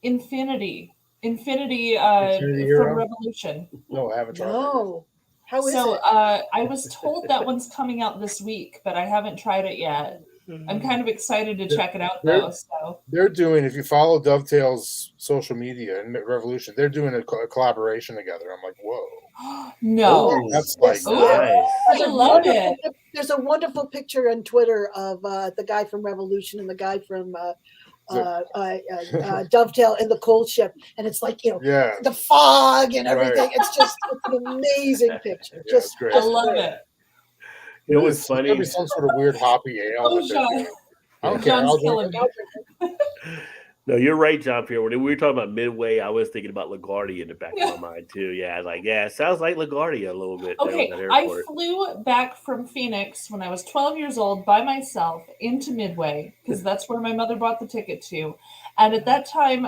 Infinity Infinity from Hero? Revolution. No, I haven't tried that. No, how is So it? I was told that one's coming out this week, but I haven't tried it yet. I'm kind of excited to check it out though. So They're doing, if you follow Dovetail's social media and Revolution, they're doing a collaboration together. I'm like, whoa. no, Oh, That's like, Yes. Ooh. nice. I love it. There's a wonderful picture on Twitter of the guy from Revolution and the guy from Dovetail in the cold ship, and it's like yeah. the fog and Right. everything. It's an amazing picture. Yeah, it's great. I love it. You know what's It's funny? gotta be some sort of weird hoppy ale. Oh, that they're John. doing. I don't care. John's I'll drink killing it. me. No, you're right, John Pierre. When we were talking about Midway, I was thinking about LaGuardia in the back of my mind too. Yeah, it sounds like LaGuardia a little bit. there Okay, on that I airport. flew back from Phoenix when I was 12 years old by myself into Midway because that's where my mother bought the ticket to. And at that time,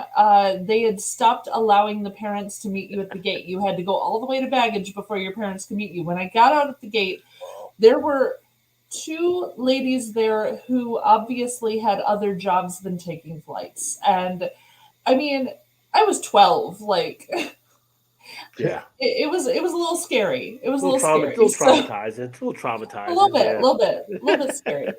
they had stopped allowing the parents to meet you at the gate. You had to go all the way to baggage before your parents could meet you. When I got out at the gate, there were two ladies there who obviously had other jobs than taking flights. And I mean, I was 12, like Yeah, it was a little scary. It was a a little scary. little So- traumatizing. It's a little traumatizing. a little yeah. bit scary.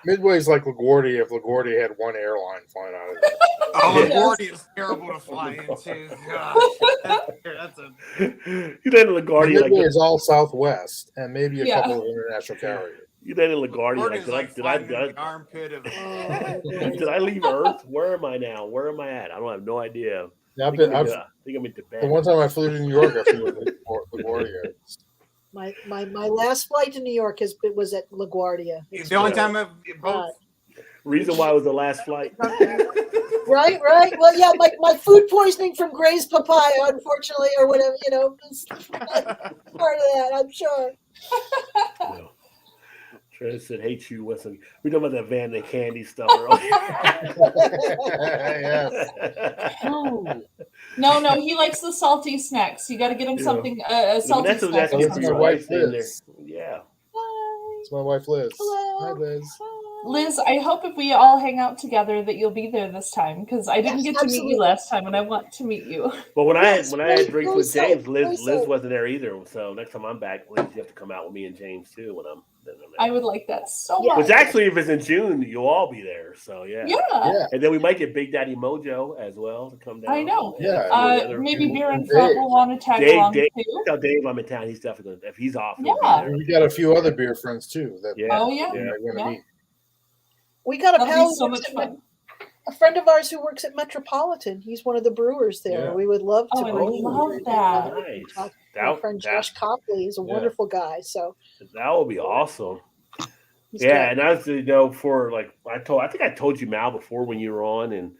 Midway's like LaGuardia if LaGuardia had one airline flying out of it. Oh, Yes. LaGuardia is terrible to fly into. Gosh, that's a You landed LaGuardia like Midway is all Southwest and maybe a Yeah. couple of international carriers. you landed LaGuardia LaGuardia's like did flying in I the armpit of. did I leave Earth? Where am I now? Where am I at? I don't have no idea. Yeah, I think I'm in the Tibet. one time I flew to New York, I flew to LaGuardia. My last flight to New York was at LaGuardia. The only time I've both. Reason why it was the last flight. Right. Well, yeah, my food poisoning from Gray's papaya, unfortunately, or whatever, was part of that, I'm sure. No. Trent said, "Hey, Chew, what's up?" We talking about that Van and Candy stuff earlier. Yes. No, he likes the salty snacks. You got to get him Yeah. something, a salty Vanessa was snack. asking Oh, for that's your my wife, wife in there. Liz. Yeah. It's my wife, Liz. Hello. Hi, Liz. Liz, I hope if we all hang out together that you'll be there this time because I didn't Yes, get to meet absolutely. you last time and I want to meet you. But when Yes, I had drinks very with so, James, very Liz so. wasn't there either. So next time I'm back, Liz, you have to come out with me and James too when I'm there. I would like that so Yeah. much. Which actually, if it's in June, you'll all be there. So yeah. Yeah. And then we might get Big Daddy Mojo as well to come down. I know. Yeah. Maybe Beer and Dave. Front will want to tag along Dave, too. tell Dave I'm in town. He's definitely gonna, if he's off, he'll Yeah. be there. We got a few other beer friends too that Yeah. Oh yeah. Yeah. we're gonna Yeah. meet. We got a That'll pal be who so works much at fun. a friend of ours who works at Metropolitan. He's one of the brewers there. Yeah. We would love to Oh, I bring him love over. that. Nice. My friend Josh Copley is a Yeah. wonderful guy. So That would be awesome. he's Yeah, great. and I was for like I think I told you Mal before when you were on, and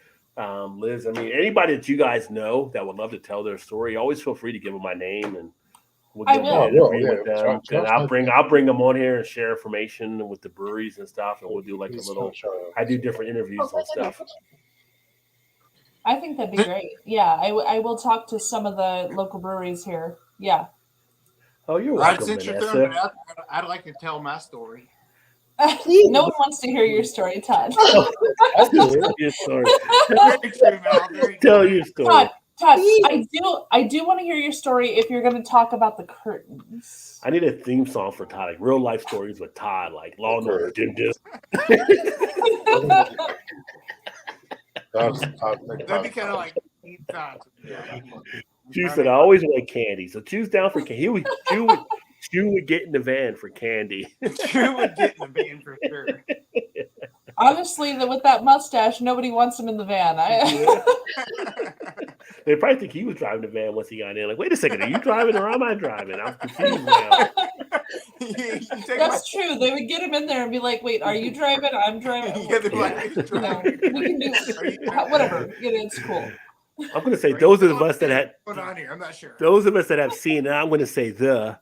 Liz. I mean, anybody that you guys know that would love to tell their story, always feel free to give them my name, and We'll I get will. an Oh, interview yeah, with them, Josh and I'll bring them on here and share information with the breweries and stuff, and we'll do like a little. I do different interviews and stuff. I think that'd be great. Yeah, I will talk to some of the local breweries here. Yeah. Oh, you're Right, welcome, since you're throwing it Vanessa. out there, I'd like to tell my story. Please. No one wants to hear your story, Todd. I'll do it. Tell your story. Very true, Val. Very Tell true. your story. Todd, Please. I do want to hear your story if you're going to talk about the curtains. I need a theme song for Todd, like real life stories with Todd, like Law and Order. Dim, dim. That'd be kind of like Keith Todd. Chew said, I always want candy. So Chew's down for candy. Chew would get in the van for candy. Drew would get in the van for sure. Honestly, with that mustache, nobody wants him in the van. They probably think he was driving the van once he got in. Like, wait a second, are you driving or am I driving? I'm confused now. That's true. They would get him in there and be like, "Wait, are you driving? I'm driving." Yeah, they're like, You know, we can do whatever. It's cool. I'm going to say those of us that had What's going on here? I'm not sure. those of us that have seen it, I'm going to say the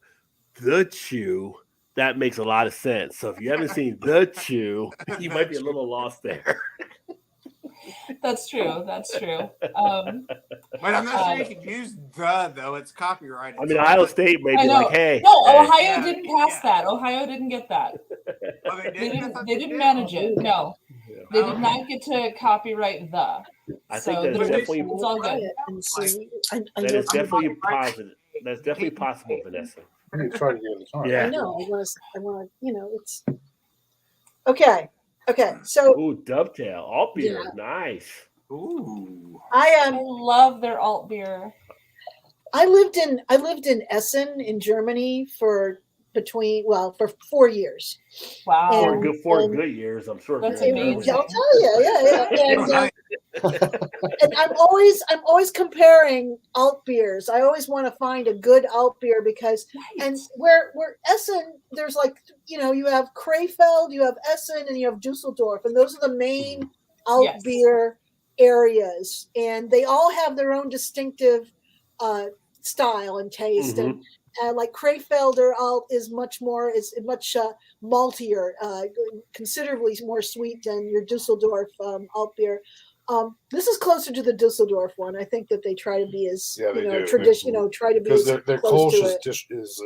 Chew. That makes a lot of sense. So if you haven't seen the Chew, you might be a little lost there. That's true. That's true. But I'm not sure you can use the though. It's copyrighted. I mean, Ohio State may I be know. like, hey, No, hey. Ohio Yeah, didn't pass yeah. that. Ohio didn't get that. Oh, they They did? I didn't. thought They they didn't did. manage it. No, Yeah. they did not get to copyright the. I think So that's they're- definitely it's all good. And see, I that know is definitely positive. That's definitely possible, Vanessa. You try to give it a try. Yeah. I know. I want to. It's okay. Okay. So Ooh, dovetail, all beer, Yeah. nice. Ooh. I I love their alt beer. I lived in Essen in Germany for 4 years. Wow. And- Four and- good years, I'm sure. That's Very amazing. good. I'll tell you, yeah. Oh, nice. And I'm always comparing alt beers. I always want to find a good alt beer because and where Essen, there's like you have Krefeld, you have Essen, and you have Dusseldorf, and those are the main alt Yes. beer areas, and they all have their own distinctive style and taste. Mhm. And like Krefelder alt is much maltier, considerably more sweet than your Dusseldorf alt beer. This is closer to the Dusseldorf one. I think that they try to be as Yeah, they do. traditional. Try to be Because as their close to closest it. dish is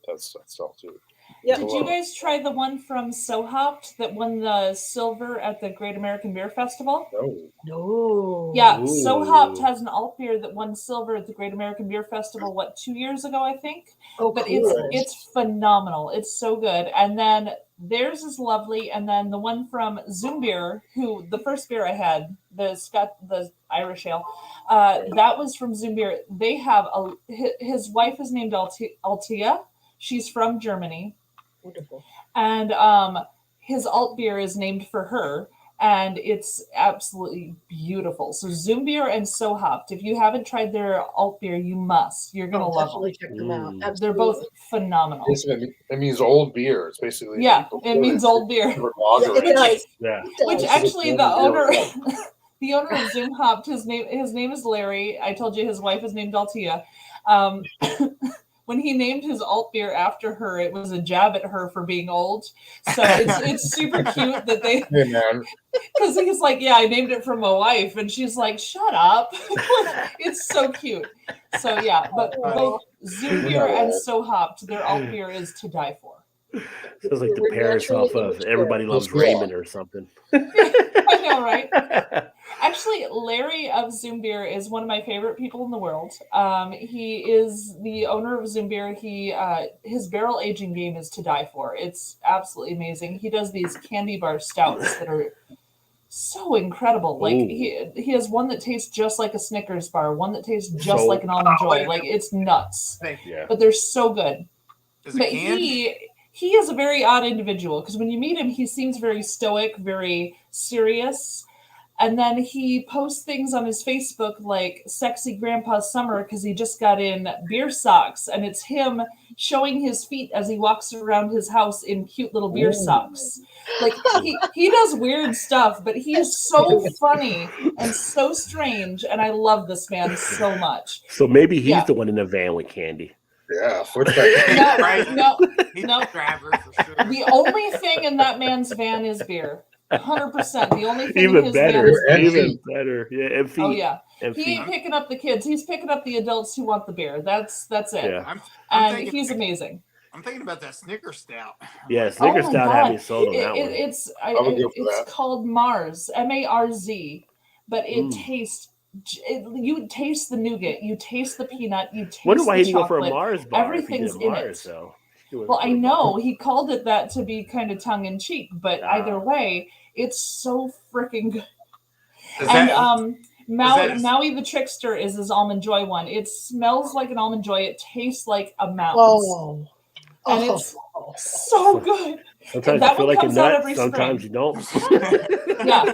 that's all too. Yeah. Did you guys try the one from So Hopped that won the silver at the Great American Beer Festival? No. No. Yeah, So Hopped Ooh. has an alt beer that won silver at the Great American Beer Festival. 2 years ago, I think. Oh, But cool. it's phenomenal. It's so good. And then theirs is lovely. And then the one from Zoom Beer, who the first beer I had, the Irish ale, that was from Zoom Beer. They have his wife is named Altia. She's from Germany. Wonderful. And his alt beer is named for her, and it's absolutely beautiful. So Zoom Beer and So Hopped. If you haven't tried their alt beer, you must. You're gonna love them. Definitely check them out. Mm. They're Absolutely. both phenomenal. Basically, it means old beer. It's basically Yeah, it means old beer. Yeah, it does. Yeah. It does. Which actually the owner of Zoom Hopped, his name is Larry. I told you his wife is named Altia. When he named his alt beer after her, it was a jab at her for being old. So it's super cute that they, Hey man, because he's like, yeah, I named it for my wife, and she's like, shut up. It's so cute. So yeah, but both Zoom Beer and So Hopped, their alt beer is to die for. Sounds like the We're parents naturally off of immature. Everybody Loves Let's go. Raymond or something. I know, right? Actually, Larry of Zoom Beer is one of my favorite people in the world. He is the owner of Zoom Beer. His barrel aging game is to die for. It's absolutely amazing. He does these candy bar stouts that are so incredible. Like Ooh. he has one that tastes just like a Snickers bar, one that tastes just So- like an Almond Joy. Like it's nuts, Yeah. but they're so good. Is it But canned? he is a very odd individual because when you meet him, he seems very stoic, very serious. And then he posts things on his Facebook like "Sexy Grandpa Summer" because he just got in beer socks, and it's him showing his feet as he walks around his house in cute little beer socks. Like he does weird stuff, but he is so funny and so strange, and I love this man so much. So maybe he's Yeah. the one in the van with Candy. Yeah, switchback. No, Right. no, He's no. the driver for sure. The only thing in that man's van is beer. 100%. The only thing in Even his better. van is beer. And Even feet. better. Yeah, and feet. Oh yeah. And He feet. ain't picking up the kids. He's picking up the adults who want the beer. That's it. Yeah. I'm And thinking, he's amazing. I'm thinking about that Snicker Stout. Yeah, Oh Snicker my Stout God. had me sold on that one. I would go for It's that. called Mars, MARZ, but it Mm. tastes. You taste the nougat, you taste the peanut, you taste Wonder why the he didn't go for a chocolate. Mars bar. Everything's if he did in a Mars, it. though. He would've Well, I put a know Mars. he called it that to be kind of tongue in cheek, but Ah. either way, it's so freaking good. Is And that, Maui the Trickster is his almond joy one. It smells like an almond joy. It tastes like a mouse, Oh. and it's so good. Sometimes that you feel one like a comes out nut, every sometimes spring. you don't. Yeah.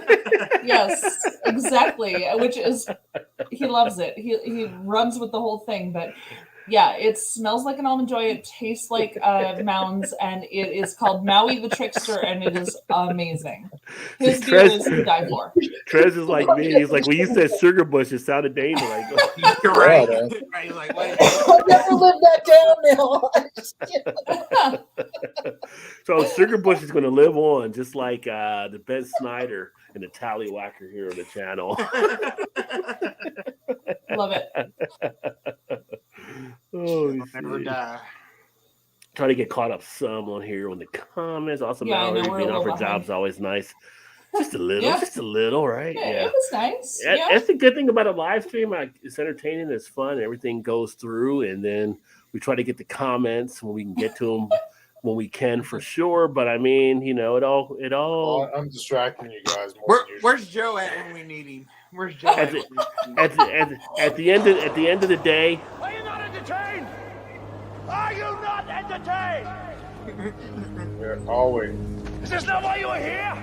Yes, exactly. Which is, he loves it. He runs with the whole thing. But yeah, it smells like an almond joy. It tastes like mounds, and it is called Maui the Trickster, and it is amazing. His See, beer Trez- is to die for. Trez is like me. He's like, when you said sugar bush, it sounded dangerous. Like, you're right. Yeah, man. Right, you're like, wait. I'll never live that down now. so sugar bush is going to live on, just like the Ben Snyder and the Tallywhacker here on the channel. Love it. Oh, Never die. trying to get caught up some on here on the comments. Also, Yeah, I know, Mallory we're a being little off her behind. job's always nice. Just a little, Yeah. just a little, right? Yeah, it was nice. Yeah, Yeah. that's the good thing about a live stream. Like, it's entertaining, it's fun, everything goes through, and then we try to get the comments when we can get to them when we can, for sure. But I mean, it all. Well, I'm distracting you guys more than usual. Where's Joe at when we need him? Where's Joe At at? the, at the end of the day, Are you not entertained? Are you not entertained? Yeah, always. Is this not why you are here?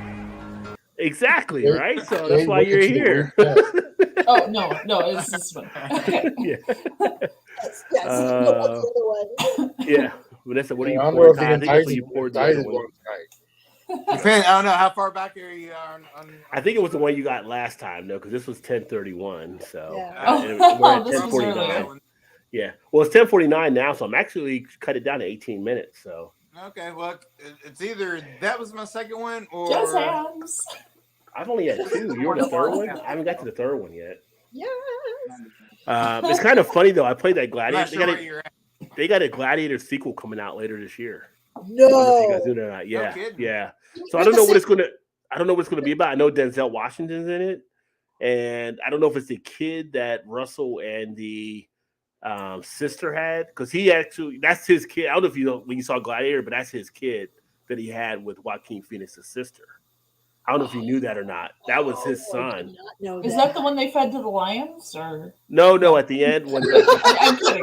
exactly, Yeah, right. So yeah, that's why look you're at you. here. Yeah. Oh no, it's this one. Okay. Yeah, Yes. No, that's the other one. yeah. Vanessa, what are I you don't know pouring? if the I think that's what you indicted, poured the other indicted one. one tonight. Depends. I don't know how far back are you on I think it was the one you got last time, though, because this was 10:31. So Yeah. Oh, and we're at this was 10:49. earlier. Yeah, well, it's 10:49 now, so I'm actually cut it down to 18 minutes. So Okay, well, it's either that was my second one or Jazz hands. I've only had two. You're the third one. I haven't got to the third one yet. Yeah. It's kind of funny though. I played that I'm Gladiator. not sure where you're at. They got a Gladiator sequel coming out later this year. I don't know if you guys No. knew that or not. Yeah, kidding. yeah. So I don't know what it's gonna. I don't know what it's gonna be about. I know Denzel Washington's in it, and I don't know if it's the kid that Russell and the sister had, because that's his kid. I don't know if you know when you saw Gladiator, but that's his kid that he had with Joaquin Phoenix's sister. I don't know if you knew that or not. That was his Oh, I did son. not know Is that the one they fed to the lions? Or No. At the end, when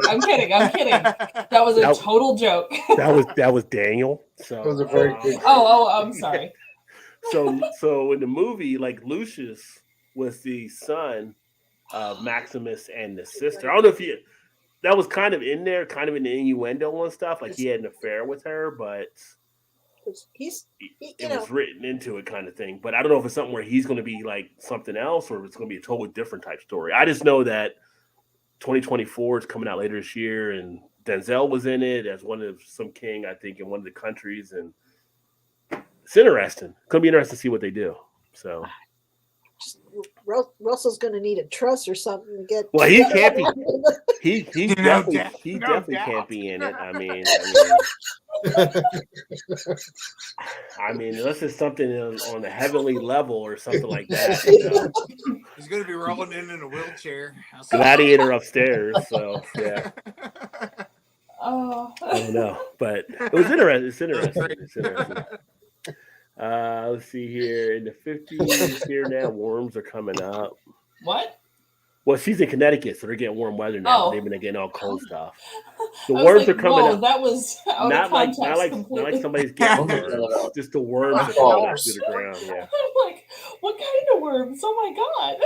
I'm kidding. That was a That- total joke. that was Daniel. So That was a very good. Oh, I'm sorry. So in the movie, like Lucius was the son of Maximus and the sister. I don't know if that was kind of in there, kind of in the innuendo and stuff. Like he had an affair with her, but He's, it was written into it, kind of thing. But I don't know if it's something where he's going to be like something else, or if it's going to be a totally different type story. I just know that 2024 is coming out later this year, and Denzel was in it as one of some king, I think, in one of the countries, and it's interesting. It's going to be interesting to see what they do. So, Russell's going to need a truss or something to get. well, he can't be. He No definitely doubt. he No definitely doubt. can't be in it. I mean, unless it's something on a heavenly level or something like that. He's going to be rolling in a wheelchair. Gladiator upstairs. So yeah, Oh, I don't know, but it was interesting. It's interesting. Let's see here. In the 50s here now, worms are coming up. what? Well, she's in Connecticut, so they're getting warm weather now. Oh. They've been getting all cold stuff. The I was worms like, are coming whoa, up. that was out Not of like context not completely. like somebody's getting Yeah. worms. Just the worms are Oh, coming up through the ground. Yeah. I'm like, What kind of worms? Oh my god.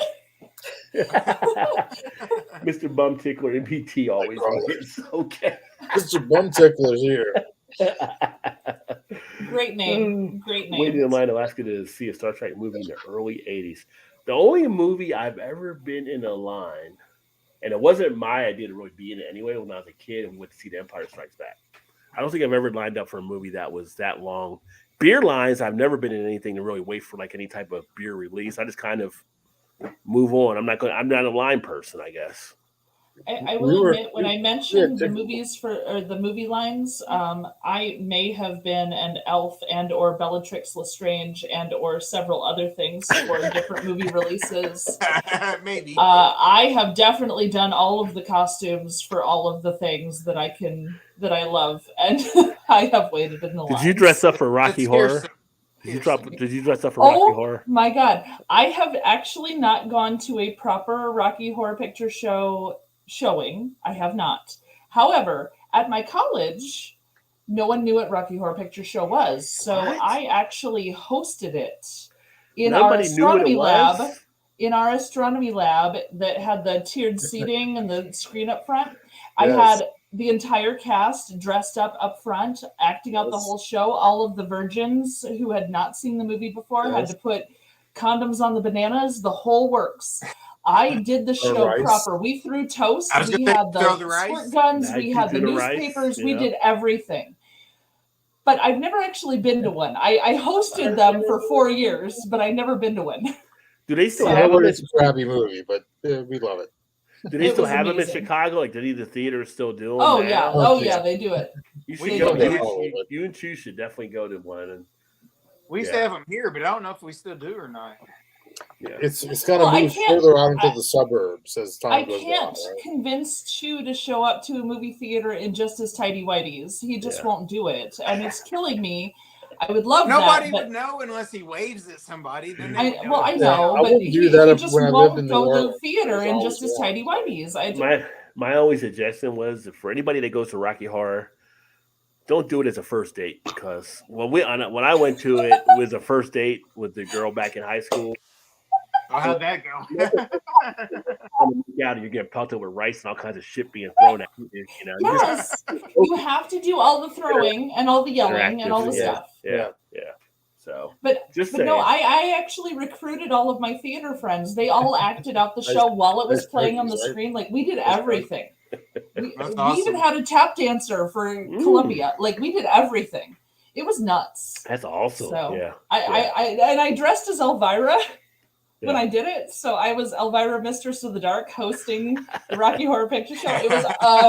Mr. Bum Tickler MBT always wins. Okay. Mr. Bum Tickler's here. Great name. Great Waiting name. in line, Alaska to see a Star Trek movie in the early 80s. The only movie I've ever been in a line, and it wasn't my idea to really be in it anyway when I was a kid and we went to see The Empire Strikes Back. I don't think I've ever lined up for a movie that was that long. Beer lines, I've never been in anything to really wait for like any type of beer release. I just kind of move on. I'm not a line person, I guess. I will admit, when I mentioned the movies or the movie lines, I may have been an Elf and or Bellatrix Lestrange and or several other things for different movie releases. Maybe. I have definitely done all of the costumes for all of the things that I love, and I have waited in the lines. Did you dress up for Rocky Horror? Did you dress up for Rocky Horror? My God, I have actually not gone to a proper Rocky Horror Picture Show showing. I have not. However, at my college, no one knew what Rocky Horror Picture Show was, so I actually hosted it in our astronomy lab. In our astronomy lab that had the tiered seating and the screen up front, I had the entire cast dressed up front, acting out the whole show. All of the virgins who had not seen the movie before had to put condoms on the bananas, the whole works. I did the show proper. We threw toast. We had the squirt guns. We had the newspapers. We did everything. But I've never actually been to one. I hosted them for 4 years, but I've never been to one. Do they still have them? It's a crappy movie, but we love it. Do they still have them in Chicago? Like, do the theaters still do them? Oh now? Yeah, they do it. You should go. You and Chu should definitely go to one. And we used to have them here, but I don't know if we still do or not. Yeah. It's kind of moved further out into the suburbs as time goes on. I can't convince Chu to show up to a movie theater in just his tidy whities. He just won't do it, and it's killing me. I would love Nobody that. would know unless he waves at somebody. Then I know, but he just won't go to the theater in just his tidy whities. My only suggestion was for anybody that goes to Rocky Horror, don't do it as a first date, because when I went to it, it was a first date with the girl back in high school. Oh, how'd that go? You're getting pelted with rice and all kinds of shit being thrown at you. You know, yes, you have to do all the throwing and all the yelling and all the stuff. Yeah. So, but no, I actually recruited all of my theater friends. They all acted out the show while it was playing on the screen. Like, we did everything. We even had a tap dancer for Columbia. Like, we did everything. It was nuts. That's awesome. So, yeah. I dressed as Elvira when I did it. So I was Elvira, Mistress of the Dark, hosting the Rocky Horror Picture Show. It was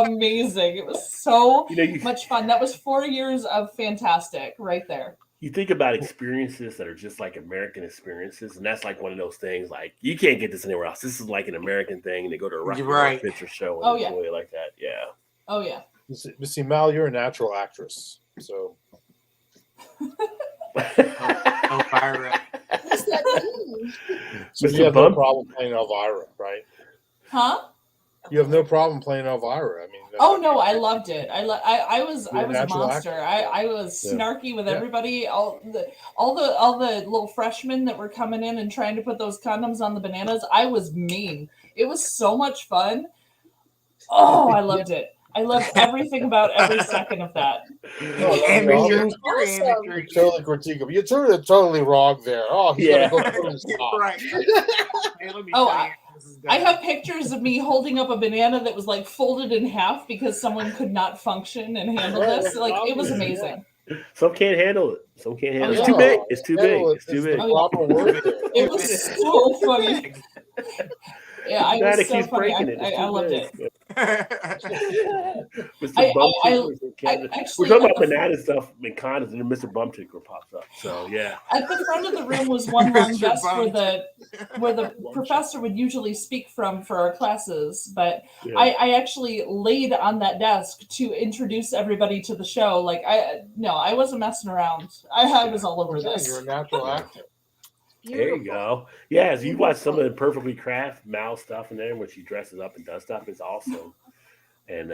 amazing. It was so much fun. That was 4 years of fantastic right there. You think about experiences that are just like American experiences, and that's like one of those things. Like, you can't get this anywhere else. This is like an American thing. They go to a Rocky Horror Picture Show and enjoy it like that. Yeah. Oh yeah. You see, Mal, you're a natural actress, so. Elvira. What's that mean? So you have no problem playing Elvira, right? Huh? You have no problem playing Elvira. I mean. Oh no, I loved it. I was a monster. I was snarky with everybody. All the little freshmen that were coming in and trying to put those condoms on the bananas. I was mean. It was so much fun. Oh, I loved it. I loved everything about every second of that. You're totally critique him. You're totally wrong there. Oh, he's gonna go through his top. Right. Hey, let me tell you. I have pictures of me holding up a banana that was like folded in half because someone could not function and handle this. Like, it was amazing. Some can't handle it. Some can't handle it. It's too big. It's too big. It's too big. It was so funny. Yeah, I was so funny. I loved it. We're talking about banana stuff and condoms, and then Mr. Bum Tickler pops up. So yeah. At the front of the room was one long desk where the professor would usually speak from for our classes, but I actually laid on that desk to introduce everybody to the show. Like, I wasn't messing around. I was all over this. You're a natural actor. Beautiful. There you go. Yeah, as you watch some of the perfectly craft Mal stuff in there when she dresses up and does stuff, it's awesome. And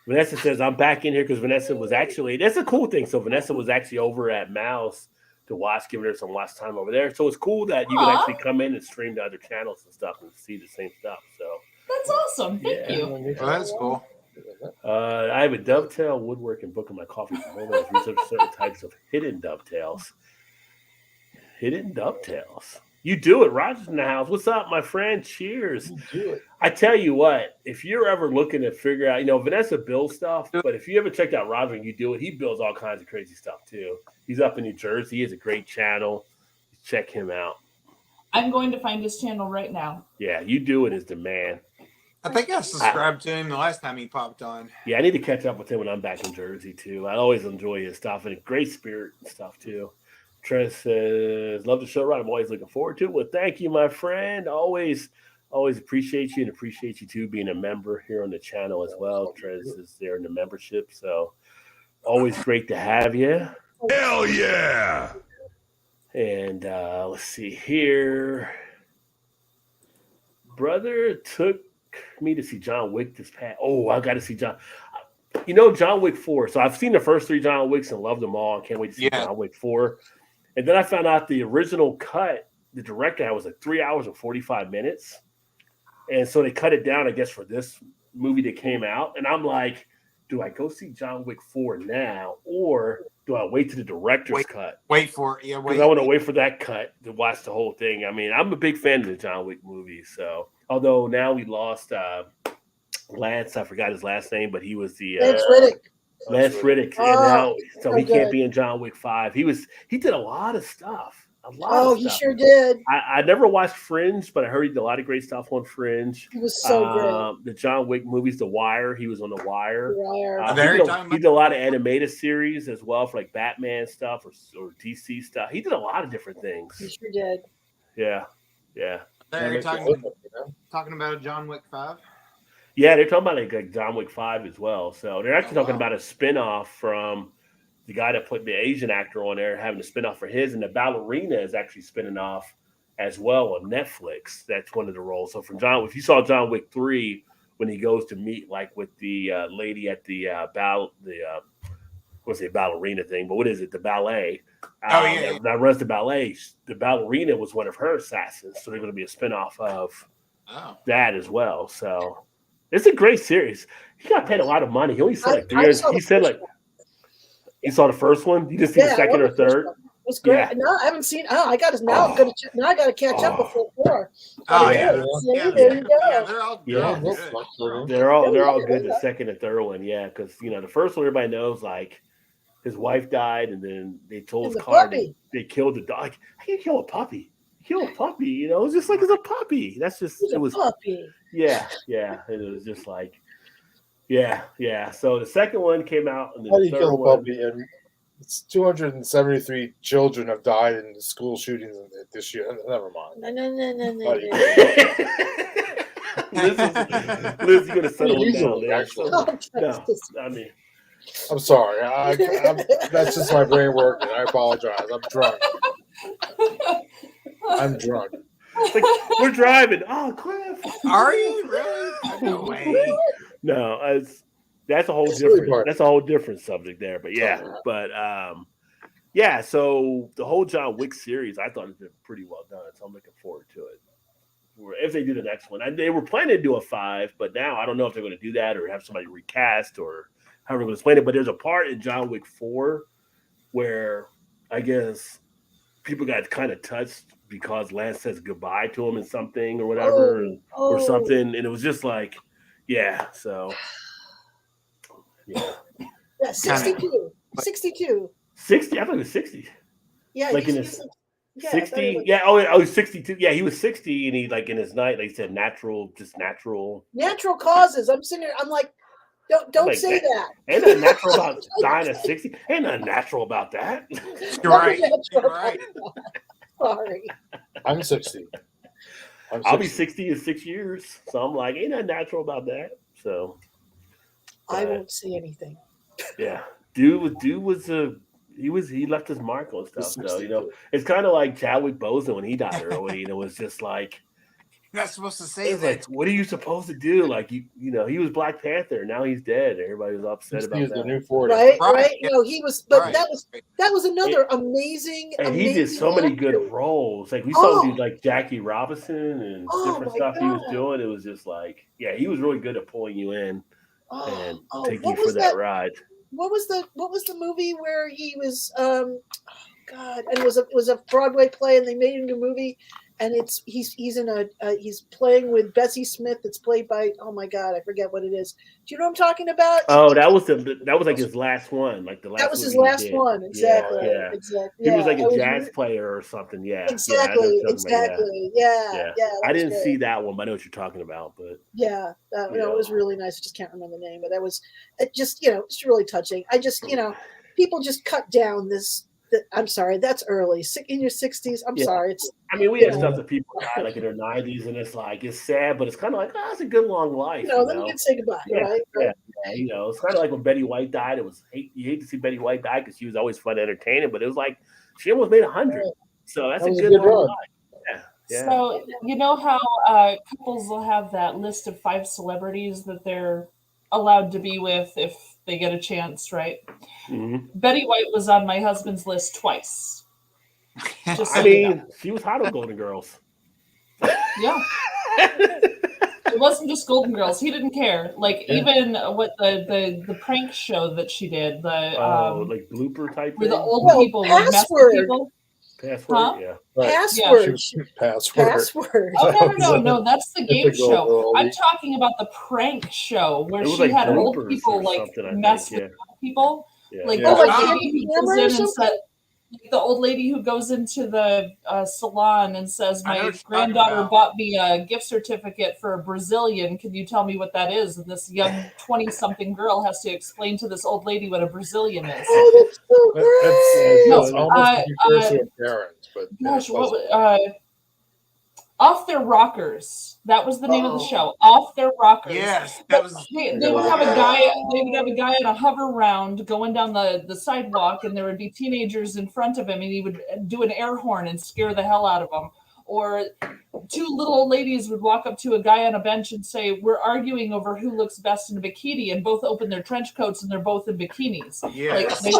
Vanessa says, I'm back in here because Vanessa was actually, that's a cool thing. So Vanessa was actually over at Mal's to watch, giving her some watch time over there. So it's cool that you can Aw. actually come in and stream to other channels and stuff and see the same stuff. So That's awesome. Thank Yeah. you. Well, that's cool. I have a dovetail woodworking book in my coffee from home and research certain types of hidden dovetails. Hidden dovetails. You do it. Roger's in the house. What's up, my friend? Cheers. You do it. I tell you what, if you're ever looking to figure out, Vanessa builds stuff, but if you ever checked out Roger and you do it, he builds all kinds of crazy stuff too. He's up in New Jersey. He has a great channel. Check him out. I'm going to find his channel right now. Yeah, you do it as the man. I think I subscribed to him the last time he popped on. Yeah, I need to catch up with him when I'm back in Jersey too. I always enjoy his stuff and a great spirit and stuff too. Trent says, love the show, right? I'm always looking forward to it. Well, thank you, my friend. Always appreciate you and appreciate you too being a member here on the channel as well. Trent is there in the membership. So always great to have you. Hell yeah! And let's see here. Brother took me to see John Wick this past. Oh, I got to see John. John Wick 4. So I've seen the first 3 John Wicks and loved them all. I can't wait to see John Wick 4. And then I found out the original cut, the director had was like 3 hours and 45 minutes. And so they cut it down, I guess, for this movie that came out. And I'm like, do I go see John Wick 4 now, or do I wait to the director's cut? Wait for it. Yeah, wait. Because I want to wait for that cut to watch the whole thing. I mean, I'm a big fan of the John Wick movies. So, although now we lost Lance, I forgot his last name, but he was the Lance Riddick. Lance Riddick. Oh, And now, so so he can't good. be in John Wick 5. He did a lot of stuff. Oh, he sure did. I never watched Fringe, but I heard he did a lot of great stuff on Fringe. He was so great. The John Wick movies, The Wire, he was on The Wire. Wire. He did a lot of animated series as well for like Batman stuff or DC stuff. He did a lot of different things. He sure did. Yeah. They're talking about a John Wick 5. Yeah, they're talking about like John Wick 5 as well. So they're actually talking about a spinoff from the guy that put the Asian actor on there, having a spinoff for his, and the ballerina is actually spinning off as well on Netflix. That's one of the roles. So from if you saw John Wick 3, when he goes to meet like with the lady at the ballerina thing, but what is it? The ballet. That runs the ballet. The ballerina was one of her assassins, so they're going to be a spinoff of that as well. So it's a great series. He got paid a lot of money. He only said like 3 years. He said like. You saw the first one? You didn't see the second or third? It was great. Yeah. No, I haven't seen. Oh, I got to now. I got to catch up before 4. Oh yeah. There you go. They're all good. They're all good. The second and third one, yeah, because the first one everybody knows, like his wife died, and then they told his car they killed the dog. How can you kill a puppy? Kill a puppy? It's just like it's a puppy. That's just it was. Puppy. Yeah. It was just like. Yeah. So the second one came out, and then How do the you third kill a one. puppy? And it's 273 children have died in the school shootings this year. Never mind. No. Liz, you're gonna settle it down there. Actually. No, I mean, I'm sorry. That's just my brain working. I apologize. I'm drunk. it's like we're driving. Oh, Cliff. Are you really? No way. No, that's a whole different subject there. But yeah, so the whole John Wick series, I thought it's been pretty well done. So I'm looking forward to it. If they do the next one, they were planning to do a 5, but now I don't know if they're going to do that or have somebody recast or how we're going to explain it. But there's a part in John Wick 4 where I guess people got kind of touched because Lance says goodbye to him and something or whatever or something, and it was just like. Yeah, so yeah, 62. 62. 60? I thought it was 60. Yeah, like in his 60. Was, yeah, oh, 62. Yeah, he was 60, and he like in his night, like he said, natural causes. I'm sitting here. I'm like, don't like say that. Ain't nothing natural about dying at 60. Ain't nothing natural about that. You're right. You're right. Sorry. I'm 60. I'll be 60 in 6 years, so I'm like, ain't nothing natural about that. So I won't say anything. Yeah, dude was he left his mark on stuff. So it's kind of like Chadwick Boseman when he died early, and it was just like You're not supposed to say It's like, that. what are you supposed to do? Like, you know, he was Black Panther. Now he's dead. Everybody was upset He about is the that. new 40. Right, Right, right. yeah. No, he was, but Right. that was another amazing, And he did amazing so many actor. good roles. Like we saw him Oh, do like Jackie Robinson and oh different my stuff he was God. doing. It was just like, yeah, he was really good at pulling you in and taking you What for was that that? ride. What was the movie where he was God, and it was a Broadway play, and they made it into a movie, and he's in he's playing with Bessie Smith. It's played by, oh my God, I forget what it is. Do you know what I'm talking about? Oh, that was like his last one, like the That last was his movie he last did. one. Yeah, Exactly. yeah. Exactly. He was Yeah. like It a was jazz player or something. Yeah, I know what exactly. you're talking about. Exactly. Yeah. Yeah, Yeah. I That was didn't great. see that one, but I know what you're talking about. But Yeah. No, yeah, it was really nice. I just can't remember the name, but that was it just, it's really touching. I just, people just cut down this. I'm sorry, that's early. In your 60s. I'm yeah. sorry. It's, I mean, we you have know, stuff that people die like in their 90s, and it's like it's sad, but it's kind of like, oh, it's a good long life, you then you know. can say goodbye, Yeah, right? yeah, yeah. You know, it's kind of like when Betty White died. It was you hate to see Betty White die because she was always fun, and entertaining, but it was like she almost made 100. So that's That a was a good good long run. life. Yeah, yeah. So you know how couples will have that list of 5 celebrities that they're allowed to be with if they get a chance, right? Mhm. Betty White was on my husband's list twice. Just so I you know. mean, she was hot on Golden Girls. Yeah. It wasn't just Golden Girls. He didn't care. Like Yeah. even what the prank show that she did, the Like blooper type where the thing. old Well, people would mess with Password. people. Password. Huh? Yeah. Right. Yeah. She Password. was password. Password. Oh That was no! That's the game typical show. girl. I'm talking about the prank show where It was she like had old bloopers people or like something. I mess think. with young people. Yeah. Like Yeah. the Oh, old like lady Candy who goes Camera or in and said, something? like the old lady who goes into the salon and says, I know "My what you're talking granddaughter about. bought me a gift certificate for a Brazilian. Can you tell me what that is?" And this young 20-something girl has to explain to this old lady what a Brazilian is. Oh, that's so That's No, almost to be fair to her parents, but Gosh, close what enough. Off Their Rockers. That was the name of the Oh. show. Off Their Rockers. Yes, But that was. they would have a guy. They would have a guy on a hover round going down the sidewalk, and there would be teenagers in front of him, and he would do an air horn and scare the hell out of them. Or 2 little old ladies would walk up to a guy on a bench and say, "We're arguing over who looks best in a bikini," and both open their trench coats and they're both in bikinis. Yes. Like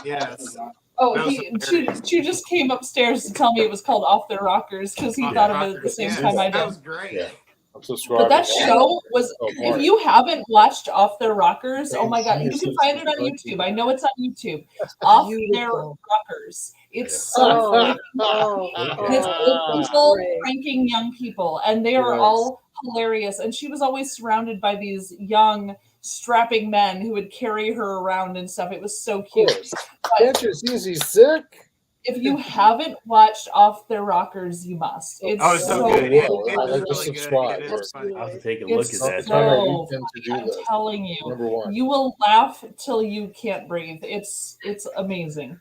Yes. oh, That was she just came upstairs to tell me it was called Off Their Rockers because he thought of it at the same Yes, time I that did. was great. Yeah. I'm subscribing. But that show was, if you haven't watched Off Their Rockers, oh my God, you can find it on YouTube. I know it's on YouTube. Off Their beautiful. Rockers. It's so Oh, and it's old that's people great. pranking young people, and they are Yes. all hilarious. And she was always surrounded by these young, strapping men who would carry her around and stuff. It was so Of cute. course. Can't you see he's sick? If you haven't watched Off Their Rockers, you must. It's Oh, it's so so good. It Well, is I just really subscribed. good. It is funny. I'll have to take a look It's at that. It's on our so weekend to-do I'm list. telling you, Number one. you will laugh till you can't breathe. It's amazing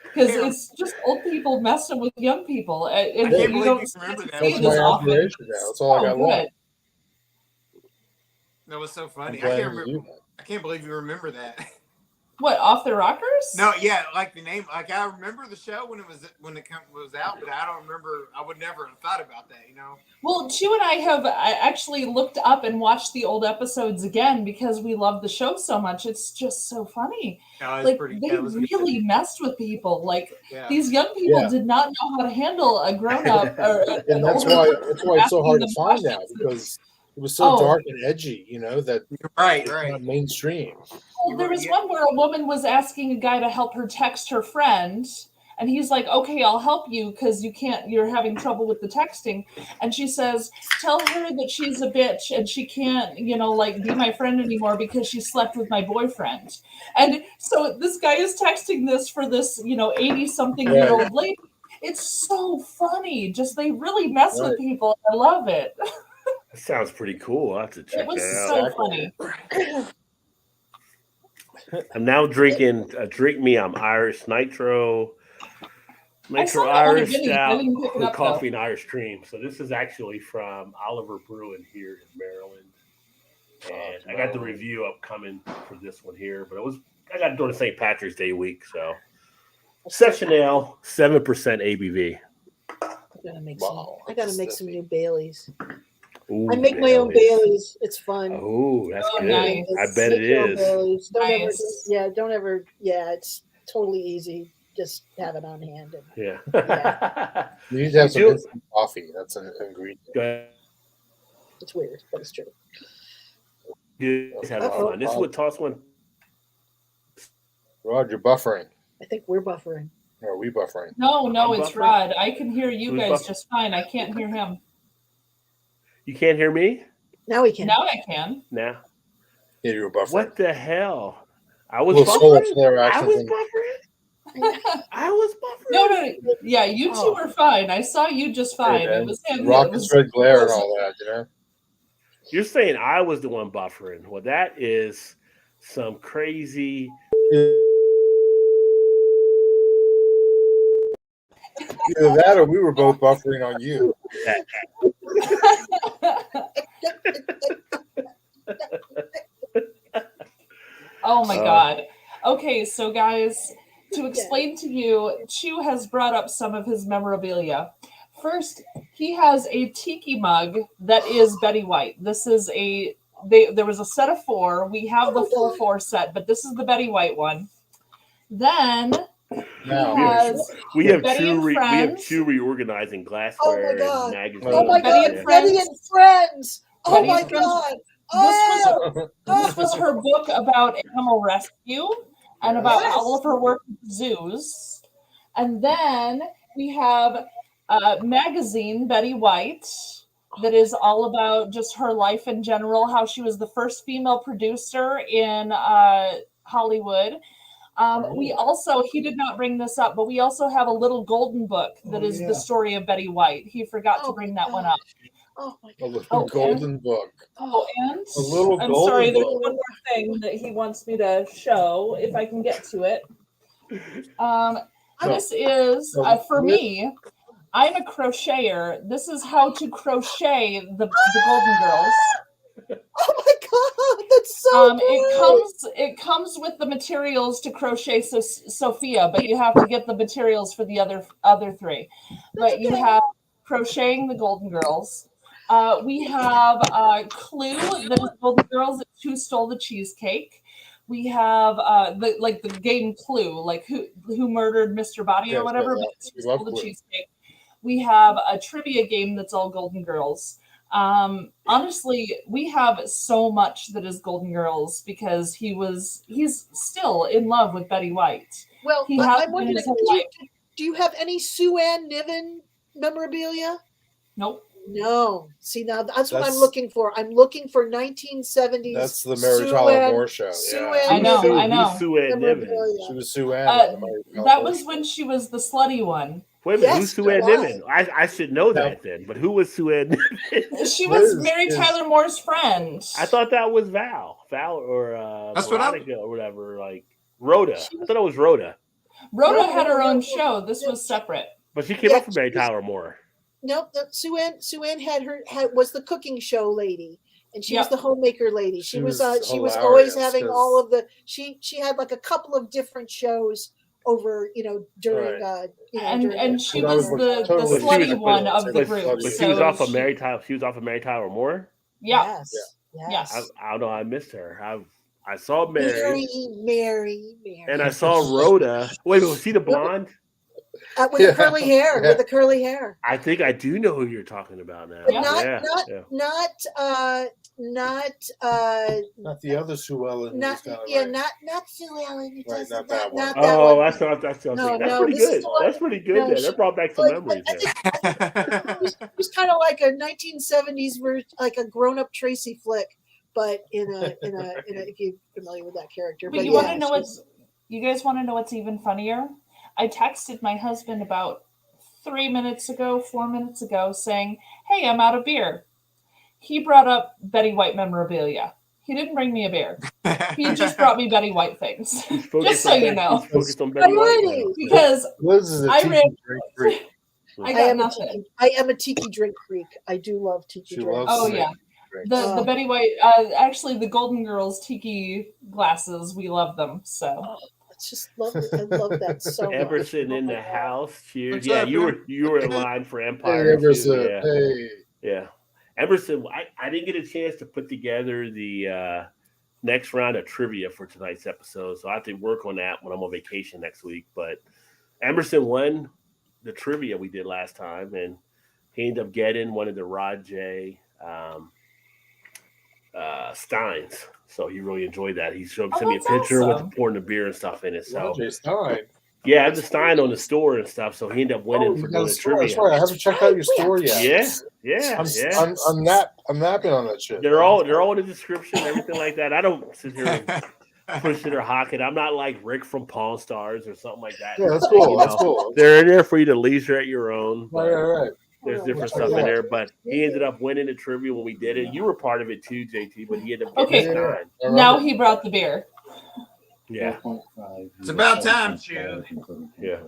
because it's just old people messing with young people, and I can't you believe don't you remember that. see That's it my as often. operation now. That's all I got good. left. That was so I'm funny. I playing can't with remember. you. I can't believe you remember that. What, Off the Rockers? No, yeah, like the name. Like I remember the show when it was out, but I don't remember. I would never have thought about that. You know. Well, Chu and I actually looked up and watched the old episodes again because we love the show so much. It's just so funny. No, it's Like pretty. they That was really messed with people. Like Yeah. these young people Yeah. did not know how to handle a grown up or an And that's older why person it's so hard to asking them find now questions. because it was so Oh. dark and edgy, you know, that Right, it's right. not mainstream. Well, there was one where a woman was asking a guy to help her text her friend, and he's like, "Okay, I'll help you because you're having trouble with the texting." And she says, "Tell her that she's a bitch and she can't, like be my friend anymore because she slept with my boyfriend." And so this guy is texting this for this, 80-something-year-old lady. It's so funny. Just they really mess with people. I love it. That sounds pretty cool. I'll have to check It was that out. so funny. I'm now drinking Drink Me. I'm Irish Nitro I saw that on a Irish Guinness. I Stout didn't pick it with up, coffee and Irish cream. So this is actually from Oliver Brewing here in Maryland, and I got the review upcoming for this one here. But I got it during St. Patrick's Day week. So session ale, 7% ABV. Gotta make Wow, some. I gotta that's make some spiffy. new Baileys. Ooh, I make my own Baileys. It's fun. Oh, that's Oh, good. nice. I bet it Make your own is. Baileys. Don't ever. Nice. Yeah, don't ever. Yeah, it's totally easy. Just have it on hand. And Yeah. You need to have some You- instant coffee. That's an ingredient. Go ahead. it's weird, but it's true. You guys having Uh-oh. fun. This is what Toss One. Rod, you're buffering. I think we're buffering. Or are we buffering? No, I'm it's buffering. Rod. I can hear you Who's guys buffering? just fine. I can't hear him. You can't hear me Now we can. Now I can. now. Yeah, you were buffering. What the hell? I A was little solar buffering. flare I action was thing. buffering. I was buffering. No. Yeah, you two Oh. were fine. I saw you just fine. Hey, It man. was him. Rock It was, is red glare and all that, you know? You're saying I was the one buffering. Well, that is some crazy. Either that or we were both buffering on you. Oh my Uh, God. Okay, so guys, to explain to you, Chew has brought up some of his memorabilia. First, he has a tiki mug that is Betty White. This is there was a set of 4. We have the full 4 set, but this is the Betty White one. Then Now, he has we have Betty two. and We have Friends. two reorganizing glassware God. and magazines. Oh my Betty God, and Betty and Friends. Oh Betty my and Friends. God. This was her book about animal rescue and about all of her work with zoos. And then we have a magazine, Betty White, that is all about just her life in general, how she was the first female producer in Hollywood. We also, he did not bring this up, but we also have a little golden book that is the story of Betty White. He forgot to bring that one up. Oh my a God. little golden book. Oh, and A little I'm golden sorry, there's book. one more thing that he wants me to show, if I can get to it. This is, for me, I'm a crocheter. This is how to crochet the Golden Girls. Oh my God, that's so cool. It comes with the materials to crochet Sophia, but you have to get the materials for the other 3. But you have crocheting the Golden Girls. We have Clue, that is Golden Girls, Who Stole the Cheesecake. We have the game Clue, like who murdered Mr. Body or whatever, but it's Who Stole the Cheesecake. We have a trivia game that's all Golden Girls. Honestly, we have so much that is Golden Girls because he's still in love with Betty White. Well, I'm wondering, do you have any Sue Ann Niven memorabilia? Nope. No. See, now that's what I'm looking for. I'm looking for 1970s. That's the Mary Tyler Moore show. I know. Who's Sue Ann Niven? She was Sue Ann. That was when she was the slutty one. Wait a minute, who's Sue Ann Niven? I should know that then, but who was Sue Ann Niven? She was Mary Tyler Moore's friend. I thought that was Val or Veronica or whatever, like Rhoda. I thought it was Rhoda. Rhoda had her own show. This was separate. But she came up from Mary Tyler Moore. Nope, Sue Ann was the cooking show lady, and she was the homemaker lady. She was always having all of the. She had like a couple of different shows over during and she was the slutty one of the group. But she was off of Mary Tyler. She was off of Mary Tyler Moore. Yeah. Yes. I don't know. I missed her. I saw Mary, and I saw Rhoda. Wait, was she the blonde? With the curly hair. With the curly hair. I think I do know who you're talking about now. Not the other Sue Ellen. Not Sue Ellen. Right, not that one. That's pretty good. That's pretty good. That brought back some memories. It was kind of like a 1970s version, like a grown-up Tracy flick, but in a if you're familiar with that character. But you want to know you guys want to know what's even funnier? I texted my husband about 4 minutes ago, saying, "Hey, I'm out of beer." He brought up Betty White memorabilia. He didn't bring me a beer. He just brought me Betty White things. Just so you know. Because I got nothing. I am a tiki drink freak. I do love tiki drinks. Oh yeah. The Betty White, actually the Golden Girls tiki glasses, we love them. So It's just lovely. I love that so much. Emerson Oh in my the God. house. Cheers. What's Yeah, up, you were in line for Hey, Empire. too. Emerson. Yeah. Hey. Yeah. Emerson, I didn't get a chance to put together the next round of trivia for tonight's episode, so I have to work on that when I'm on vacation next week. But Emerson won the trivia we did last time, and he ended up getting one of the Rod J. Steins. So he really enjoyed that. He sent me a that's picture with awesome. pouring the beer and stuff in it. So Roger Stein. yeah, I had the Stein on the store and stuff. So he ended up winning Oh, for you got doing a the store. That's trivia. right. I haven't checked out your store yet. Yeah. I'm napping on that shit. They're all in the description, everything like that. I don't sit here and push it or hawk it. I'm not like Rick from Pawn Stars or something like that. Yeah, that's cool. You That's know, cool. they're in there for you to leisure at your own. Right, But right. there's different Check stuff it in out. there. But he ended up winning the trivia when we did it. You were part of it too, JT. But he ended up getting Okay. the Stein. I Now remember. he brought the beer. Yeah. It's about time, Chew. Yeah.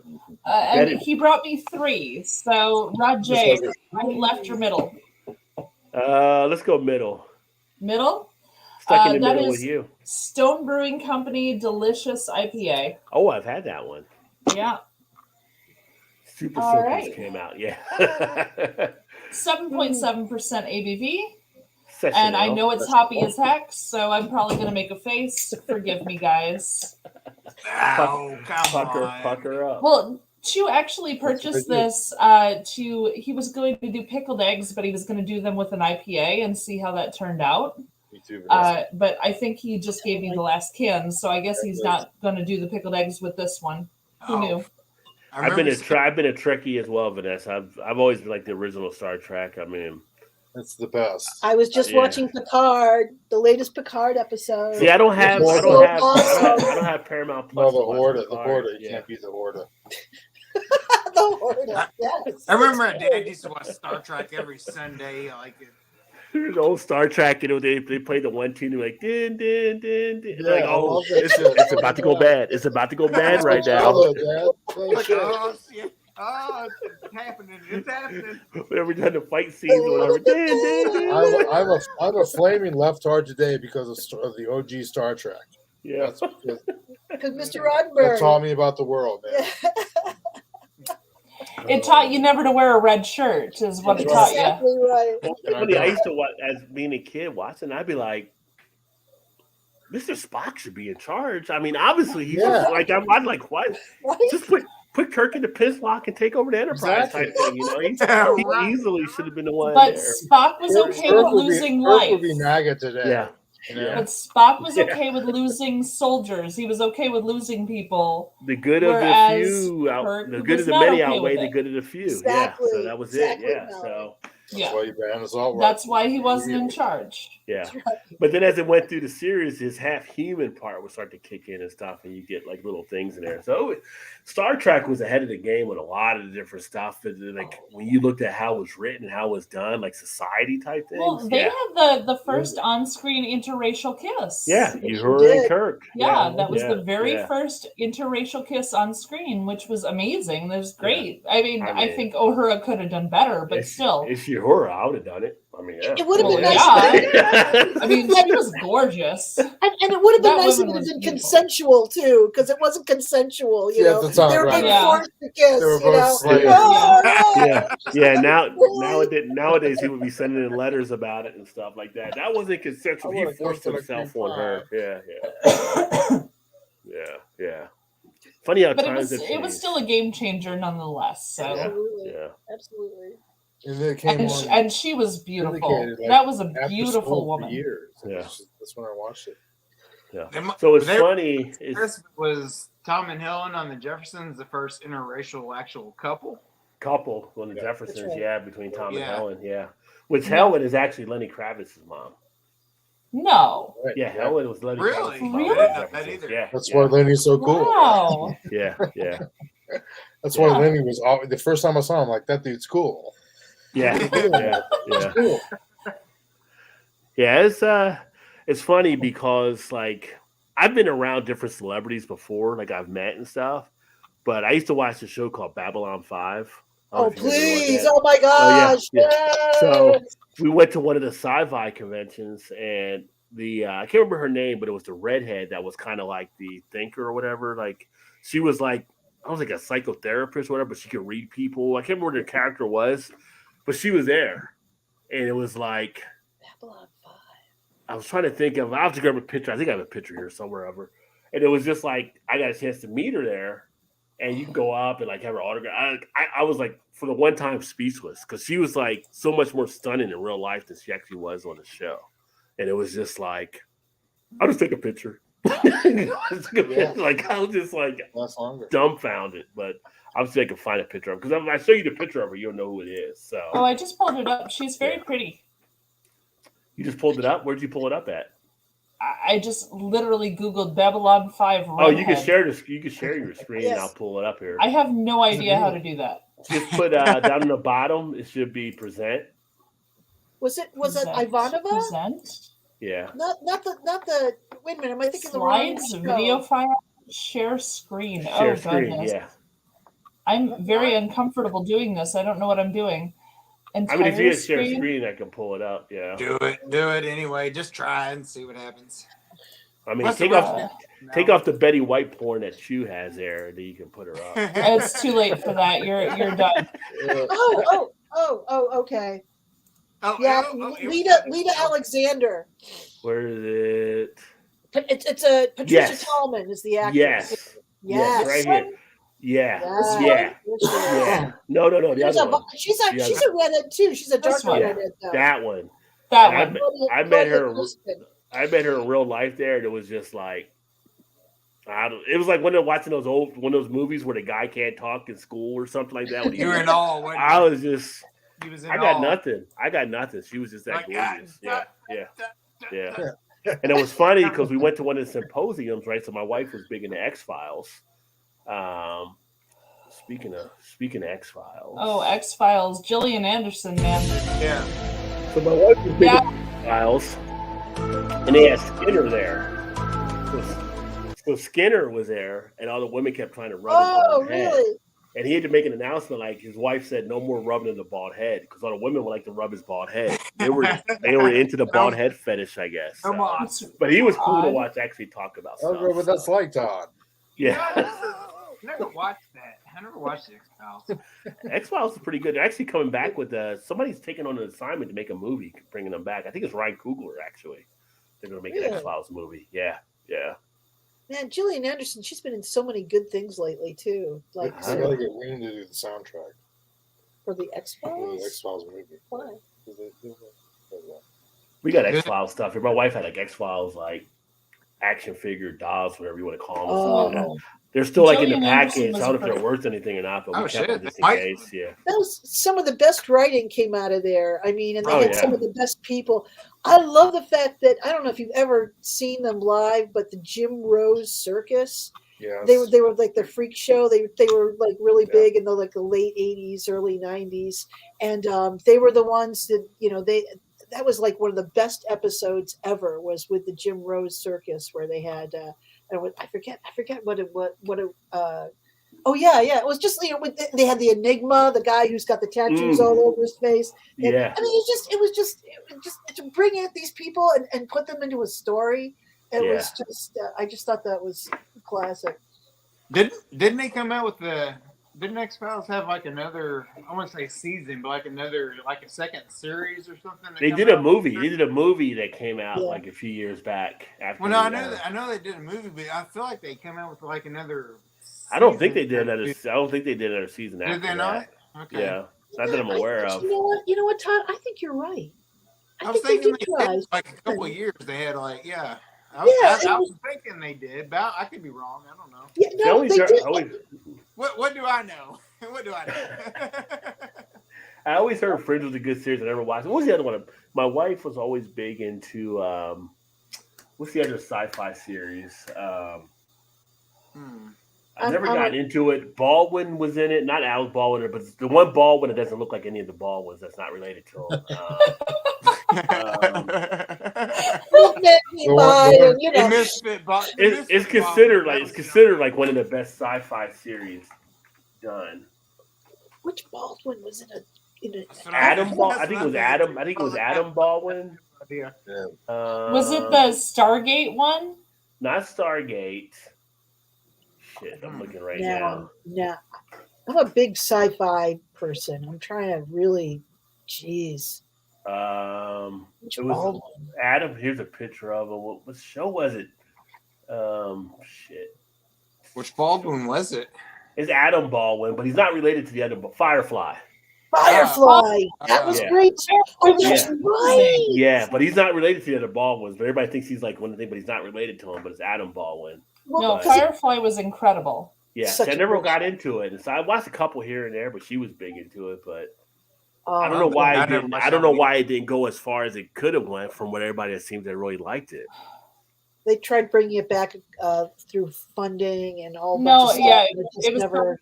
And That- he brought me 3. So, Rod J, right, left, or middle? Let's go middle. Middle? Stuck in the That middle is with you. Stone Brewing Company Delicious IPA. Oh, I've had that one. Yeah. Super All Soakers right. came out. Yeah. 7.7% ABV. Session And I ale. know it's hoppy as heck, so I'm probably going to make a face. Forgive me, guys. Oh, come on. Pucker up. Well, Chu actually purchased That's this he was going to do pickled eggs, but he was going to do them with an IPA and see how that turned out. Me too. Vanessa. But I think he just gave me the last can, so I guess he's not going to do the pickled eggs with this one. Who knew? I've been a Trekkie as well, Vanessa. I've always been like the original Star Trek. I mean, That's the best. I was just Yeah. watching Picard, the latest Picard episode. see, I don't have Paramount No, Plus. the to watch Horda. The Picard. Horda. You Yeah. can't beat the Horda. The Horda, yes. I remember my dad used to watch Star Trek every Sunday. Like, The old Star Trek, they play the one tune, like din din din din. Yeah, Like, I oh, love that it's shit. about to go bad. It's about to go bad right now. Childhood, Dad. Holy like shit. oh, shit. Oh, it's happening. It's happening. Whenever we're done the fight scenes, or whatever. Din, din, din. I'm a flaming left hard today because of the OG Star Trek. Yeah. That's because Because Mr. that Roddenberry. taught me about the world, man. Yeah, It taught you never to wear a red shirt, is what it taught you. exactly right. Well, it's funny, I used to watch, as being a kid watching, I'd be like, Mr. Spock should be in charge. I mean, obviously, he's Yeah. just like, I'm like, what? Right? Just put Kirk in the piss lock and take over the Enterprise Exactly. type thing. You know, he Right. easily should have been the one But there. Spock was okay with losing life. would be MAGA today. Yeah. You know? Yeah. But Spock was Yeah. okay with losing soldiers. He was okay with losing people. The good of the Whereas few, Kirk the good was of the not many okay outweigh with the it. good of the few. Exactly. Yeah, so that was Exactly, it. Yeah, Melanie. so That's Yeah. why you banned us all. That's why he wasn't in charge. yeah. But then as it went through the series, his half human part would start to kick in and stuff, and you get like little things in there. So Star Trek was ahead of the game with a lot of the different stuff. And like when you looked at how it was written, how it was done, like society type things. Well, they yeah. had the first on-screen interracial kiss. Yeah, Yes, Uhura you did. and Kirk. Yeah, that was yeah, the very yeah. first interracial kiss on screen, which was amazing. That was great. I mean, I I mean- think Uhura could have done better, but still. It's Uhura. I would have done it. I mean, yeah. It would have been Well, nice. yeah. I mean, she was gorgeous. And it would have been That nice if woman it had was been beautiful. consensual too, because it wasn't consensual. You Yeah, know, at the time, they were right. being Yeah. forced to kiss. They were You know, both slaves. oh, no. Yeah. Nowadays he would be sending in letters about it and stuff like that. That wasn't consensual. I He wanna go forced to the himself cream on her. pie. Yeah. Funny how But times have it was changed. still a game changer nonetheless. So. Yeah. Absolutely. Yeah. Absolutely. And then it came And on she was beautiful. syndicated, like, That was a after beautiful school for woman. years. Yeah. That's when I watched it. So it's They- funny. It's This was Tom and Helen on the Jeffersons, the first interracial actual couple. couple on the Yeah. Jeffersons, That's right. yeah, between Tom and Yeah. Helen, yeah. Which Yeah. Helen is actually Lenny Kravitz's mom. No. Right. Yeah, Helen was Lenny Really? Kravitz's mom. Really? on the I didn't know that Jeffersons. either. Yeah. That's yeah, why Lenny's so cool. Wow. Yeah. That's why Yeah. Lenny was the first time I saw him. Like, that dude's cool. Yeah. He's cool. Yeah, it's funny because like I've been around different celebrities before, like I've met and stuff. But I used to watch a show called Babylon 5. I don't Oh know if you ever watched please! that. Oh my gosh! yeah. Yes. So we went to one of the sci-fi conventions, and I can't remember her name, but it was the redhead that was kind of like the thinker or whatever. Like she was like I was like a psychotherapist or whatever, but she could read people. I can't remember what her character was, but she was there, and it was like Babylon 5. I was trying to think of. I have to grab a picture. I think I have a picture here somewhere of her, and it was just like I got a chance to meet her there, and you can go up and like have her autograph. I was like for the one time speechless because she was like so much more stunning in real life than she actually was on the show, and it was just like I'll just take a picture. Like I was just like Last longer. dumbfounded, but I'll see if I can find a picture of because if I show you the picture of her, you'll know who it is. So Oh, I just pulled it up. She's very pretty. you just pulled it up. Where'd you pull it up at? I just literally Googled Babylon 5 redhead. Oh, you can share this. You can share your screen, and Yes. I'll pull it up here. I have no idea how to do that. Just put down in the bottom. It should be present. Was it Present. Ivanova? Present. Yeah. Not the. Wait a minute. Am I thinking the wrong Slides, show? video file, share screen. Share Oh, screen. goodness. Yeah. I'm very uncomfortable doing this. I don't know what I'm doing. I mean, if you Entire hit share screen? screen, I can pull it up. Yeah. Do it anyway. Just try and see what happens. I mean, What's take the off rest? take off the Betty White porn that Chew has there, then you can put her up. It's too late for that. You're done. Okay. Oh, Yeah, here we Lita go. Alexander. Where is it? It's a Patricia Yes. Tallman is the actress. Yes. Yes. Right here. Yeah. Yes. Yeah. Yes. Yeah. No. The She's other one. she's The a redhead too. She's a dark This one. redhead though. That one. That And one. I met her. Claudia Crispin. I met her in real life there, and it was just like, it was like when they're watching one of those movies where the guy can't talk in school or something like that. When You were in awe. wasn't you? I was just, He was in I got awe. nothing. I got nothing. She was just that Like, gorgeous. ah, Yeah. And it was funny because we went to one of the symposiums, right? So my wife was big into X Files. Speaking of X Files. Oh, X Files. Gillian Anderson, man. Yeah. So my wife was big Yeah. into X Files, and they had Skinner there. So Skinner was there, and all the women kept trying to rub his Oh, bald head. really? And he had to make an announcement like his wife said, "No more rubbing of the bald head," because all the women would like to rub his bald head. They were into the bald head fetish, I guess. Come So. on. But he was cool to Odd. watch actually talk about I stuff. don't know what that's like, Todd. Yeah, I never watched that. I never watched X Files. X Files is pretty good. They're actually coming back with somebody's taking on an assignment to make a movie, bringing them back. I think it's Ryan Coogler actually. They're going to make an Really? X Files movie. Yeah. Man, Gillian Anderson, she's been in so many good things lately too. Like I gotta get Wayne to do the soundtrack for the X for the X Files. Files movie. Why? We got X Files stuff. My wife had like X Files, like action figure dolls, whatever you want to call them. or something like that. Oh, They're still like in the Gillian Anderson package. was I don't know if a they're worth anything or not, but we Oh, kept them shit. just in Mike- case. Yeah. that was some of the best writing came out of there. I mean, and they Oh, had yeah. some of the best people. I love the fact that I don't know if you've ever seen them live, but the Jim Rose Circus. Yes. They were like the freak show. They were like really Yeah. big in the like the late 80s, early 90s, and they were the ones that that was like one of the best episodes ever was with the Jim Rose Circus where they had I forget what it oh yeah it was just they had the Enigma, the guy who's got the tattoos all over his face. And, Yeah. I mean it was just to bring in these people and put them into a story. It was just I just thought that was classic. Didn't they come out with didn't X Files have like another, I want to say season, but like a second series or something? that They come did a out? movie. They did a movie that came out Yeah. like a few years back. After Well, no, I know they did a movie, but I feel like they came out with like another. I don't think they season. did another. I don't think they did another season after Did they not? that. Okay. Yeah, not that I'm aware of. You know what, Todd? I think you're right. I was think thinking they they did did like a couple of years. They had like I Yeah, was thinking they did, but I could be wrong. I don't know. Yeah, They no, always they are- did. always- What do I know? What do I know? I always heard Fringe was a good series. I never watched it. What was the other one? My wife was always big into what's the other sci-fi series? I never got into it. Baldwin was in it. Not Alex Baldwin, but it's the one Baldwin that doesn't look like any of the Baldwins. That's not related to him. Look at me by, and, you know, It's considered like one of the best sci-fi series done. which Baldwin was in a Adam Baldwin. I think it was Adam. I think it was Adam Baldwin. idea. Was it the Stargate one? Not Stargate? Shit, I'm looking right now. No. I'm a big sci-fi person. I'm trying to really, jeez. It was Adam. Here's a picture of him. What show was it? Shit. Which Baldwin was it? It's Adam Baldwin, but he's not related to the other. Firefly. Firefly. That was great. Oh, that's right. Yeah, but he's not related to the other Baldwins. But everybody thinks he's like one of the things, but he's not related to him. But it's Adam Baldwin. No, Firefly was incredible. Yeah, I never got into it. And so I watched a couple here and there, but she was big into it. But I don't know why it didn't. I don't know why it didn't go as far as it could have went. From what everybody seems to really liked it. They tried bringing it back through funding and all. No, yeah, it was never.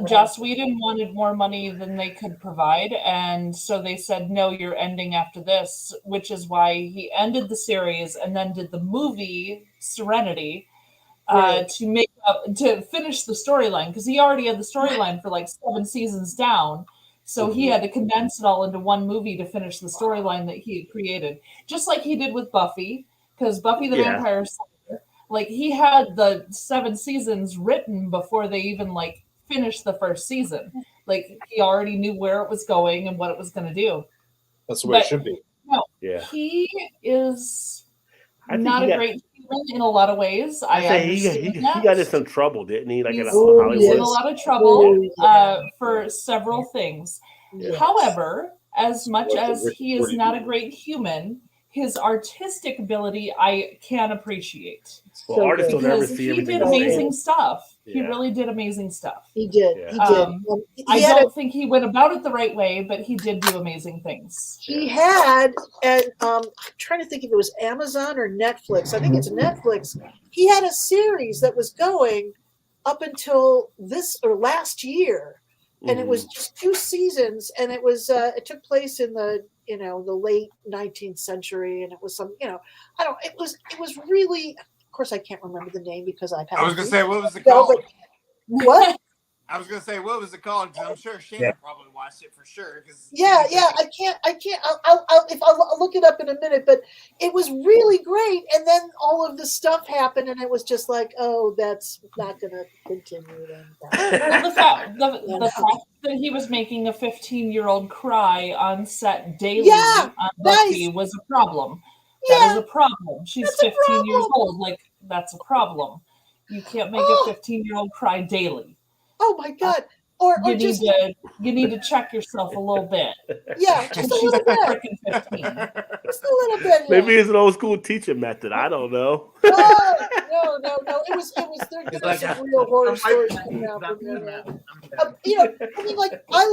Joss Whedon wanted more money than they could provide, and so they said, "No, you're ending after this," which is why he ended the series and then did the movie Serenity to finish the storyline, because he already had the storyline for like 7 seasons down. So he had to condense it all into one movie to finish the storyline that he had created, just like he did with Buffy, because Buffy the Vampire Slayer, like he had the 7 seasons written before they even like finished the first season. Like he already knew where it was going and what it was going to do. That's the way it should be. No, he is not a great human in a lot of ways. He got in some trouble, didn't he? Like he's Hollywood. in a lot of trouble for several things. Yeah. However, as much as he is not a great human, his artistic ability I can appreciate. Well, artists don't ever see everything. He did amazing stuff. He really did amazing stuff. He did. Yeah. He did. I don't think he went about it the right way, but he did do amazing things. He had, and I'm trying to think if it was Amazon or Netflix. I think it's Netflix. He had a series that was going up until this or last year, and it was just 2 seasons, and it was it took place in the the late 19th century, and it was some it was really. Of course, I can't remember the name because I've had. I was gonna say, what was it called? What? I was gonna say, what was it called? Because I'm sure Shane probably watched it for sure. I can't. I'll look it up in a minute. But it was really great, and then all of this stuff happened, and it was just like, oh, that's not going to continue. Then the fact that he was making a 15-year-old cry on set daily on Buffy was a problem. That is a problem. She's 15 years old. Like, that's a problem. You can't make a 15-year-old cry daily. Oh my God! You need to check yourself a little bit. Yeah, just a little bit. Just a little bit. Yeah. Maybe it's an old school teaching method. I don't know. No. It was. There were some real horror stories. I mean, like I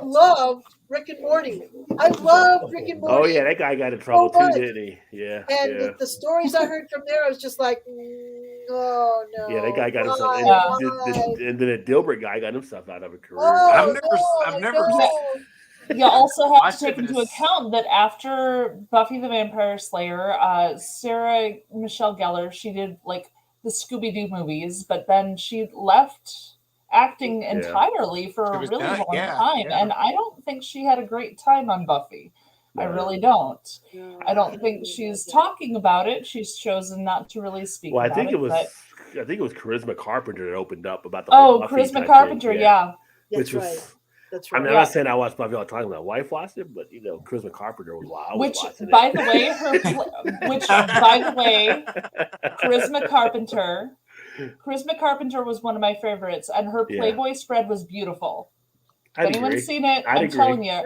loved Rick and Morty. I loved Rick and Morty. Oh yeah, that guy got in trouble too, didn't he? Yeah. And the stories I heard from there, I was just like, oh no. Yeah, that guy got himself, and then a Dilbert guy got himself out of a career. I've never. You also have to take into account that after Buffy the Vampire Slayer, Sarah Michelle Gellar, she did like the Scooby-Doo movies, but then she left acting entirely for a really long time. Yeah. And I don't think she had a great time on Buffy. No. I really don't. No. I don't think she's talking about it. She's chosen not to really speak about it. I think it was Charisma Carpenter that opened up about the Charisma Carpenter, yeah. That's right. That's right. I mean, I'm not saying I watched Buffy all the time. My wife watched it, but Charisma Carpenter was wild. Which, by the way, Charisma Carpenter was one of my favorites, and her Playboy spread was beautiful. If anyone's seen it, I'm telling you, her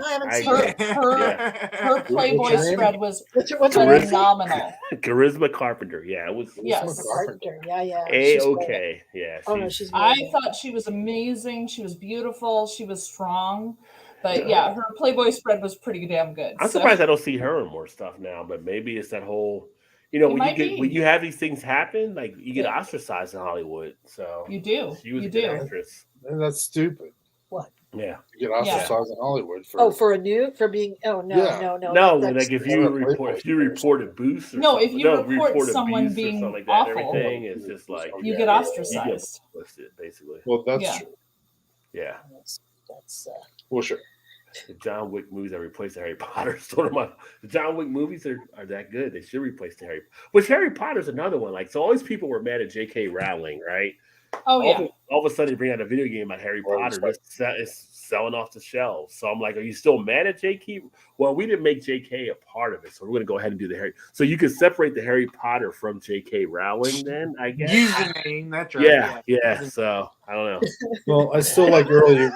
Playboy spread was phenomenal. Charisma Carpenter, yeah, it was. Yes, Carpenter, yeah. A-okay, yeah. I thought she was amazing. She was beautiful. She was strong. But yeah, her Playboy spread was pretty damn good. I'm surprised I don't see her in more stuff now. But maybe it's that whole, when you have these things happen, like you get ostracized in Hollywood. So you do. She was a good actress. And that's stupid. What? Yeah. You get ostracized in Hollywood for being no. Like if you report abuse if you report someone being like that, awful, everything is just like you get ostracized. Basically. Well, that's true. Yeah. That's well, sure. the John Wick movies that replaced the Harry Potter. Sort of the John Wick movies are that good. They should replace the Harry. Which Harry Potter's another one. Like, so all these people were mad at J.K. Rowling, right? Oh yeah. All of a sudden, they bring out a video game about Harry Well, Potter. it's It's selling off the shelves. So I'm like, are you still mad at J.K.? Well, we didn't make J.K. a part of it, so we're going to go ahead and do the Harry. So you can separate the Harry Potter from J.K. Rowling, then I guess. Username, that's right. Yeah. So I don't know. Well, I still like early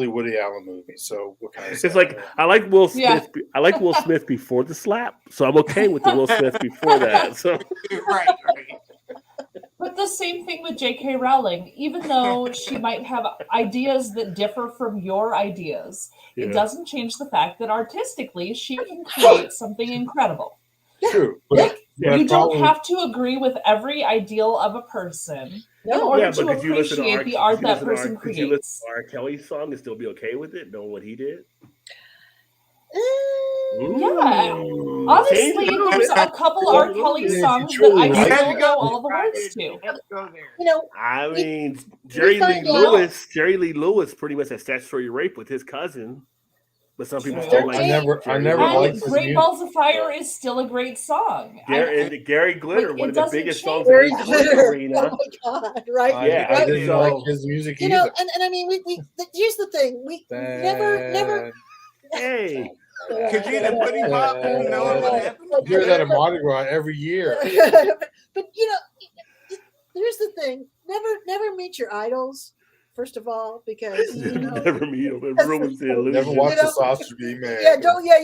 Woody Allen movies. So what can I say? It's like I like Will Yeah. Smith. I like Will Smith before the slap, so I'm okay with the Will Smith before that. So right. But the same thing with J.K. Rowling. Even though she might have ideas that differ from your ideas, Yeah. it doesn't change the fact that artistically she can create something incredible. True. Like, Yeah, you don't have to agree with every ideal of a person in No. order yeah, to but could you listen to appreciate the art that person Could you listen creates. to R. Kelly's song and still be okay with it, knowing what he did? Yeah. Ooh, Honestly, change it up. there's a couple Well, R. Kelly if you songs that truly I like still it. know all the words to. You have to go there. You know, I We- mean, Jerry Lee find out- Lewis pretty much had statutory rape with his cousin, but some people Sure. still like. I never Jerry liked And his Great music. Balls of Fire is still a great song. Gary Glitter, like, one it of the doesn't biggest change. songs in Very the glitter. arena. Oh my God! Right? Yeah, I didn't so- like his music You know, either. and I mean, here's the thing: we never. Hey, Katrina Pudding Pop, knowing what happened. I hear that at Mardi Gras every year. But you know, here's the thing: never meet your idols. First of all, because you know, never meet him. It ruins the illusion. Never watch You the know? sausage being made. you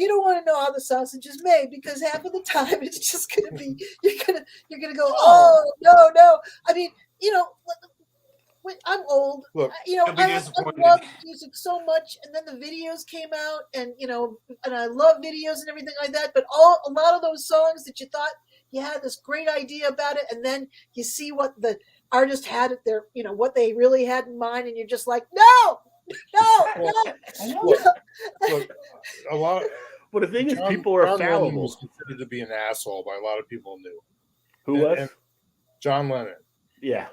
don't want to know how the sausage is made because half of the time it's just gonna be you're gonna go, oh no. I mean, you know, I'm old. Look, You know, You'll be I disappointed. love music so much, and then the videos came out, and you know, and I love videos and everything like that. But a lot of those songs that you thought you had this great idea about it, and then you see what the artist had at their, you know, what they really had in mind, and you're just like, no. I know. Look, a lot. Well, the thing is, John- people are John Lennon fallible. was considered to be an asshole by a lot of people knew. Who was? And John Lennon. Yeah.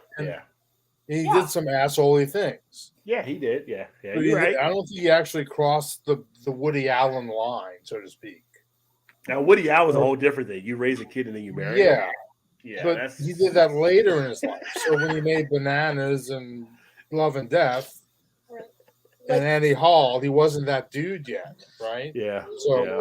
He Yeah. did some assholey things. Yeah, he did. Yeah. But You're right. I don't think he actually crossed the Woody Allen line, so to speak. Now, Woody Allen's a whole different thing. You raise a kid and then you marry him. Yeah, Yeah, but that's he did that later in his life. So when he made Bananas and Love and Death and Annie Hall, he wasn't that dude yet, right? Yeah. So- yeah.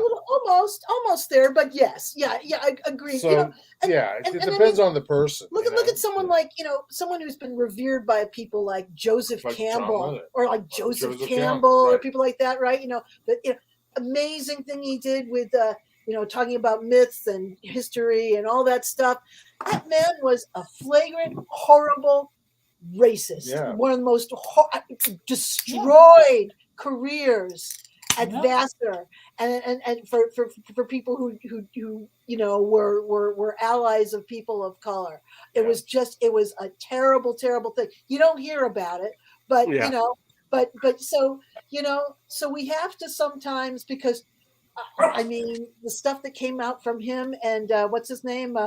Almost there, but yes, yeah, I agree. So you know, yeah, and it I depends mean, on the person. look you at know? someone like, you know, someone who's been revered by people like Joseph Like John Campbell Lennon. or like Joseph Joseph Campbell Campbell, or right. people like that, right? You know, the amazing thing he did with you know, talking about myths and history and all that stuff. That man was a flagrant, horrible racist. Yeah. One of the most destroyed careers at Yeah. Vassar, and for people who you know were allies of people of color. It was a terrible thing. You don't hear about it, but Yeah. you know, but so you know, so we have to sometimes, because I mean, the stuff that came out from him and what's his name,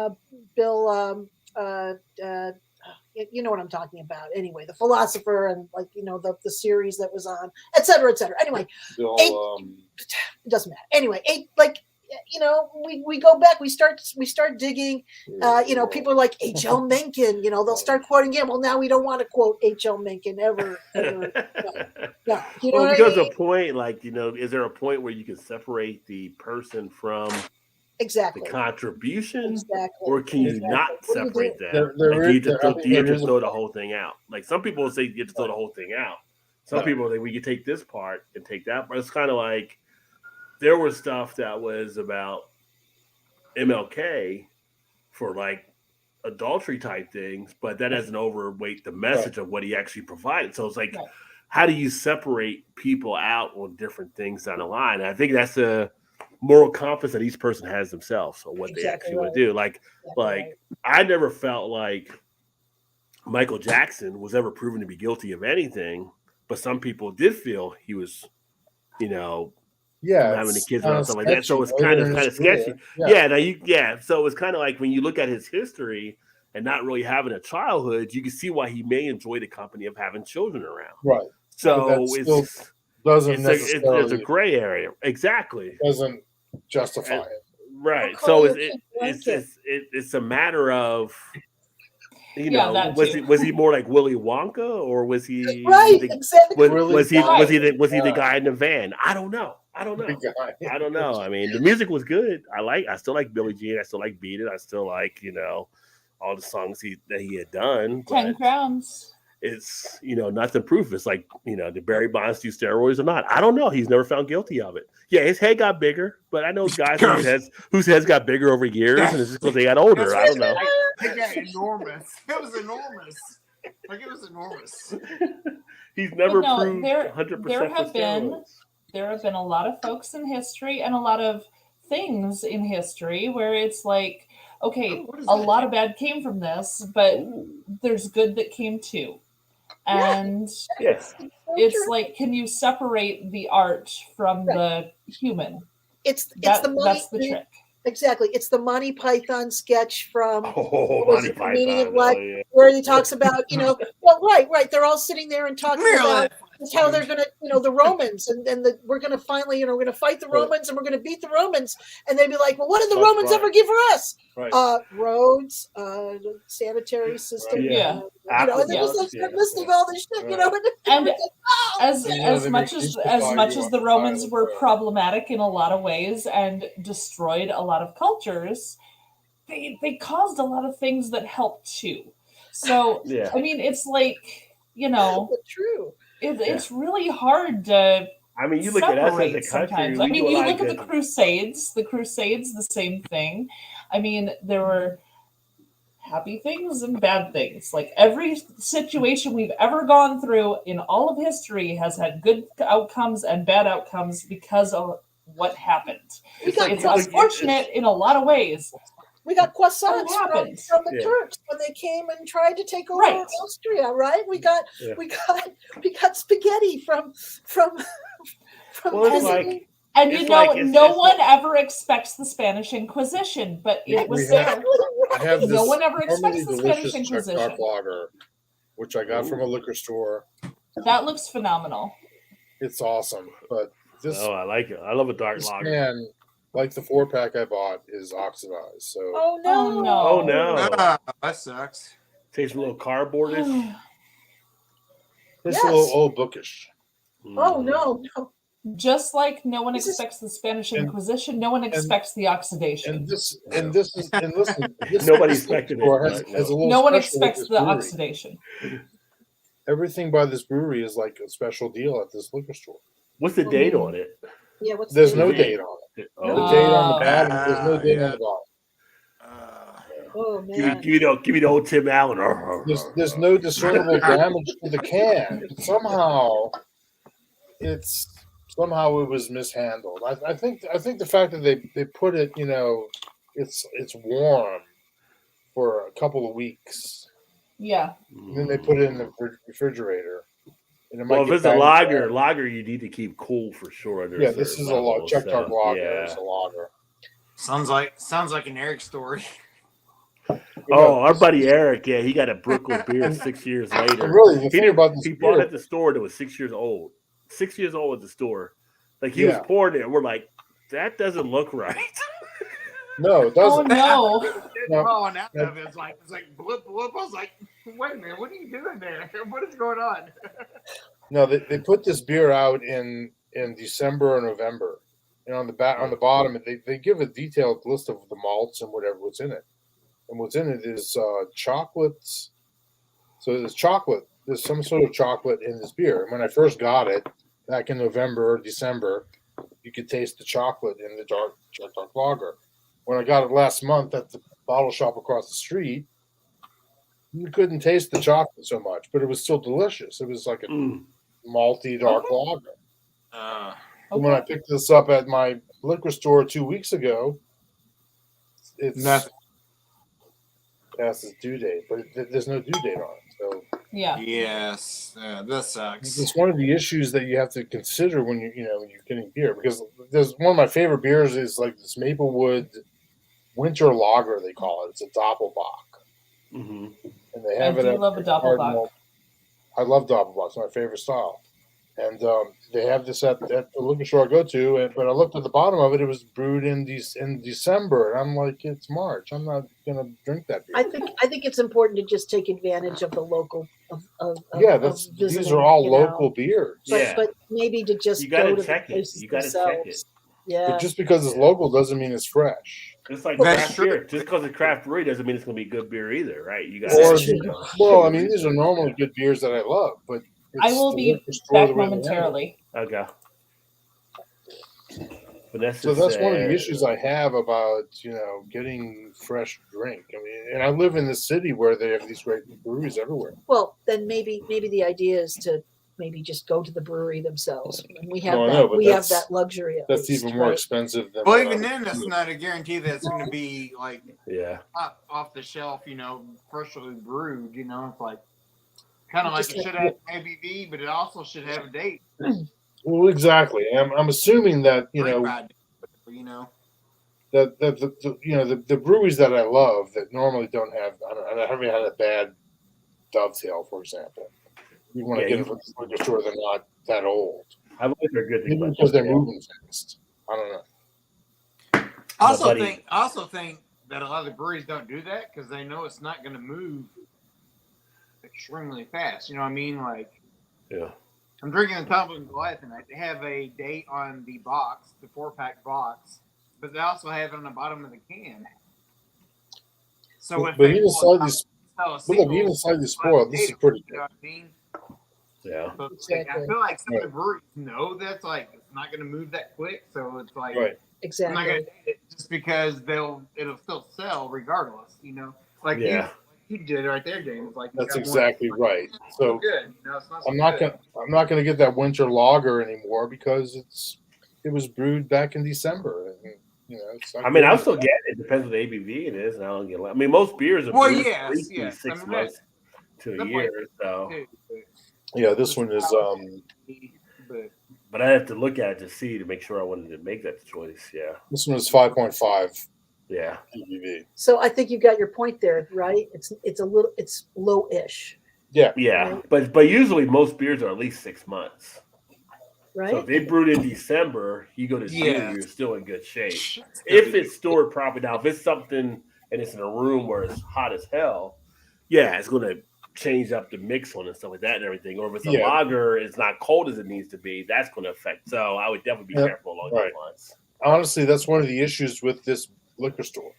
Bill. You know what I'm talking about. Anyway, the philosopher, and like, you know, the series that was on, et cetera, et cetera. Anyway, Bill, it doesn't matter. Anyway, like, you know, we go back, we start digging. You know, people are like H.L. Mencken. You know, they'll start quoting him. Well, now we don't want to quote H.L. Mencken ever. No, you know Well, what I because mean? the point, like, you know, is there a point where you can separate the person from the Exactly. contribution, Exactly. or can you Exactly. not What do you separate do? that? There Like, do you is- I just, think do you there just is a- throw the whole thing out? Like, some people say you just throw the whole thing out. Some Right. people think we can take this part and take that part. It's kind of like there was stuff that was about MLK for like adultery type things, but that doesn't overweight the message of what he actually provided. So it's like, Right. how do you separate people out on different things down the line? And I think that's a moral compass that each person has themselves or what they Exactly actually want right. to do. Like, Exactly like right. I never felt like Michael Jackson was ever proven to be guilty of anything, but some people did feel he was, you know, yeah, having the it's kids kinda around stuff like that. So it's sketchy kind later of in his sketchy. career. Yeah. So it's kind of like when you look at his history and not really having a childhood, you can see why he may enjoy the company of having children around. Right. So But that's it's still doesn't it's a necessarily gray area. Exactly. doesn't justify And- it. Right. Or So call it's your kid it's blanket. it's a matter of, you Yeah, know, that was too. he more like Willy Wonka, or was he Right, exactly. Really was he Right. the guy in the van? I don't know. I don't Big know. guy. I don't know. I mean, the music was good. I still like Billie Jean. I still like Beat It. I still like, all the songs that he had done. 10 But crowns. it's, nothing proof. It's like, did Barry Bonds do steroids or not? I don't know. He's never found guilty of it. Yeah, his head got bigger, but I know guys whose heads got bigger over years, and it's just because they got older. That's I don't know. It got enormous. It was enormous. Like it was enormous. He's never But no, proved there 100% have been a lot of folks in history and a lot of things in history where it's like, okay, What is a that? lot of bad came from this, but Ooh. there's good that came too. And Yes. it's like, can you separate the art from the human? It's the money. That's the trick. Exactly. It's the Monty Python sketch from Oh, was Monty it Comedian Python. Black, Oh, yeah. where he talks about, well, right. They're all sitting there and talking Really? about how they're going to, the Romans and we're going to finally, we're going to fight the Romans and we're going to beat the Romans. And they'd be like, well, what did the That's Romans right. ever give for us? Right. Roads, sanitary system. Right. Yeah. And they're just like Yeah. listing all this shit, Right. And as they much make as crucify much you as on the the Romans side of were the road. problematic in a lot of ways and destroyed a lot of cultures, they caused a lot of things that helped too. So Yeah. I mean, it's like, But true. it's really hard to I mean, you look at us as a separate country. sometimes. We I mean, do a you lot look of at the good. Crusades. The Crusades, the same thing. I mean, there were happy things and bad things. Like every situation we've ever gone through in all of history has had good outcomes and bad outcomes because of what happened. We got It's croissants. unfortunate in a lot of ways. We got croissants What from happened? the Yeah. Turks when they came and tried to take over Right. Austria, right? We got Yeah. we got spaghetti from Well, it's visiting- like And It's no it's one ever expects the Spanish Inquisition, but it was We there. have- I have this No one ever normally expects the Spanish delicious Czech Inquisition. dark lager, which I got from a liquor store. That looks phenomenal. It's awesome, but this, I like it. I love a dark this lager. can, like the 4-pack I bought, is oxidized. So Oh no! Oh no! Oh no, That sucks. tastes a little cardboardish. it's Yes. a little old bookish. Oh no! Just like no one This is- expects the Spanish and- Inquisition, no one expects the oxidation. And this and listen, this Nobody this expected store it, has, but has a no. little No one special with expects this the brewery. oxidation. Everything by this brewery is like a special deal at this liquor store. What's the date on it? Yeah, what's There's the no name? date on it. Oh, No date on the Oh. bottom. There's no date on Yeah. the bottom. Oh give me, man! give me the old Tim Allen. There's no discernible damage to the can. But somehow it was mishandled. I think the fact that they put it, it's warm for a couple of weeks, Yeah. and then they put it in the refrigerator. And it might Well, if get it's a banged up. lager you need to keep cool for sure. Under Yeah, a this certain is a level, Czech dark so, lager. yeah. It's a lager. Sounds like an Eric story. Oh, our buddy Eric, yeah, he got a Brooklyn beer 6 years later. Really, the He thing didn't. about this He bought beer, it at the store that was 6 years old. 6 years old at the store. Like he was Yeah. pouring it, and we're like, that doesn't look right. no, it Oh doesn't. no! Falling out of it. It's like blip blip. I was like, wait a minute, what are you doing there? What is going on? No, they put this beer out in December or November, and on the bottom they give a detailed list of the malts and what's in it, and what's in it is chocolates. So there's chocolate. There's some sort of chocolate in this beer. And when I first got it back in November or December, you could taste the chocolate in the dark lager. When I got it last month at the bottle shop across the street, you couldn't taste the chocolate so much, but it was still delicious. It was like a malty dark lager. And when I picked this up at my liquor store 2 weeks ago, it's Nothing. past its due date, but there's no due date on it. So Yeah. Yes, that sucks. it's one of the issues that you have to consider when you're getting beer, because there's one of my favorite beers is like this Maplewood winter lager, they call it. It's a Doppelbock, Mm-hmm. and they I have it. do at love a Cardinal. Doppelbock. I love Doppelbock. It's my favorite style. And they have this at the liquor store I go to, but I looked at the bottom of it. It was brewed in December, and I'm like, it's March. I'm not gonna drink that beer. I think it's important to just take advantage of the local Yeah, of these visiting, are all you know. local beers. But Yeah. but maybe to just You gotta go to the check it. places You gotta check it. themselves. But Yeah. just because it's local doesn't mean it's fresh. Just like That's craft true. beer. Just because it's craft brewery doesn't mean it's going to be good beer either, right? You got Or, to. well, I mean, these are normally good beers that I love, but I it's will the be liquor store back the way they have it. momentarily. Okay. Vanessa So that's one of the said- issues I have about getting fresh drink. I mean, and I live in the city where they have these great breweries everywhere. Well, then maybe the idea is to maybe just go to the brewery themselves. And we have No, I that know, but we have that's- that luxury at That's least, even more right? expensive than. Well, even then, that's not a guarantee that it's going to be like Yeah. off the shelf, freshly brewed. It's like kind of like Just it should have ABV, but it also should have a date. Well, exactly. I'm assuming that That the breweries that I love that normally don't have. I haven't had a bad Dovetail, for example. You want to Yeah, get it from the liquor store, they're not that old. I've always heard good things Maybe about because they're that. moving fast. I don't know. I also think that a lot of the breweries don't do that because they know it's not going to move extremely fast. You know what I mean? Like, Yeah. I'm drinking the Tumbling Goliath tonight. They have a date on the box, the 4-pack box, but they also have it on the bottom of the can. So if But they even pull slightly, a but single, look, even slightly they'll spoiled. This is date it, pretty you good. know what I mean? Yeah. But Exactly. I feel like some of the breweries know that's like it's not going to move that quick, so it's like Right. I'm not going Exactly. to date it just because it'll still sell regardless, Like Yeah. you did right there, James. Like you That's got one exactly that's right. like, So good, it's not so I'm not good. gonna get that winter lager anymore because it was brewed back in December. And, it's not I mean, I'll good. still get it. It depends what the ABV it is, and I don't get. I mean, most beers are Well, brewed yes, at least yes. 6 I mean, months to a stuff year. like So, too, Yeah, this one is. but but I have to look at it to see to make sure I wanted to make that choice. Yeah. This one is 5.5 Yeah. ABV. So I think you got your point there, right? It's low-ish, Yeah. Yeah. But usually most beers are at least 6 months. right? So if they brewed in December, you go to June, Yes. you're still in good shape. If it's stored properly. Now, if it's something and it's in a room where it's hot as hell, yeah, it's going to change up the mix on and stuff like that and everything. Or if it's a Yeah. lager, it's not cold as it needs to be, that's going to affect. So I would definitely be Yep. careful along Right. those lines. Honestly, that's one of the issues with this liquor store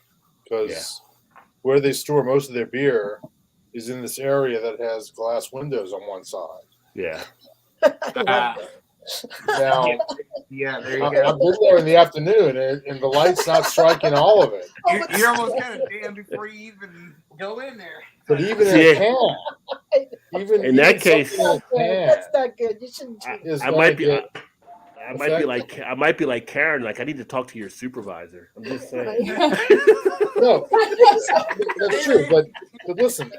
because where they store most of their beer is in this area that has glass windows on one side. Yeah. Now, yeah, there you I've go. been there in the afternoon, and the light's not striking all of it. You're almost kind of damned before you even go in there. But even in Yeah. a can, even In that even case- something in a can That's not good. You shouldn't do that. is I gonna might be. get- I might be like Karen. Like I need to talk to your supervisor. I'm just saying. no, that's true. But listen,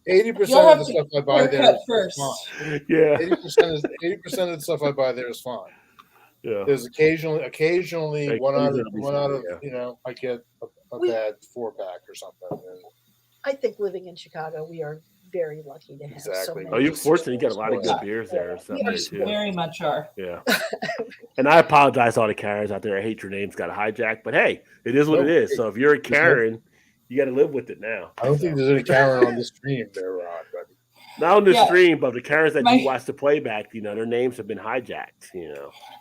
80% You'll of have the to stuff I buy there haircut is first. fine. Yeah. 80% of the stuff I buy there is fine. Yeah. There's occasionally one out of Yeah. I get a bad 4-pack or something. And I think living in Chicago, we are very lucky to have so Exactly. many. Oh, you're fortunate. You got a lot of good stores. beers there and stuff We are there too. Very much are. Yeah. And I apologize to all the Karens out there. I hate your names got hijacked, but hey, it is what it is. So if you're a Karen, you got to live with it now. I don't think there's any Karen on the stream there, Ron. But Not on the Yeah. stream, but the Karens that My- you watch the playback, their names have been hijacked.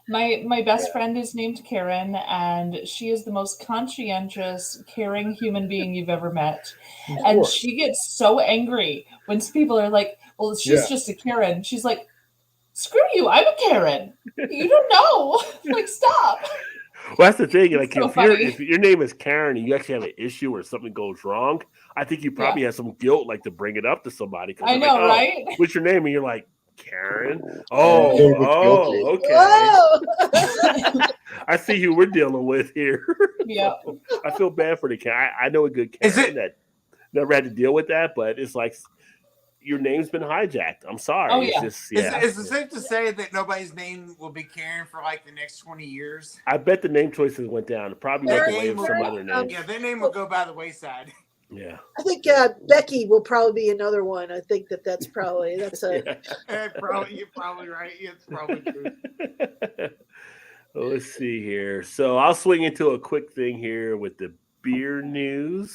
My best friend is named Karen, and she is the most conscientious, caring human being you've ever met. of And course. she gets so angry when people are like, "Well, she's Yeah. just a Karen." She's like, "Screw you! I'm a Karen. You don't know. Like, stop." Well, that's the thing. Like, So if funny. your name is Karen and you actually have an issue or something goes wrong, I think you probably have some guilt, like to bring it up to somebody. 'Cause I they're know, like, "Oh, right? what's your name?" And you're like, Karen. Very Oh, guilty. okay. Whoa! I see who we're dealing with here. Yeah. I feel bad for the Karen. I know a good Is Karen it- that never had to deal with that, but it's like your name's been hijacked. I'm sorry. Oh, It's yeah. just, Is it safe to say that nobody's name will be Karen for like the next 20 years? I bet the name choices went down. It probably went the way of some other names. Yeah, their name will go by the wayside. Yeah. I think Becky will probably be another one. I think that's a Yeah. You're probably right. It's probably true. Well, let's see here. So I'll swing into a quick thing here with the beer news.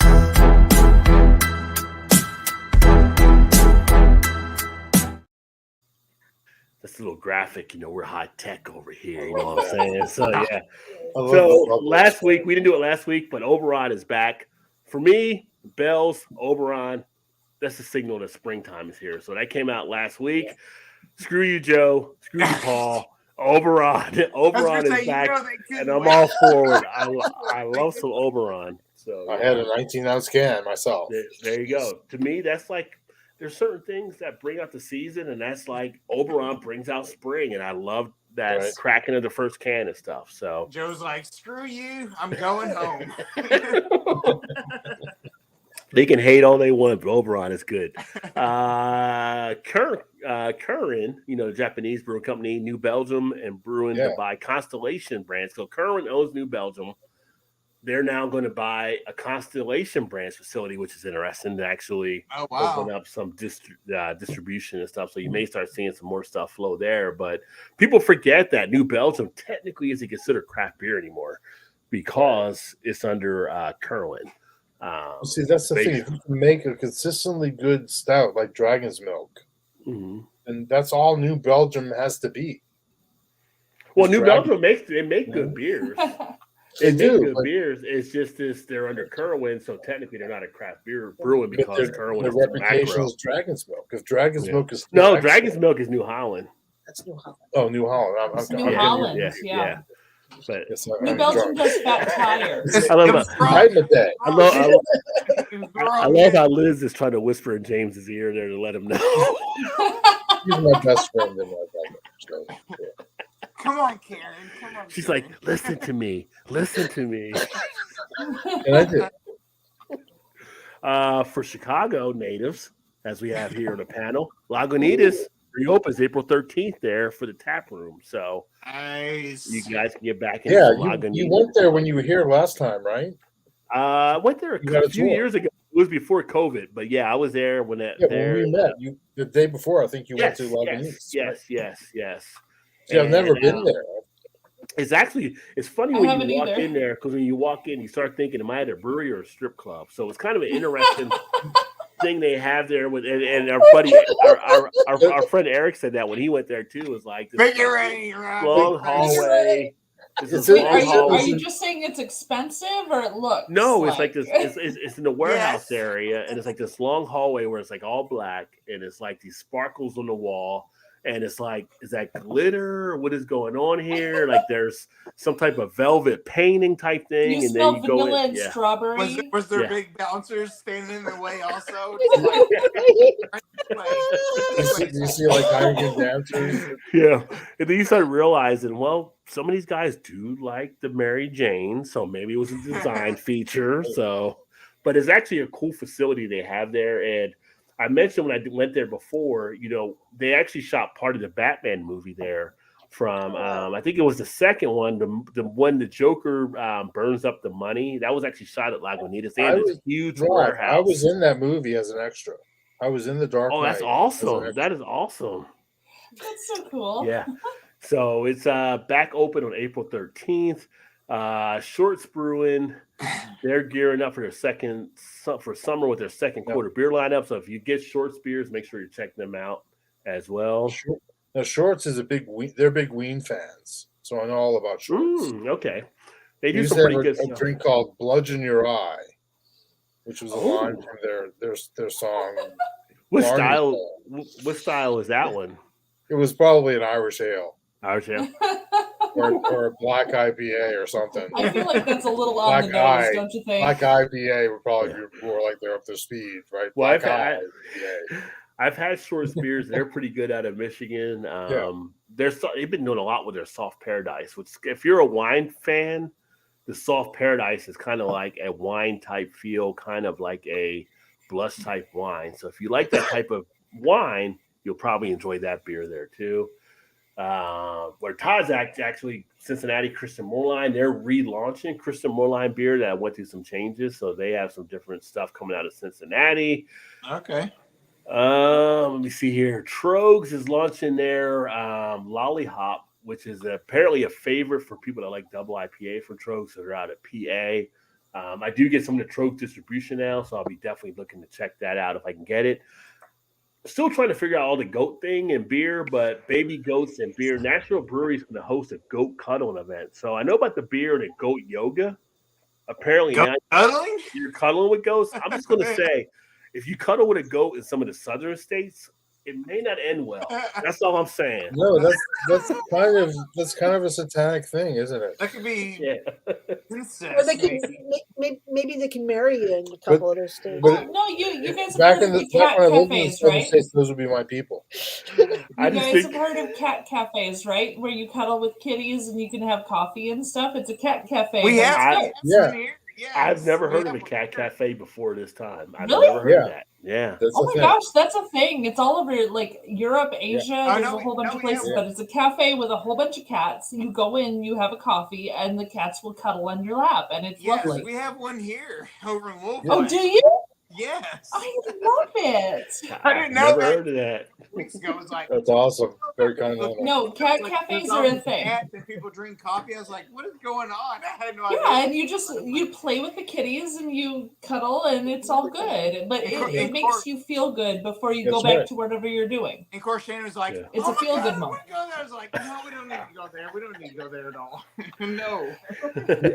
This little graphic, we're high tech over here. You know what I'm saying? So yeah. I love So the bubbles. last week we didn't do it last week, but Oberon is back. For me, Bell's Oberon. That's the signal that springtime is here. So that came out last week. Screw you, Joe. Screw you, Paul. Oberon. Oberon is back, and I'm all for it. I love some Oberon. So I had a 19-ounce can myself. there you go. To me, that's like there's certain things that bring out the season, and that's like Oberon brings out spring, and I love that cracking of the first can and stuff. So Joe's like, screw you, I'm going home. They can hate all they want, but Oberon is good. Curran, the Japanese brewing company, New Belgium, and brewing to buy Constellation brands. So Curran owns New Belgium. They're now going to buy a Constellation brands facility, which is interesting to actually open up some distribution and stuff. So you may start seeing some more stuff flow there. But people forget that New Belgium technically isn't considered craft beer anymore because it's under Curran. See, that's the thing. If you can make a consistently good stout like Dragon's Milk, and that's all New Belgium has to be. Well, New Belgium make good beers. They do good beers. It's just they're under Curran, so technically they're not a craft beer brewing because Curran is reputation is Dragon's Milk. If Dragon's Milk is Dragon's Milk is New Holland. That's New Holland. Oh, New Holland. It's New Holland. Yeah. But New Belgium does fat tires. I love how Liz is trying to whisper in James's ear there to let him know. He's my best friend in my family. Come on, Karen. Come on. She's like, listen to me. Listen to me. And I did. For Chicago natives, as we have here on the panel, Lagunitas reopens April 13th there for the tap room. So nice. You guys can get back into Lagunitas. You went there when you were here last time, right? I went there a few years ago. It was before COVID, but yeah, I was there when that. When we met, the day before, I think you went to Lagunitas. Yes. See, I've never been there. It's funny when you walk in there, because when you walk in, you start thinking, am I at a brewery or a strip club? So it's kind of an interesting thing they have there. And our buddy, our friend Eric said that when he went there too. Was like this long hallway. Are you just saying it's expensive or it looks? No, it's like this. It's in the warehouse area, and it's like this long hallway where it's like all black, and it's like these sparkles on the wall. And it's like, is that glitter? What is going on here? Like, there's some type of velvet painting type thing, you and then you go vanilla in. And strawberry. Was there big bouncers standing in the way also? You see like Heineken dancers? Yeah, and then you start realizing, well, some of these guys do like the Mary Jane, so maybe it was a design feature. So, but it's actually a cool facility they have there, and I mentioned when I went there before, they actually shot part of the Batman movie there from, I think it was the second one, the one the Joker burns up the money. That was actually shot at Lagunitas. They had this huge warehouse. I was in that movie as an extra. I was in the Dark Knight. Oh, that's awesome. That is awesome. That's so cool. Yeah. So it's back open on April 13th. Shorts Brewing, they're gearing up for their summer with their second quarter beer lineup. So if you get Shorts beers, make sure you check them out as well. Now Shorts is they're big Ween fans, so I know all about Shorts. Okay, they do some pretty good stuff. A drink called "Bludgeon Your Eye," which was a line from their song. What style is that one? It was probably an Irish ale. Irish ale. Or a black IPA or something. I feel like that's a little on the nose, don't you think? Black IPA would probably be more like they're up their speed, right? Well, I've had Shorts beers. They're pretty good out of Michigan. They've been doing a lot with their Soft Paradise. Which, if you're a wine fan, the Soft Paradise is kind of like a wine type feel, kind of like a blush type wine. So if you like that type of wine, you'll probably enjoy that beer there too. Where Todd's actually Cincinnati Christian Moorline, they're relaunching Christian Moorline beer that went through some changes, so they have some different stuff coming out of Cincinnati. Okay. Let me see here. Trogs is launching their Lollihop, which is apparently a favorite for people that like double IPA for Trogs. So they're out at PA. I do get some of the Trogs distribution now, so I'll be definitely looking to check that out if I can get it. Still trying to figure out all the goat thing and beer, but baby goats and beer. National Brewery is going to host a goat cuddling event. So I know about the beer and the goat yoga. Apparently Go now cuddling? you're cuddling with goats. I'm just going to say, if you cuddle with a goat in some of the southern states, it may not end well. That's all I'm saying. No, that's kind of a satanic thing, isn't it? That could be Yeah. incest. Or they can maybe they can marry you in a couple of those states. But No, you guys have back heard in of the the cat when I lived in the cafes, southern right? states, those would be my people. I You just guys think have heard of cat cafes, right? Where you cuddle with kitties and you can have coffee and stuff. It's a cat cafe. We but have it's Yeah. one here. Yes. I've never We heard of have a one cat here. cafe before this time. I've Really? never heard Yeah. that. Yeah. That's Oh the my thing. gosh, that's a thing. It's all over like Europe, Asia. Oh, There's no, a whole bunch no, of we have places, one. but it's a cafe with a whole bunch of cats. You go in, you have a coffee, and the cats will cuddle on your lap, and it's Yes, lovely. we have one here over in Louisville. Oh, do you? Yes. I love it. I didn't know Never that. heard of that. Weeks ago, it was like, That's awesome. Very kind of Look, animal. No, cat like, cafes there's are all a these thing. cats and people drink coffee. I was like, what is going on? I had no Yeah, idea. and you play with the kitties and you cuddle and it's all good. But it makes you feel good before you go That's back right. to whatever you're doing. And of course, Shannon was like, Yeah. It's oh a my feel-good God, I moment. want to go there. I was like, no, we don't need to go there. We don't need to go there at all. No.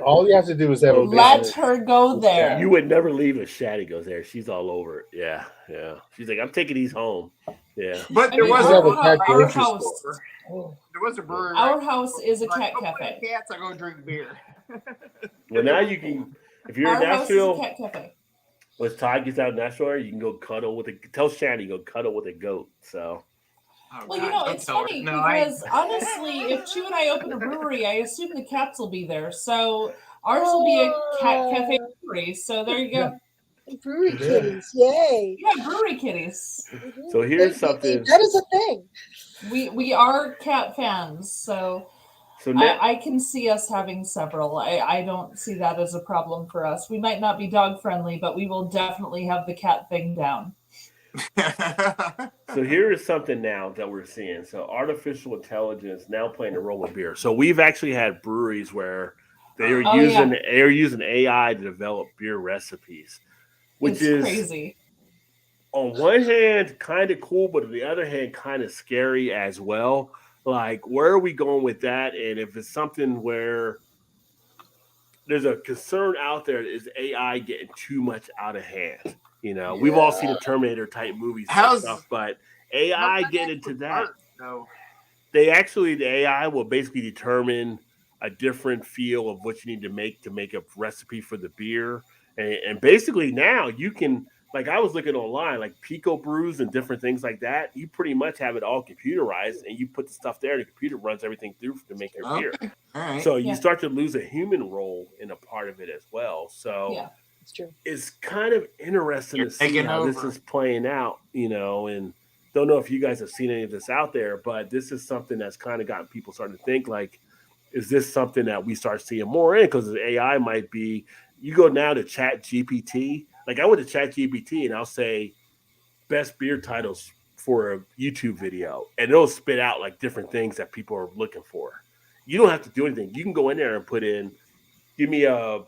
All you have to do is have a Let business. her go there. You would never leave if Shaddy goes there. She's all over it. Yeah, yeah. She's like, I'm taking these home. Yeah. But I there mean, was have a our, cat our grocery house, there was a brewery. our right house is a like, cat go play with cafe. Cats, I go drink beer. Well, now you can, if you're Our in house is a Nashville, cat cafe. when Todd gets out of Nashville, you can go cuddle with a, tell Shaddy, go cuddle with a goat. So, Oh, Well, God, you know, don't it's tell her. funny No, I- because honestly, if Chew and I open a brewery, I assume the cats will be there. So ours will be a cat cafe brewery. So there you go. Brewery Yeah. kitties, yay! Yeah, brewery kitties. so here's something. That is a thing. We are cat fans, so So now, I can see us having several. I don't see that as a problem for us. We might not be dog friendly, but we will definitely have the cat thing down. so here is something now that we're seeing. So artificial intelligence now playing a role with beer. So we've actually had breweries where they're using AI to develop beer recipes, which It's is crazy. on one hand kind of cool, but on the other hand kind of scary as well. Like, where are we going with that? And if it's something where there's a concern out there, is AI getting too much out of hand? You know, we've all seen the Terminator type movies and How's- stuff, but AI get into that. No. The AI will basically determine a different feel of what you need to make a recipe for the beer. And basically now you can, like I was looking online, like Pico brews and different things like that. You pretty much have it all computerized and you put the stuff there and the computer runs everything through to make your beer. Okay. All right. So you Yeah. start to lose a human role in a part of it as well. So Yeah. It's true. it's kind of interesting You're to see taking how this over. is playing out, you know, and don't know if you guys have seen any of this out there, but this is something that's kind of gotten people starting to think like, is this something that we start seeing more in? Because the AI might be, you go now to Chat GPT. Like I went to Chat GPT and I'll say best beer titles for a YouTube video, and it'll spit out like different things that people are looking for. You don't have to do anything. You can go in there and put in, give me a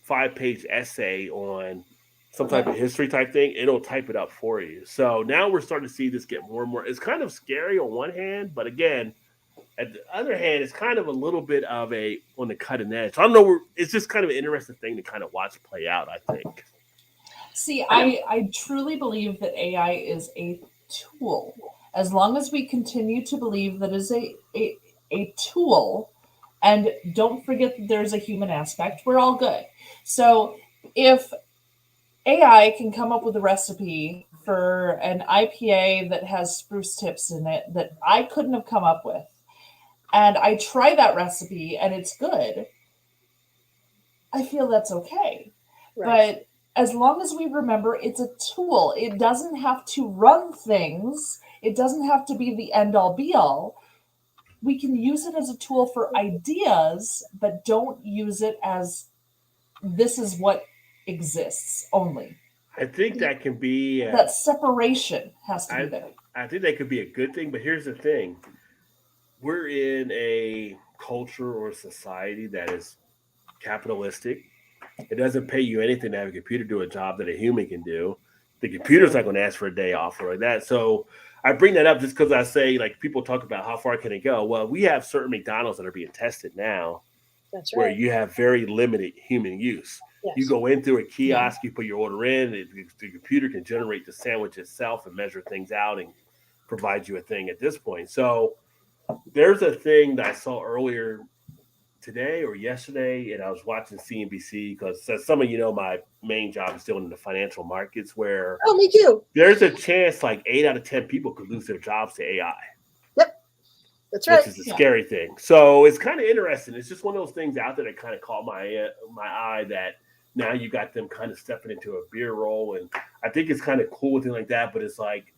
5-page essay on some type of history type thing. It'll type it up for you. So now we're starting to see this get more and more. It's kind of scary on one hand, but again, at the other hand, it's kind of a little bit of a on the cutting edge. So I don't know. It's just kind of an interesting thing to kind of watch play out, I think. See, I truly believe that AI is a tool. As long as we continue to believe that is a tool, and don't forget that there's a human aspect, we're all good. So if AI can come up with a recipe for an IPA that has spruce tips in it that I couldn't have come up with, and I try that recipe and it's good, I feel that's okay. Right. But as long as we remember it's a tool, it doesn't have to run things, it doesn't have to be the end all be all. we can use it as a tool for ideas, but don't use it as this is what exists only. I think that can be. That separation has to be there. I think that could be a good thing, but here's the thing: we're in a culture or society that is capitalistic. It doesn't pay you anything to have a computer do a job that a human can do. The computer's not going to ask for a day off or like that. So I bring that up just because I say, like, people talk about how far can it go. Well, we have certain McDonald's that are being tested now. That's where right. you have very limited human use. Yes. You go in through a kiosk, you put your order in, the computer can generate the sandwich itself and measure things out and provide you a thing at this point. So there's a thing that I saw earlier today or yesterday, and I was watching CNBC because, as some of you know, my main job is still in the financial markets, where Oh, me too. there's a chance like 8 out of 10 people could lose their jobs to AI. That's right. Which is a scary thing. So it's kind of interesting. It's just one of those things out there that kind of caught my eye, that now you got them kind of stepping into a beer role. And I think it's kind of cool with it like that. But it's like,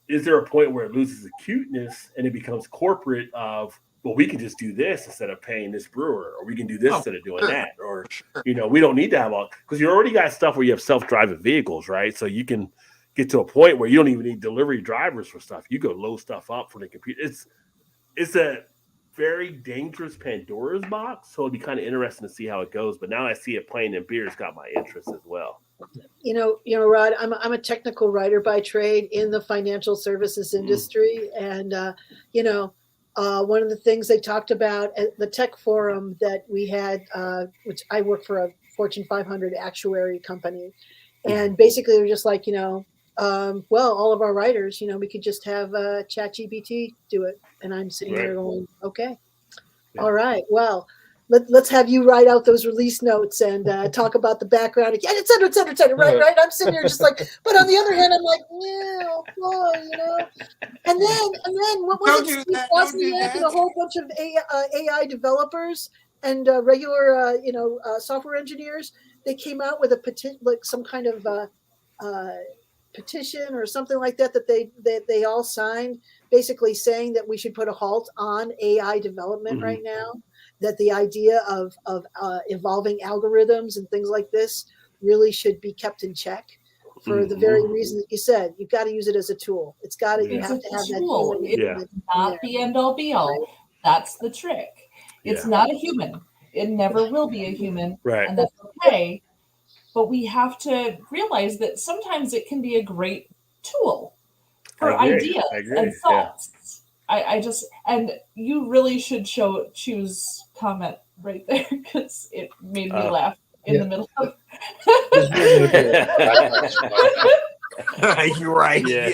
is there a point where it loses the cuteness and it becomes corporate of, well, we can just do this instead of paying this brewer, or we can do this instead of doing that, or, you know, we don't need to have all, because you already got stuff where you have self-driving vehicles, right? So you can get to a point where you don't even need delivery drivers for stuff. You go load stuff up from the computer. It's a very dangerous Pandora's box, so it'd be kind of interesting to see how it goes. But now I see it playing in beer, it's got my interest as well. You know, Rod, I'm a technical writer by trade in the financial services industry, and one of the things they talked about at the tech forum that we had, which I work for a Fortune 500 actuary company, and basically they're just like, well, all of our writers, we could just have ChatGPT do it. And I'm sitting there going, okay, all right, well, let's have you write out those release notes and talk about the background again, et cetera, et cetera, et cetera. Right. I'm sitting here just like, but on the other hand, I'm like, yeah, boy, And then what was it? Steve Wozniak and a whole bunch of AI developers and regular, software engineers. They came out with a petition, like some kind of petition or something like that they all signed, basically saying that we should put a halt on AI development right now, that the idea of evolving algorithms and things like this really should be kept in check for the very reason that you said. You've got to use it as a tool. You have to have that tool. It's not the end all be all. Right. That's the trick. It's not a human. It never will be a human. Right. And that's okay. But we have to realize that sometimes it can be a great tool for ideas and thoughts. I just, and you really should choose comment right there, because it made me laugh in the middle of You're right. Yeah.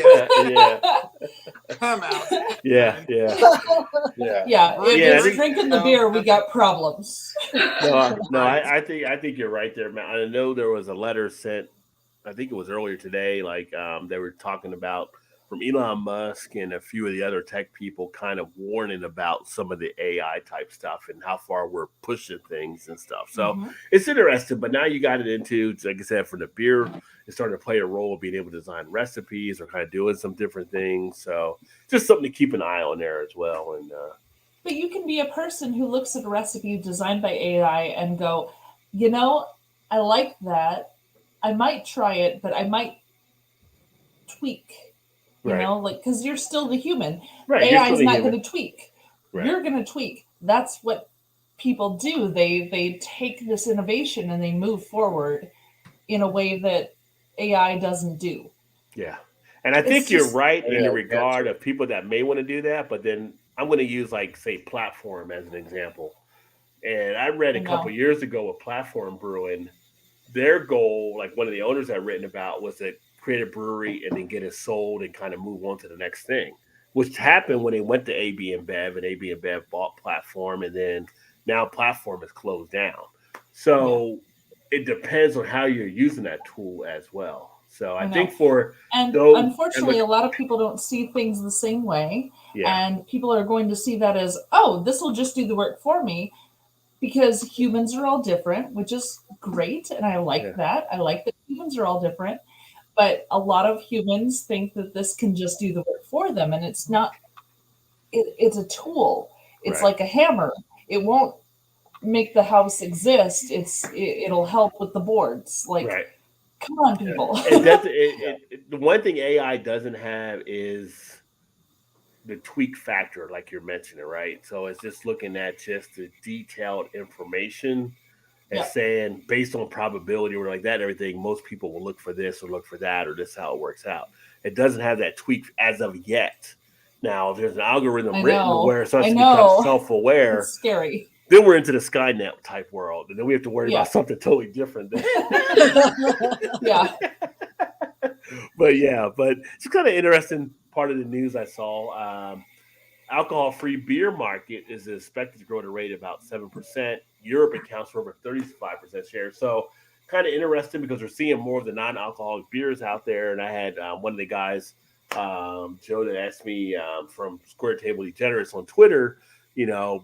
Come out. Yeah. If it's drinking the beer, we got problems. No, I think you're right there, man. I know there was a letter sent, I think it was earlier today, like they were talking about, from Elon Musk and a few of the other tech people, kind of warning about some of the AI type stuff and how far we're pushing things and stuff. So it's interesting, but now you got it into, like I said, for the beer, it's starting to play a role of being able to design recipes or kind of doing some different things. So just something to keep an eye on there as well. And but you can be a person who looks at a recipe designed by AI and go, I like that. I might try it, but I might tweak. Because you're still the human. Right. AI is not going to tweak. Right. You're going to tweak. That's what people do. They take this innovation and they move forward in a way that AI doesn't do. Yeah. And I think you're right in the regard of people that may want to do that, but then I'm going to use, like, say, Platform as an example. And I read a couple years ago with Platform Brewing, their goal, like one of the owners I've written about, was that create a brewery and then get it sold and kind of move on to the next thing, which happened when they went to AB InBev, and AB InBev bought Platform, and then now Platform is closed down. So it depends on how you're using that tool as well. So I think unfortunately, a lot of people don't see things the same way, and people are going to see that as, oh, this will just do the work for me, because humans are all different, which is great, and I like that. I like that humans are all different. But a lot of humans think that this can just do the work for them, and it's not. It's a tool. It's Right. like a hammer. It won't make the house exist. It'll help with the boards. Like, Right. come on, people. It does. The one thing AI doesn't have is the tweak factor, like you're mentioning, right? So it's just looking at just the detailed information and Yeah. saying based on probability or like that, and everything. Most people will look for this or look for that, or this is how it works out. It doesn't have that tweak as of yet. Now, if there's an algorithm I written to know. where it starts I to become know. self-aware, It's scary. then we're into the Skynet type world, and then we have to worry Yeah. about something totally different. Yeah. But it's kind of interesting part of the news I saw. Alcohol-free beer market is expected to grow at a rate of about 7%. Europe accounts for over 35% share. So kind of interesting because we're seeing more of the non-alcoholic beers out there. And I had one of the guys, Joe, that asked me from Square Table Degenerates on Twitter.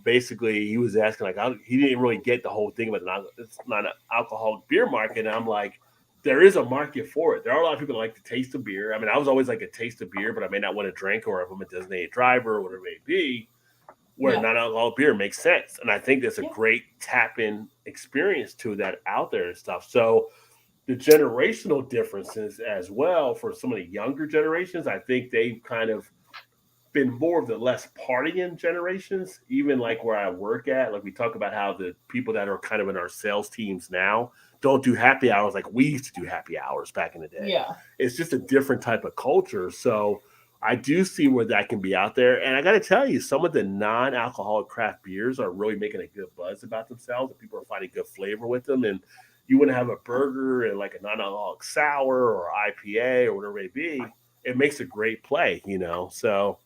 Basically he was asking he didn't really get the whole thing about it's not an alcoholic beer market. And I'm like, there is a market for it. There are a lot of people that like to taste of beer. I mean, I was always like a taste of beer, but I may not want to drink, or if I'm a designated driver or whatever it may be, where non-alcoholic beer makes sense. And I think there's a great tap-in experience to that out there and stuff. So the generational differences as well for some of the younger generations, I think they've kind of been more of the less partying generations, even like where I work at. Like we talk about how the people that are kind of in our sales teams now don't do happy hours like we used to do happy hours back in the day. Yeah. It's just a different type of culture. So I do see where that can be out there. And I got to tell you, some of the non-alcoholic craft beers are really making a good buzz about themselves, and people are finding good flavor with them. And you want to have a burger and like a non-alcoholic sour or IPA or whatever it may be, it makes a great play, So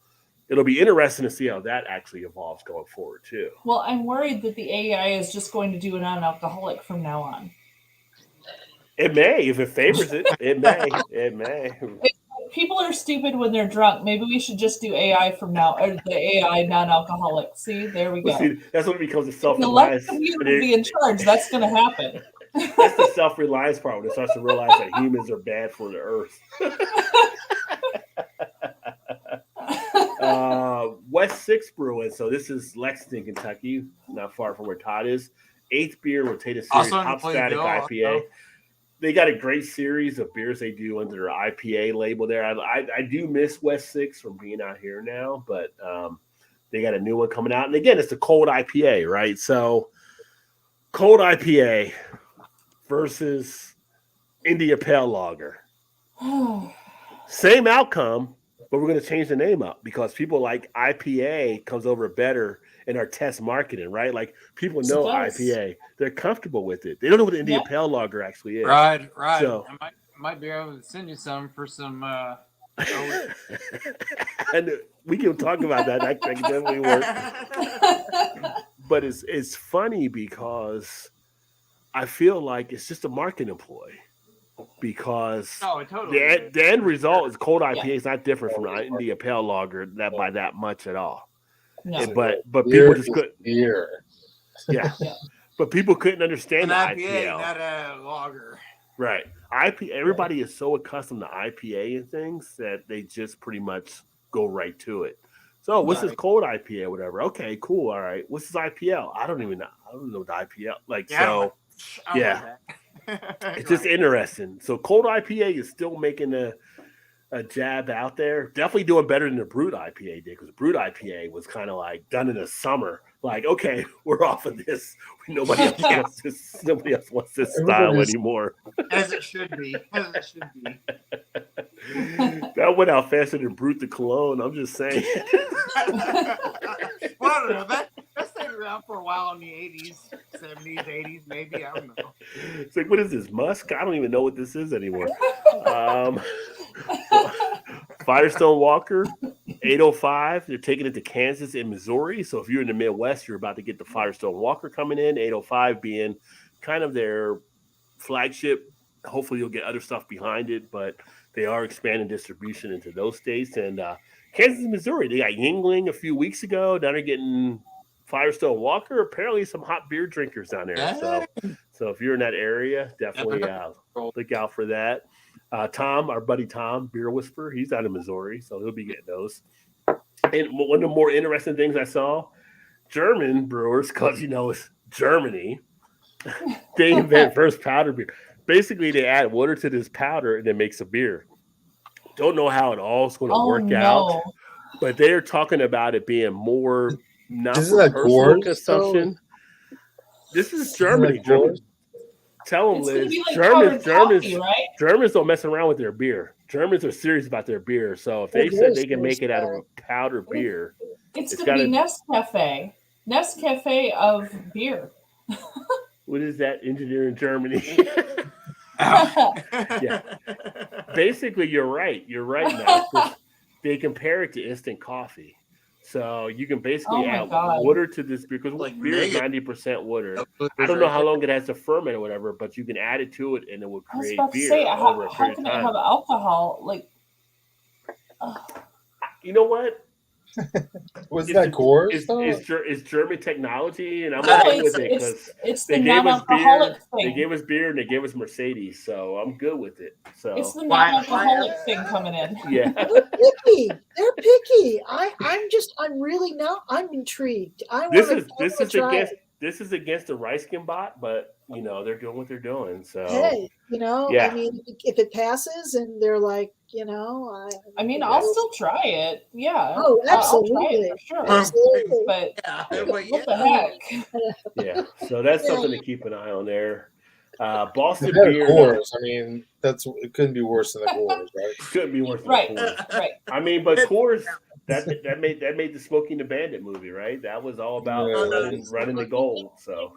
it'll be interesting to see how that actually evolves going forward too. Well, I'm worried that the AI is just going to do a non-alcoholic from now on. It may, if it favors it. It may. It may. People are stupid when they're drunk. Maybe we should just do AI from now, or the AI non-alcoholic. See, there we go. Well, see, that's when it becomes a Let self-reliance. the computer be in charge. That's going to happen. That's the self-reliance part when it starts to realize that humans are bad for the earth. West Six Brewing. So this is Lexington, Kentucky, not far from where Todd is. 8th beer Rotated Series Hop Static IPA. They got a great series of beers they do under their IPA label there. I do miss West Six from being out here now, but they got a new one coming out. And again, it's a cold IPA, right? So cold IPA versus India Pale Lager. Same outcome, but we're going to change the name up because people like IPA comes over better in our test marketing, right? Like people know IPA. They're comfortable with it. They don't know what the India Pale Lager actually is. Right. So, I might be able to send you some for some. And we can talk about that. That can definitely work. But it's funny because I feel like it's just a marketing ploy. Because the end result is cold IPA is not different from the India Pale Lager by that much at all. No. But people just couldn't. Beer. Yeah. But people couldn't understand an the IPA, not a lager. Right. IPA. Everybody is so accustomed to IPA and things that they just pretty much go right to it. So what's this cold IPA or whatever? Okay, cool. All right. What's this IPL? I don't even know. I don't know the IPL. It's just interesting. So cold IPA is still making a jab out there. Definitely doing better than the brewed IPA did, because brewed IPA was kind of like done in the summer. Like, okay, we're off of this. Nobody else wants this style anymore. As it should be. That went out faster than Brute the Cologne. I'm just saying. Well, I don't know. That stayed around for a while in the 80s, 70s, 80s, maybe. I don't know. It's like, what is this, Musk? I don't even know what this is anymore. Firestone Walker, 805. They're taking it to Kansas and Missouri. So if you're in the Midwest, you're about to get the Firestone Walker coming in. 805 being kind of their flagship. Hopefully you'll get other stuff behind it, but they are expanding distribution into those states. And Kansas and Missouri, they got Yingling a few weeks ago. Now they're getting Firestone Walker. Apparently some hot beer drinkers down there. So if you're in that area, definitely look out for that. Tom, our buddy Tom, Beer Whisperer, he's out of Missouri, so he'll be getting those. And one of the more interesting things I saw, German brewers, because it's Germany, they invent first powder beer. Basically, they add water to this powder and it makes a beer. Don't know how it all is going to Oh work out, no. but they are talking about it being more not Isn't for that personal Coors, consumption. This is Isn't Germany. that Coors? Tell them, It's going to Liz. be like powdered coffee, right? Germans don't mess around with their beer. Germans are serious about their beer. So if they They're said very they can make it out of serious a powder beer, It's it's going to be got Nescafe. Nescafe of beer. what is that engineer in Germany? Oh. Yeah. Basically, you're right. You're right, Max. They compare it to instant coffee. So you can basically Oh my add God. water to this beer because Like beer is mega- 90% water. I don't know how long it has to ferment or whatever, but you can add it to it and it will I was create about to beer say, over a how period of can it time. have alcohol? Like, You know what? Wasn't that Coors? though? It's German technology, and I'm no, okay with it because it's they the gave us beer, non-alcoholic they thing. gave us beer, and they gave us Mercedes, so I'm good with it. It's So the non-alcoholic thing coming in. yeah, They're picky. They're picky. I'm really now. I'm intrigued. I this want is to try against it. the Reiskin bot, but they're doing what they're doing. So Hey, I yeah, mean, if it passes and they're like, I mean, Yeah. I'll still try it. Yeah. Oh, I'll try it absolutely. for sure. Absolutely. But Yeah, what the heck? yeah. So that's something to keep an eye on there. The Boston better beer Coors. I mean, it couldn't be worse than the Coors, right? couldn't be worse than Right, Coors. right. I mean, but Coors that made the Smokey and the Bandit movie, right? That was all about Yeah. running the gold. So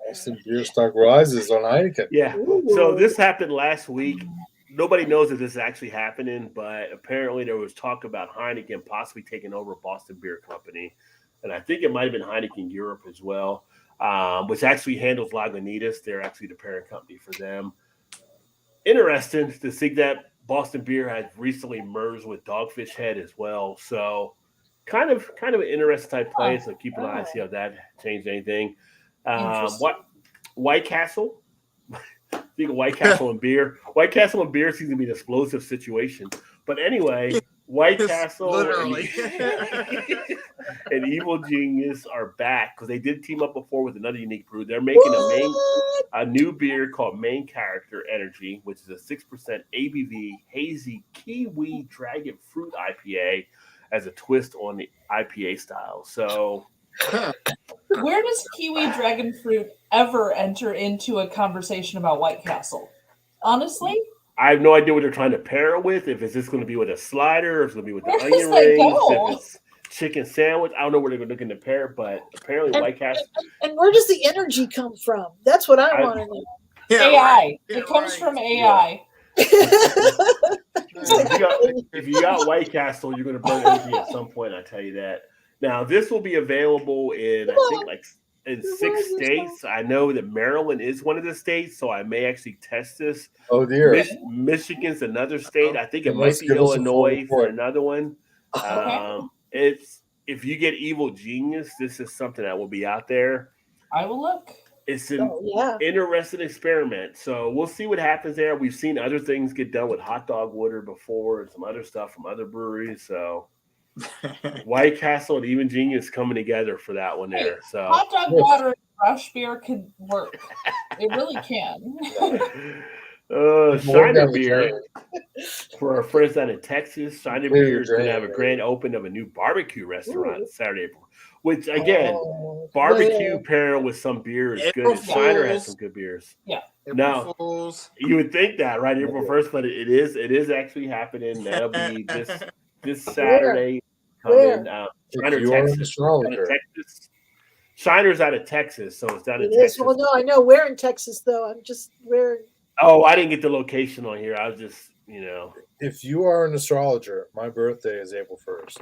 Boston beer stock rises on Heineken. yeah. Ooh. So this happened last week. Nobody knows if this is actually happening, but apparently there was talk about Heineken possibly taking over Boston Beer Company, and I think it might have been Heineken Europe as well, which actually handles Lagunitas. They're actually the parent company for them. Interesting to see that Boston Beer had recently merged with Dogfish Head as well. So kind of an interesting type play. So keep an eye, see how that changed anything. Interesting. White Castle. Think of White Castle and beer. White Castle and beer seems to be an explosive situation. But anyway, White Castle literally. and Evil Genius are back because they did team up before with another unique brew. They're making a new beer called Main Character Energy, which is a 6% ABV hazy kiwi dragon fruit IPA as a twist on the IPA style. So Where does kiwi dragon fruit ever enter into a conversation about White Castle? Honestly, I have no idea what they're trying to pair it with. If it's just going to be with a slider, or if it's going to be with the Where does onion that rings, go? if it's chicken sandwich. I don't know where they're looking to pair, but apparently White Castle. And where does the energy come from? That's what I I- want to know. Yeah, AI. right. It Yeah, comes right. from AI. If you got White Castle, you're going to burn energy at some point. I tell you that. Now this will be available in I think like in 6 states. I know that Maryland is one of the states, so I may actually test this. Oh dear. Michigan's another state. I think it might Let's be give us a full Illinois for report. another one. Okay. It's if you get Evil Genius, this is something that will be out there. I will look. It's an Oh, yeah. interesting experiment. So we'll see what happens there. We've seen other things get done with hot dog water before and some other stuff from other breweries. So White Castle and Even Genius coming together for that one there. So Hot dog water and rush beer could work. It really can. Shiner Beer for our friends down in Texas. Shiner Beer is going to have a grand open of a new barbecue restaurant Saturday, April. Which again, barbecue pairing with some beer is good. And Shiner has some good beers. Yeah. No, Fools. you would think that right April 1st, but it is actually happening. That'll be this Saturday coming. Shiner, If you are an Texas. astrologer. Texas. Shiner's out of Texas, so it's down in It is. Texas. Well, no, I know where in Texas though. I'm just where. Oh, I didn't get the location on here. I was just, If you are an astrologer, my birthday is April 1st.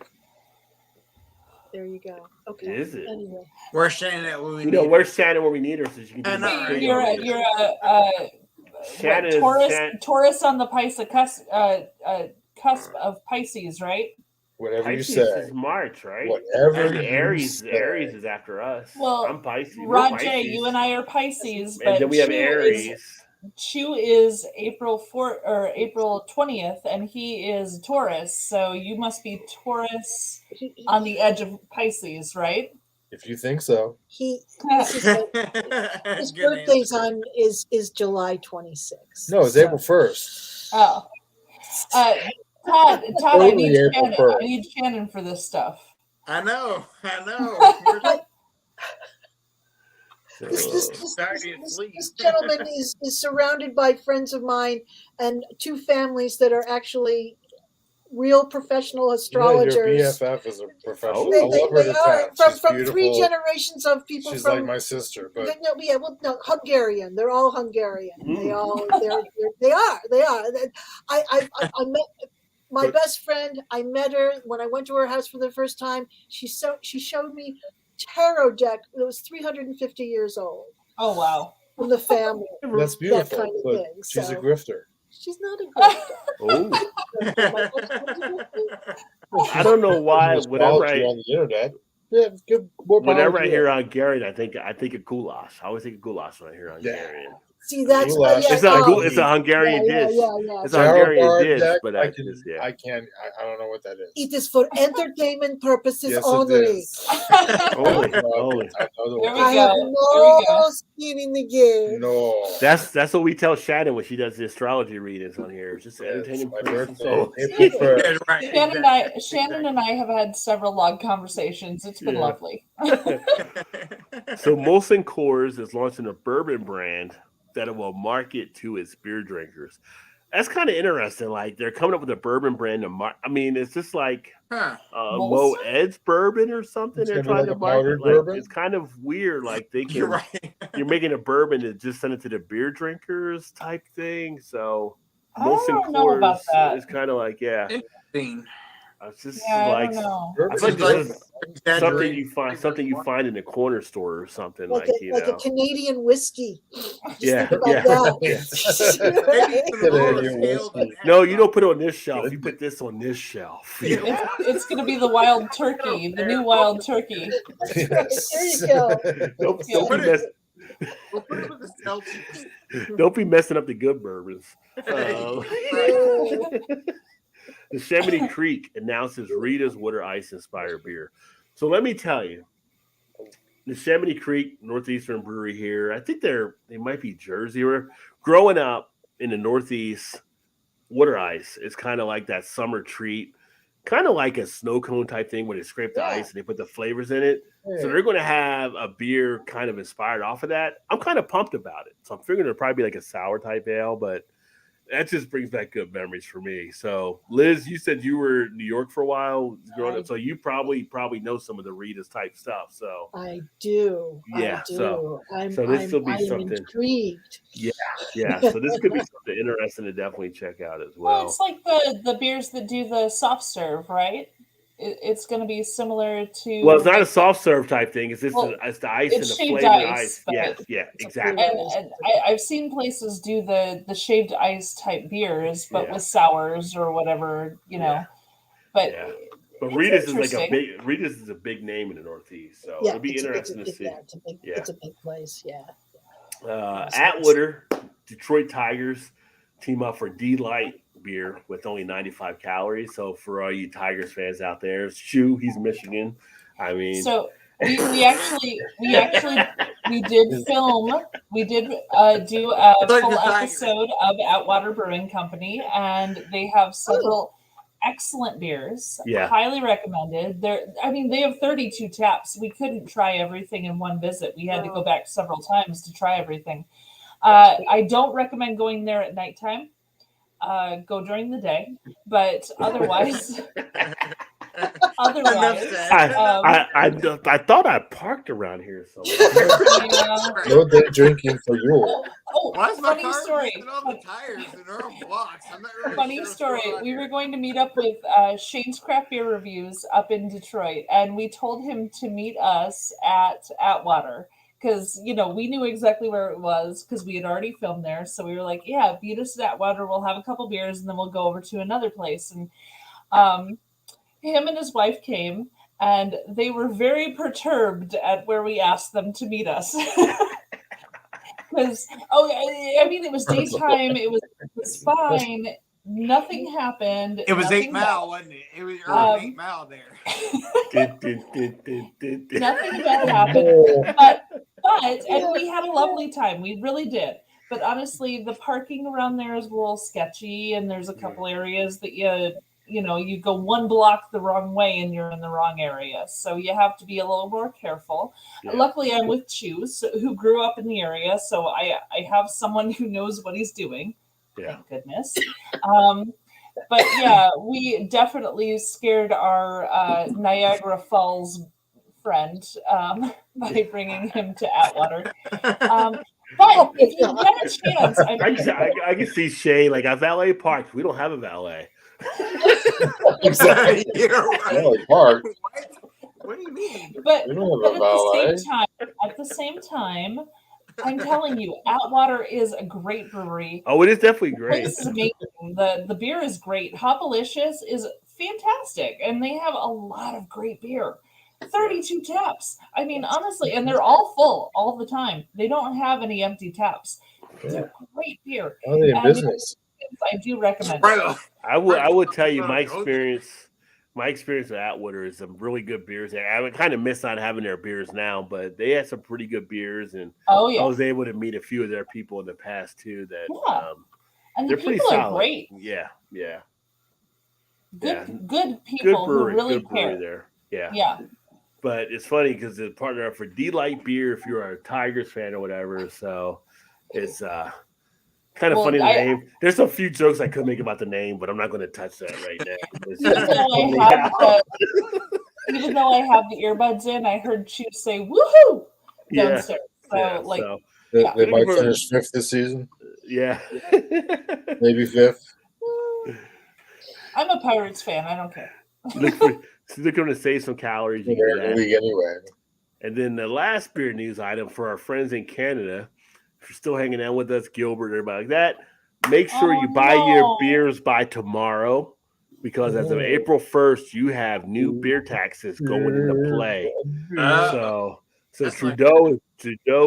There you go. Okay. Is it? Anyway. We're saying that when we where's Shannon where we need her so she can do And my thing You're over a, here. you're a Shannon is- Taurus, Shan- Taurus on the cusp of Pisces, right? Whatever Pisces you say. is March, right? Whatever And you Aries say. is after us. Well, I'm Pisces. We're Rajay, Pisces. you and I are Pisces, but And then we have Chu Aries. Chew is April 4th or April 20th, and he is Taurus. So you must be Taurus on the edge of Pisces, right? If you think so. This is his Good birthday's on is July 26th. No, it's April 1st. Oh, Todd, I Early need April Shannon. 1st. I need Shannon for this stuff. I know. We're starting to sleep. This gentleman is surrounded by friends of mine and two families that are actually real professional Yeah, your astrologers. BFF is a professional. They, I love her they to are death. from She's from beautiful. three generations of people She's from like my sister, but no, Hungarian. They're all Hungarian. They all they are. I met my best friend. I met her when I went to her house for the first time. She showed me tarot deck that was 350 years old. Oh wow! From the family. that's beautiful. That kind of but thing. she's a So grifter. she's not a grifter. Oh, I don't know why. Whenever Astrology I on the internet, yeah, give more power whenever to I you. hear Hungarian, I think of goulash. I always think of goulash when I hear Hungarian. See, that's Goulash. It's a Hungarian dish. It's a Tarot Hungarian card dish, deck, but I I don't know what that is. It is for entertainment purposes Yes, only. it is. only. There we I have go. no skin in the game. No. That's what we tell Shannon when she does the astrology readings on here. It's just entertaining my purposes birthday, only. April 1st. Shannon and I have had several long conversations. It's been Yeah. lovely. So Molson Coors is launching a bourbon brand that it will market to its beer drinkers. That's kind of interesting. Like they're coming up with a bourbon brand. I mean, it's just like Mo Ed's bourbon or something. It's They're gonna be trying like to a powdered market. Like bourbon? it's kind of weird. Like they can, You're right. you're making a bourbon to just send it to the beer drinkers type thing. So I Molson don't know about Coors that. is kind of like Interesting. It's just Yeah, like I don't know. I feel like Bourbon this is is like something you find in the corner store or something Like like a Canadian whiskey. Just Yeah, think about that. Maybe even a lower scale than that. No, you don't put it on this shelf. You put this on this shelf. It's going to be the wild turkey, the new wild turkey. There you go. Don't be messing up the good bourbons. The Yosemite Creek announces Rita's Water Ice inspired beer. So let me tell you, the Yosemite Creek Northeastern Brewery here, I think they might be Jersey. Or growing up in the Northeast, water ice is kind of like that summer treat, kind of like a snow cone type thing where they scrape the ice and they put the flavors in it. So they're going to have a beer kind of inspired off of that. I'm kind of pumped about it. So I'm figuring it'll probably be like a sour type ale, but that just brings back good memories for me. So, Liz, you said you were in New York for a while growing up, so you probably know some of the Rita's type stuff. So I do. Yeah. I do. So I'm this will be something intrigued. Yeah. So this could be something interesting to definitely check out as well. Well, it's like the beers that do the soft serve, right? It's going to be similar to. Well, it's not a soft serve type thing. It's just it's the ice and it's the shaved flavored ice. ice. Yeah, exactly. And I've seen places do the shaved ice type beers, but with sours or whatever, But But Rita's is like Rita's is a big name in the Northeast, so it'll be interesting to see. It's a big place. Yeah. Atwater, Detroit Tigers team up for D-Light beer with only 95 calories. So for all you Tigers fans out there, Shu, he's Michigan. I mean, so we did film. We did do a full episode of Atwater Brewing Company, and they have several excellent beers. Yeah. Highly recommended. They have 32 taps. We couldn't try everything in one visit. We had to go back several times to try everything. I don't recommend going there at nighttime. Go during the day, but otherwise, I thought I parked around here somewhere. No day drinking for you. Why is my funny car story. missing all the tires and they're on blocks? I'm not really Funny sure what's story. going on We here. were going to meet up with Shane's Craft Beer Reviews up in Detroit, and we told him to meet us at Atwater because we knew exactly where it was because we had already filmed there. So we were like, "Yeah, meet us at Atwater. We'll have a couple beers, and then we'll go over to another place." And him and his wife came, and they were very perturbed at where we asked them to meet us. Because I mean, it was daytime. It was fine. Nothing happened. It was nothing 8 Mile, wasn't it? It was 8 Mile there. Nothing bad happened. But and we had a lovely time. We really did. But honestly, the parking around there is a little sketchy, and there's a couple areas that you go one block the wrong way and you're in the wrong area. So you have to be a little more careful. Yeah. Luckily, I'm with Choose, who grew up in the area, so I have someone who knows what he's doing. Yeah. Thank goodness. But yeah, we definitely scared our Niagara Falls friend by bringing him to Atwater. But if you get a chance, I can see Shay like at valet parks. We don't have a valet. Exactly. You're right. Valley Park. What do you mean? but We don't have a valet. at the same time, I'm telling you, Atwater is a great brewery. Oh, it is definitely The great. place is amazing. The beer is great. Hopalicious is fantastic, and they have a lot of great beer. 32 taps. I mean, honestly, and they're all full all the time. They don't have any empty taps. They're great beer. How are they in And business? I do recommend Right it. off. I would tell you my experience with Atwater is some really good beers. I would kind of miss not having their beers now, but they had some pretty good beers, and Oh I yeah, was able to meet a few of their people in the past too. That Yeah. and the they're pretty people are solid. great. Yeah. Good people Good who brewery, really good brewery care. there. Yeah. Yeah. But it's funny because the partner up for D-Light Beer if you're a Tigers fan or whatever. So it's kind of Well, funny the name. There's a few jokes I could make about the name, but I'm not going to touch that right now. It's Even just though I have even though I have the earbuds in, I heard Choose say "woohoo" downstairs. So They might finish 5th this season. Yeah. Maybe 5th. I'm a Pirates fan. I don't care. They're going to save some calories. You They're can in do the that. league anyway. And then the last beer news item for our friends in Canada, if you're still hanging out with us, Gilbert, and everybody like that, make sure you buy your beers by tomorrow because as of April 1st, you have new beer taxes going into play. So Trudeau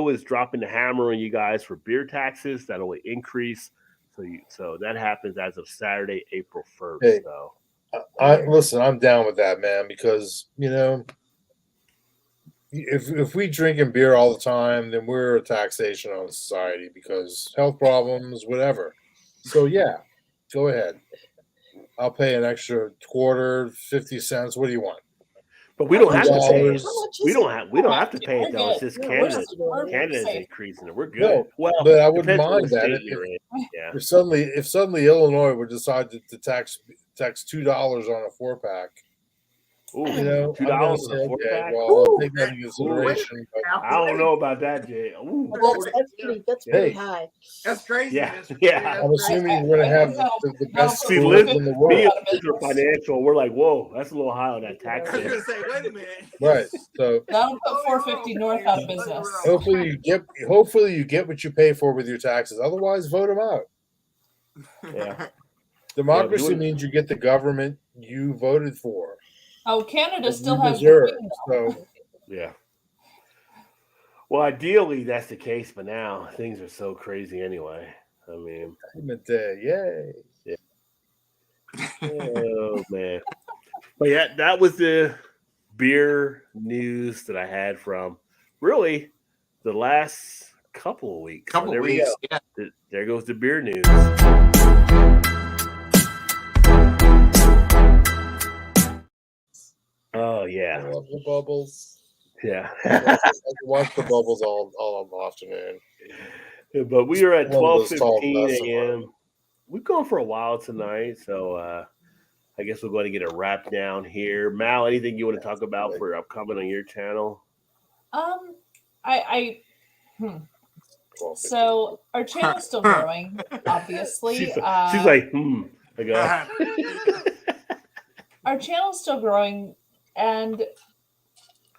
is dropping the hammer on you guys for beer taxes. That'll increase. So that happens as of Saturday, April 1st. Hey. So Listen, I'm down with that, man, because if we drinking beer all the time, then we're a taxation on society because health problems, whatever. So yeah, go ahead. I'll pay an extra quarter, 50 cents. What do you want? But we don't have to pay it. $2. We don't have to pay it though. It's just Canada. Canada's increasing it. We're good. No, well, but I wouldn't depends on mind the that state you're in. Yeah. if suddenly Illinois would decide to tax $2 on a 4-pack. Ooh, $2 on a 4-pack. Well, I'll take that into consideration. I don't know about that, Jay. Ooh. That's pretty high. That's crazy. Yeah, That's yeah. I'm assuming we're going to have the best See, brewers in the me world. and Liz are financial. We're like, whoa, that's a little high on that tax. I was gonna say, wait a minute. Right. So That'll put 450 North out of business. hopefully you get what you pay for with your taxes. Otherwise, vote them out. Yeah. Democracy means you get the government you voted for. Oh, Canada still You has deserve. the queen, So Yeah. Well, ideally that's the case, but now things are so crazy anyway. I mean, yay. Yeah. Oh man. But yeah, that was the beer news that I had from really the last couple of weeks. Couple there we weeks, go. yeah. There goes the beer news. Oh yeah. I love the bubbles. Yeah. I watch the bubbles all afternoon. But we are at One of those tall 12:15 nuts of a.m. We've gone for a while tonight, so I guess we're going to get a wrap down here. Mal, anything you want to talk about for upcoming on your channel? So our channel's still growing, obviously. She's like, I go. Our channel's still growing, and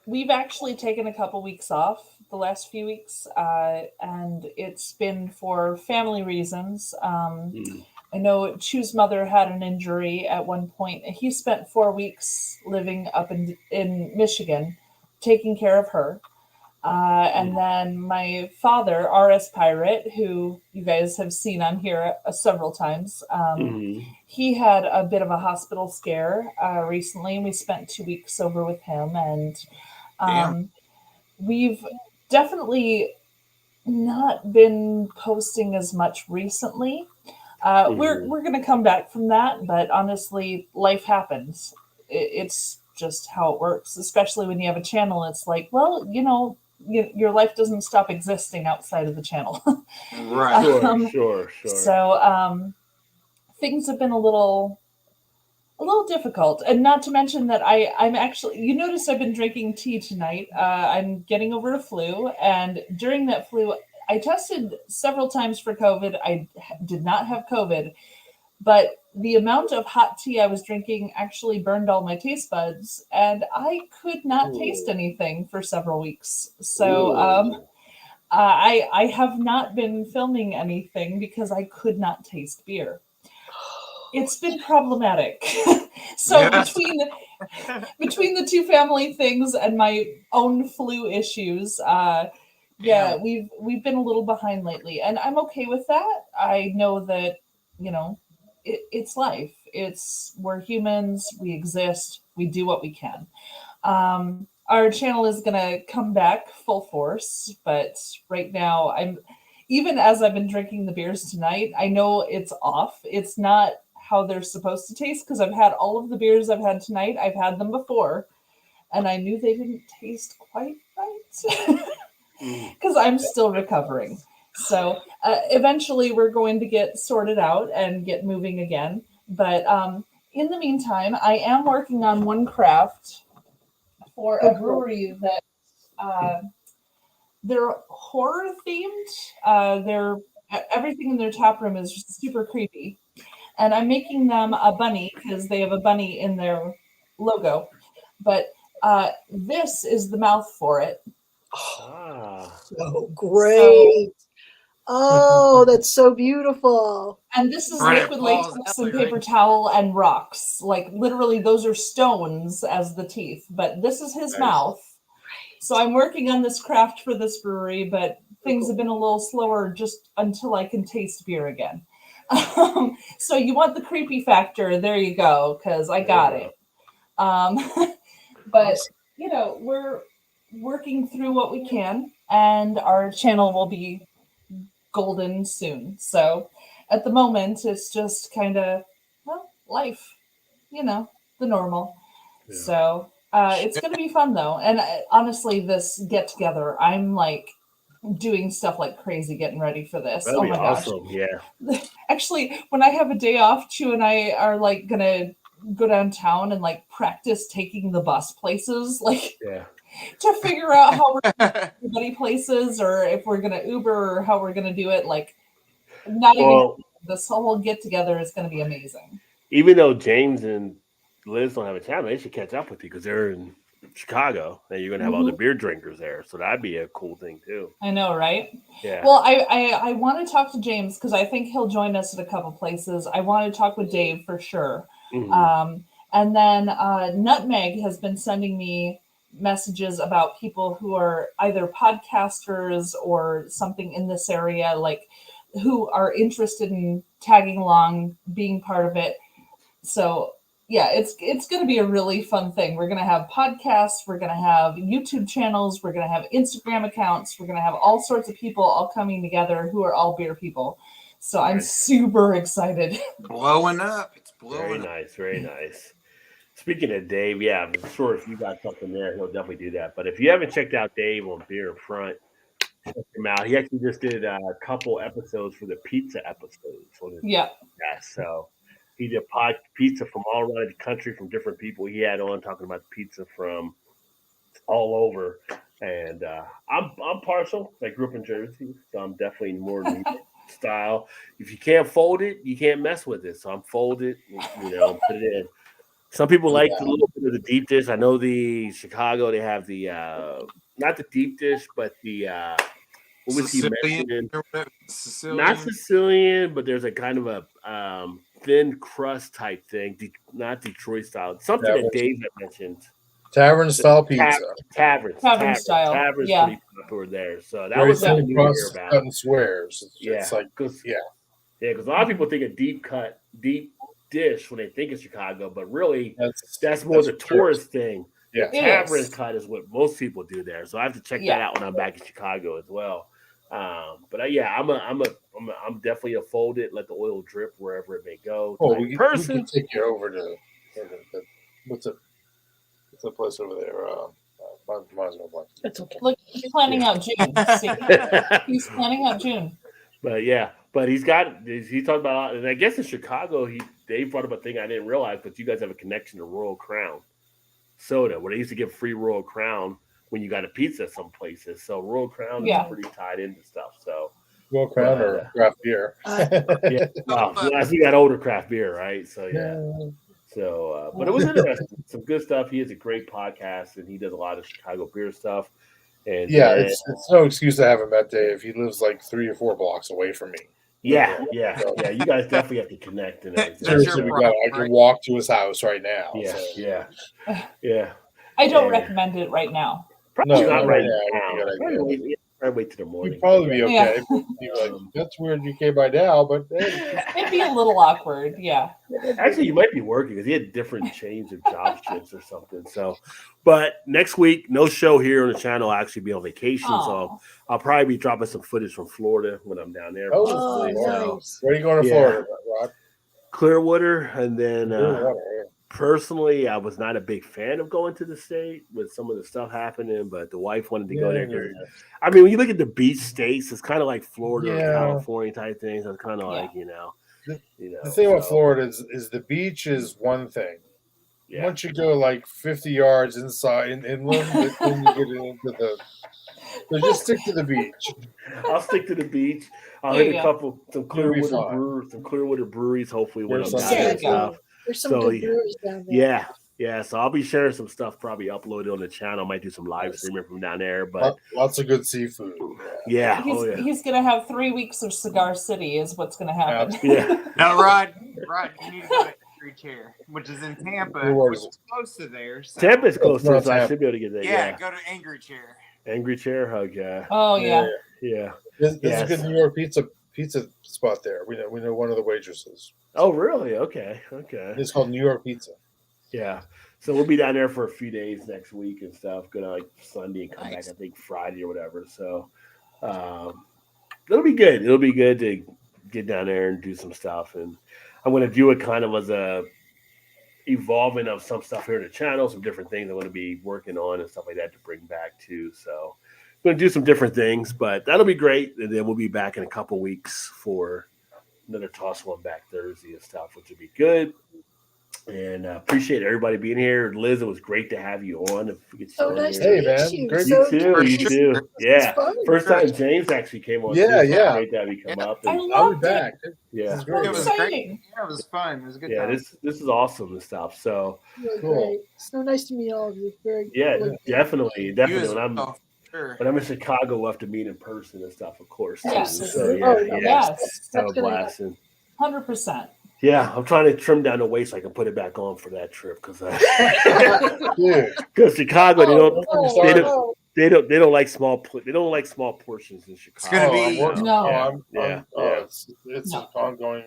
we've actually taken a couple weeks off the last few weeks, and it's been for family reasons. I know Chu's mother had an injury at one point. He spent 4 weeks living up in Michigan, taking care of her. And then my father, RS Pirate, who you guys have seen on here several times, he had a bit of a hospital scare recently, and we spent 2 weeks over with him. And we've definitely not been posting as much recently. We're going to come back from that, but honestly, life happens. It's just how it works, especially when you have a channel. It's like, well, your life doesn't stop existing outside of the channel. Right. Sure. So things have been a little difficult, and not to mention that I'm actually, you notice I've been drinking tea tonight. I'm getting over a flu, and during that flu, I tested several times for COVID. I did not have COVID, but the amount of hot tea I was drinking actually burned all my taste buds, and I could not taste anything for several weeks. So I have not been filming anything because I could not taste beer. It's been problematic. So Yes. between the two family things and my own flu issues, we've been a little behind lately, and I'm okay with that. I know that it's life. We're humans. We exist. We do what we can. Our channel is gonna come back full force, but right now even as I've been drinking the beers tonight, I know it's off. It's not how they're supposed to taste, because I've had all of the beers I've had tonight. I've had them before, and I knew they didn't taste quite right because I'm still recovering. So eventually we're going to get sorted out and get moving again. But in the meantime, I am working on one craft for a brewery that they're horror themed. They're everything in their tap room is just super creepy. And I'm making them a bunny because they have a bunny in their logo. But this is the mouth for it. So great. Oh, that's so beautiful. And this is Right, liquid Paul's latex alley, and paper right? towel and rocks. Like literally those are stones as the teeth. But this is his mouth. So I'm working on this craft for this brewery, but things have been a little slower just until I can taste beer again. So you want the creepy factor? There you go, because I got it. But we're working through what we can, and our channel will be golden soon. So at the moment, it's just kind of life, the normal. Yeah. So it's going to be fun though, and honestly, this get together, I'm like doing stuff like crazy getting ready for this. That'd Oh be my awesome. gosh. Yeah. Actually, when I have a day off, Chu and I are like gonna go downtown and like practice taking the bus places, like to figure out how we're gonna take everybody places, or if we're gonna Uber, or how we're gonna do it. Like, not even this whole get together is gonna be amazing. Even though James and Liz don't have a channel, they should catch up with you because they're in Chicago, and you're gonna have all the beer drinkers there. So that'd be a cool thing too. I know, right? Yeah. Well, I want to talk to James because I think he'll join us at a couple places. I want to talk with Dave for sure. And then Nutmeg has been sending me messages about people who are either podcasters or something in this area, like who are interested in tagging along, being part of it. So yeah, it's going to be a really fun thing. We're going to have podcasts, we're going to have YouTube channels, we're going to have Instagram accounts, we're going to have all sorts of people all coming together who are all beer people. So I'm super excited. Blowing up. It's blowing up. Very nice. Speaking of Dave, yeah, I'm sure if you got something there, he'll definitely do that. But if you haven't checked out Dave on Beer in Front, check him out. He actually just did a couple episodes for the pizza episodes. Yeah. So he did pizza from all around the country from different people he had on talking about pizza from all over. And I'm partial. I grew up in Jersey, so I'm definitely more New York style. If you can't fold it, you can't mess with it. So I'm fold it, put it in. Some people like a little bit of the deep dish. I know the Chicago, they have the not the deep dish, but the what was he mentioning? Not Sicilian, but there's a kind of a thin crust type thing, not Detroit style. Something that Dave had mentioned. Tavern style pizza. Tavern style, Taverns yeah. pretty popular there. So that Very was something thin new to hear crust, about. cut and squares. Yeah, It's like, because a lot of people think a deep dish when they think of Chicago, but really that's more the tourist thing. Yeah, Tavern cut is what most people do there. So I have to check that out when I'm back in Chicago as well. But I'm definitely a fold it, let the oil drip wherever it may go. Oh, we can take you over to what's the place over there? It's okay. Look, he's planning out June. See? He's planning out June. But he talked about, and I guess in Chicago they brought up a thing I didn't realize, but you guys have a connection to Royal Crown soda, where they used to give free Royal Crown when you got a pizza some places. So Royal Crown is pretty tied into stuff. So Royal Crown or craft beer. As we got older, craft beer, right? So So, but it was interesting. Some good stuff. He has a great podcast, and he does a lot of Chicago beer stuff. And it's no excuse to have him that day if he lives like 3 or 4 blocks away from me. Yeah. You guys definitely have to connect. And seriously, I can walk to his house right now. Yeah. I don't recommend it right now. Probably not right now. Probably wait till the morning. You'd probably be okay. Like, that's weird you came by now, but it'd be a little awkward. Yeah. Actually, you might be working because he had different chains of job shifts or something. So, but next week, no show here on the channel. I'll actually be on vacation, so I'll probably be dropping some footage from Florida when I'm down there. Nice. Where are you going to Florida, Rod? Clearwater, and then personally, I was not a big fan of going to the state with some of the stuff happening, but the wife wanted to go there. I mean, when you look at the beach states, it's kind of like Florida or California type things. It's kind of like, The thing about Florida is the beach is one thing. Yeah. Once you go like 50 yards inside inland, then you get into the. So just stick to the beach. I'll stick to the beach. I'll hit some Clearwater breweries. Hopefully, when I'm down there. There's some good breweries down there. Yeah. So I'll be sharing some stuff, probably uploaded on the channel. Might do some live streaming from down there, but lots of good seafood. Yeah. He's gonna have 3 weeks of Cigar City, is what's gonna happen. Now, Rod, you need to go to Angry Chair, which is in Tampa, which is close to there. So. Tampa's close to us, so I should be able to get there. Yeah, go to Angry Chair. Angry Chair, okay. Oh yeah. There's a good New York pizza spot there. We know one of the waitresses. Oh really? Okay. It's called New York Pizza. Yeah. So we'll be down there for a few days next week and stuff. Go to like Sunday and come back, I think Friday or whatever. So it'll be good. It'll be good to get down there and do some stuff. And I'm going to do it kind of as a evolving of some stuff here on the channel, some different things I'm going to be working on and stuff like that to bring back too. So I'm going to do some different things, but that'll be great. And then we'll be back in a couple weeks for another Toss One Back Thursday and stuff, which would be good. And appreciate everybody being here. Liz, it was great to have you on. So nice to meet you. Great. You too. Yeah. First time James actually came on. Yeah. Great to have you come up. I loved back. Yeah. It was great. Yeah, it was fun. It was a good time. This is awesome and stuff. So cool. So nice to meet all of you. Definitely. When I'm in Chicago, we'll have to meet in person and stuff, of course. Yes. So, yes. Have a blast. 100%. Yeah, I'm trying to trim down the weight so I can put it back on for that trip because Chicago they don't like small portions in Chicago. It's gonna be it's ongoing.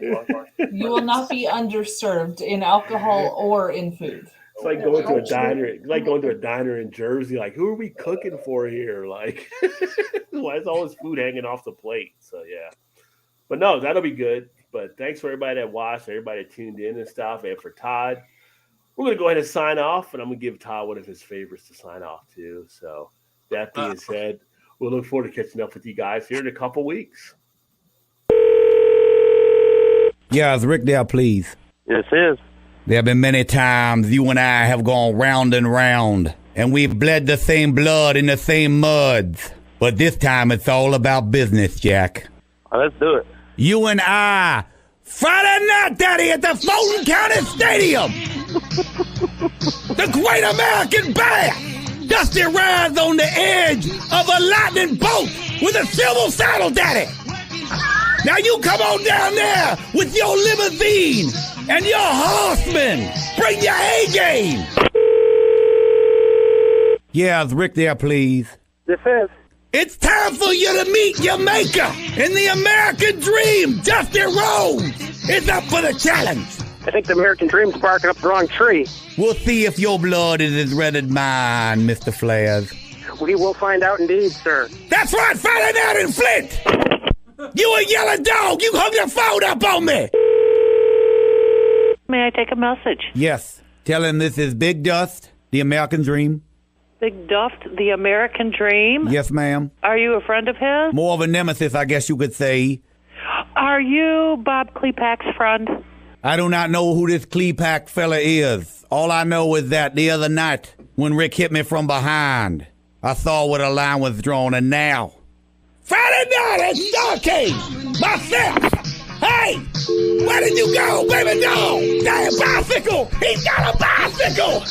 You will not be underserved in alcohol or in food. It's like going to a diner. It's like going to a diner in Jersey. Like, who are we cooking for here? Like, why is all this food hanging off the plate? So but no, that'll be good. But thanks for everybody that watched, everybody that tuned in and stuff. And for Todd, we're going to go ahead and sign off. And I'm going to give Todd one of his favorites to sign off too. So that being said, we'll look forward to catching up with you guys here in a couple weeks. Yeah, it's Rick there, please. Yes, it is. There have been many times you and I have gone round and round, and we've bled the same blood in the same muds. But this time it's all about business, Jack. Let's do it. You and I, Friday night, Daddy, at the Fulton County Stadium. The Great American Bash. Dusty rides on the edge of a lightning bolt with a silver saddle, Daddy. Now you come on down there with your limousine and your horsemen. Bring your A game. Yeah, is Rick there, please? This is. It's time for you to meet your maker in the American Dream. Dusty Rhodes is up for the challenge. I think the American Dream's barking up the wrong tree. We'll see if your blood is as red as mine, Mr. Flares. We will find out indeed, sir. That's right, find it out in Flint. You a yellow dog. You hung your phone up on me. May I take a message? Yes. Tell him this is Big Dust, the American Dream. Big Duft, the American Dream? Yes, ma'am. Are you a friend of his? More of a nemesis, I guess you could say. Are you Bob Klepak's friend? I do not know who this Klepak fella is. All I know is that the other night, when Rick hit me from behind, I saw where the line was drawn, and now... Friday night at Starcade! Myself! Hey! Where did you go, baby doll? Damn bicycle! He's got a bicycle!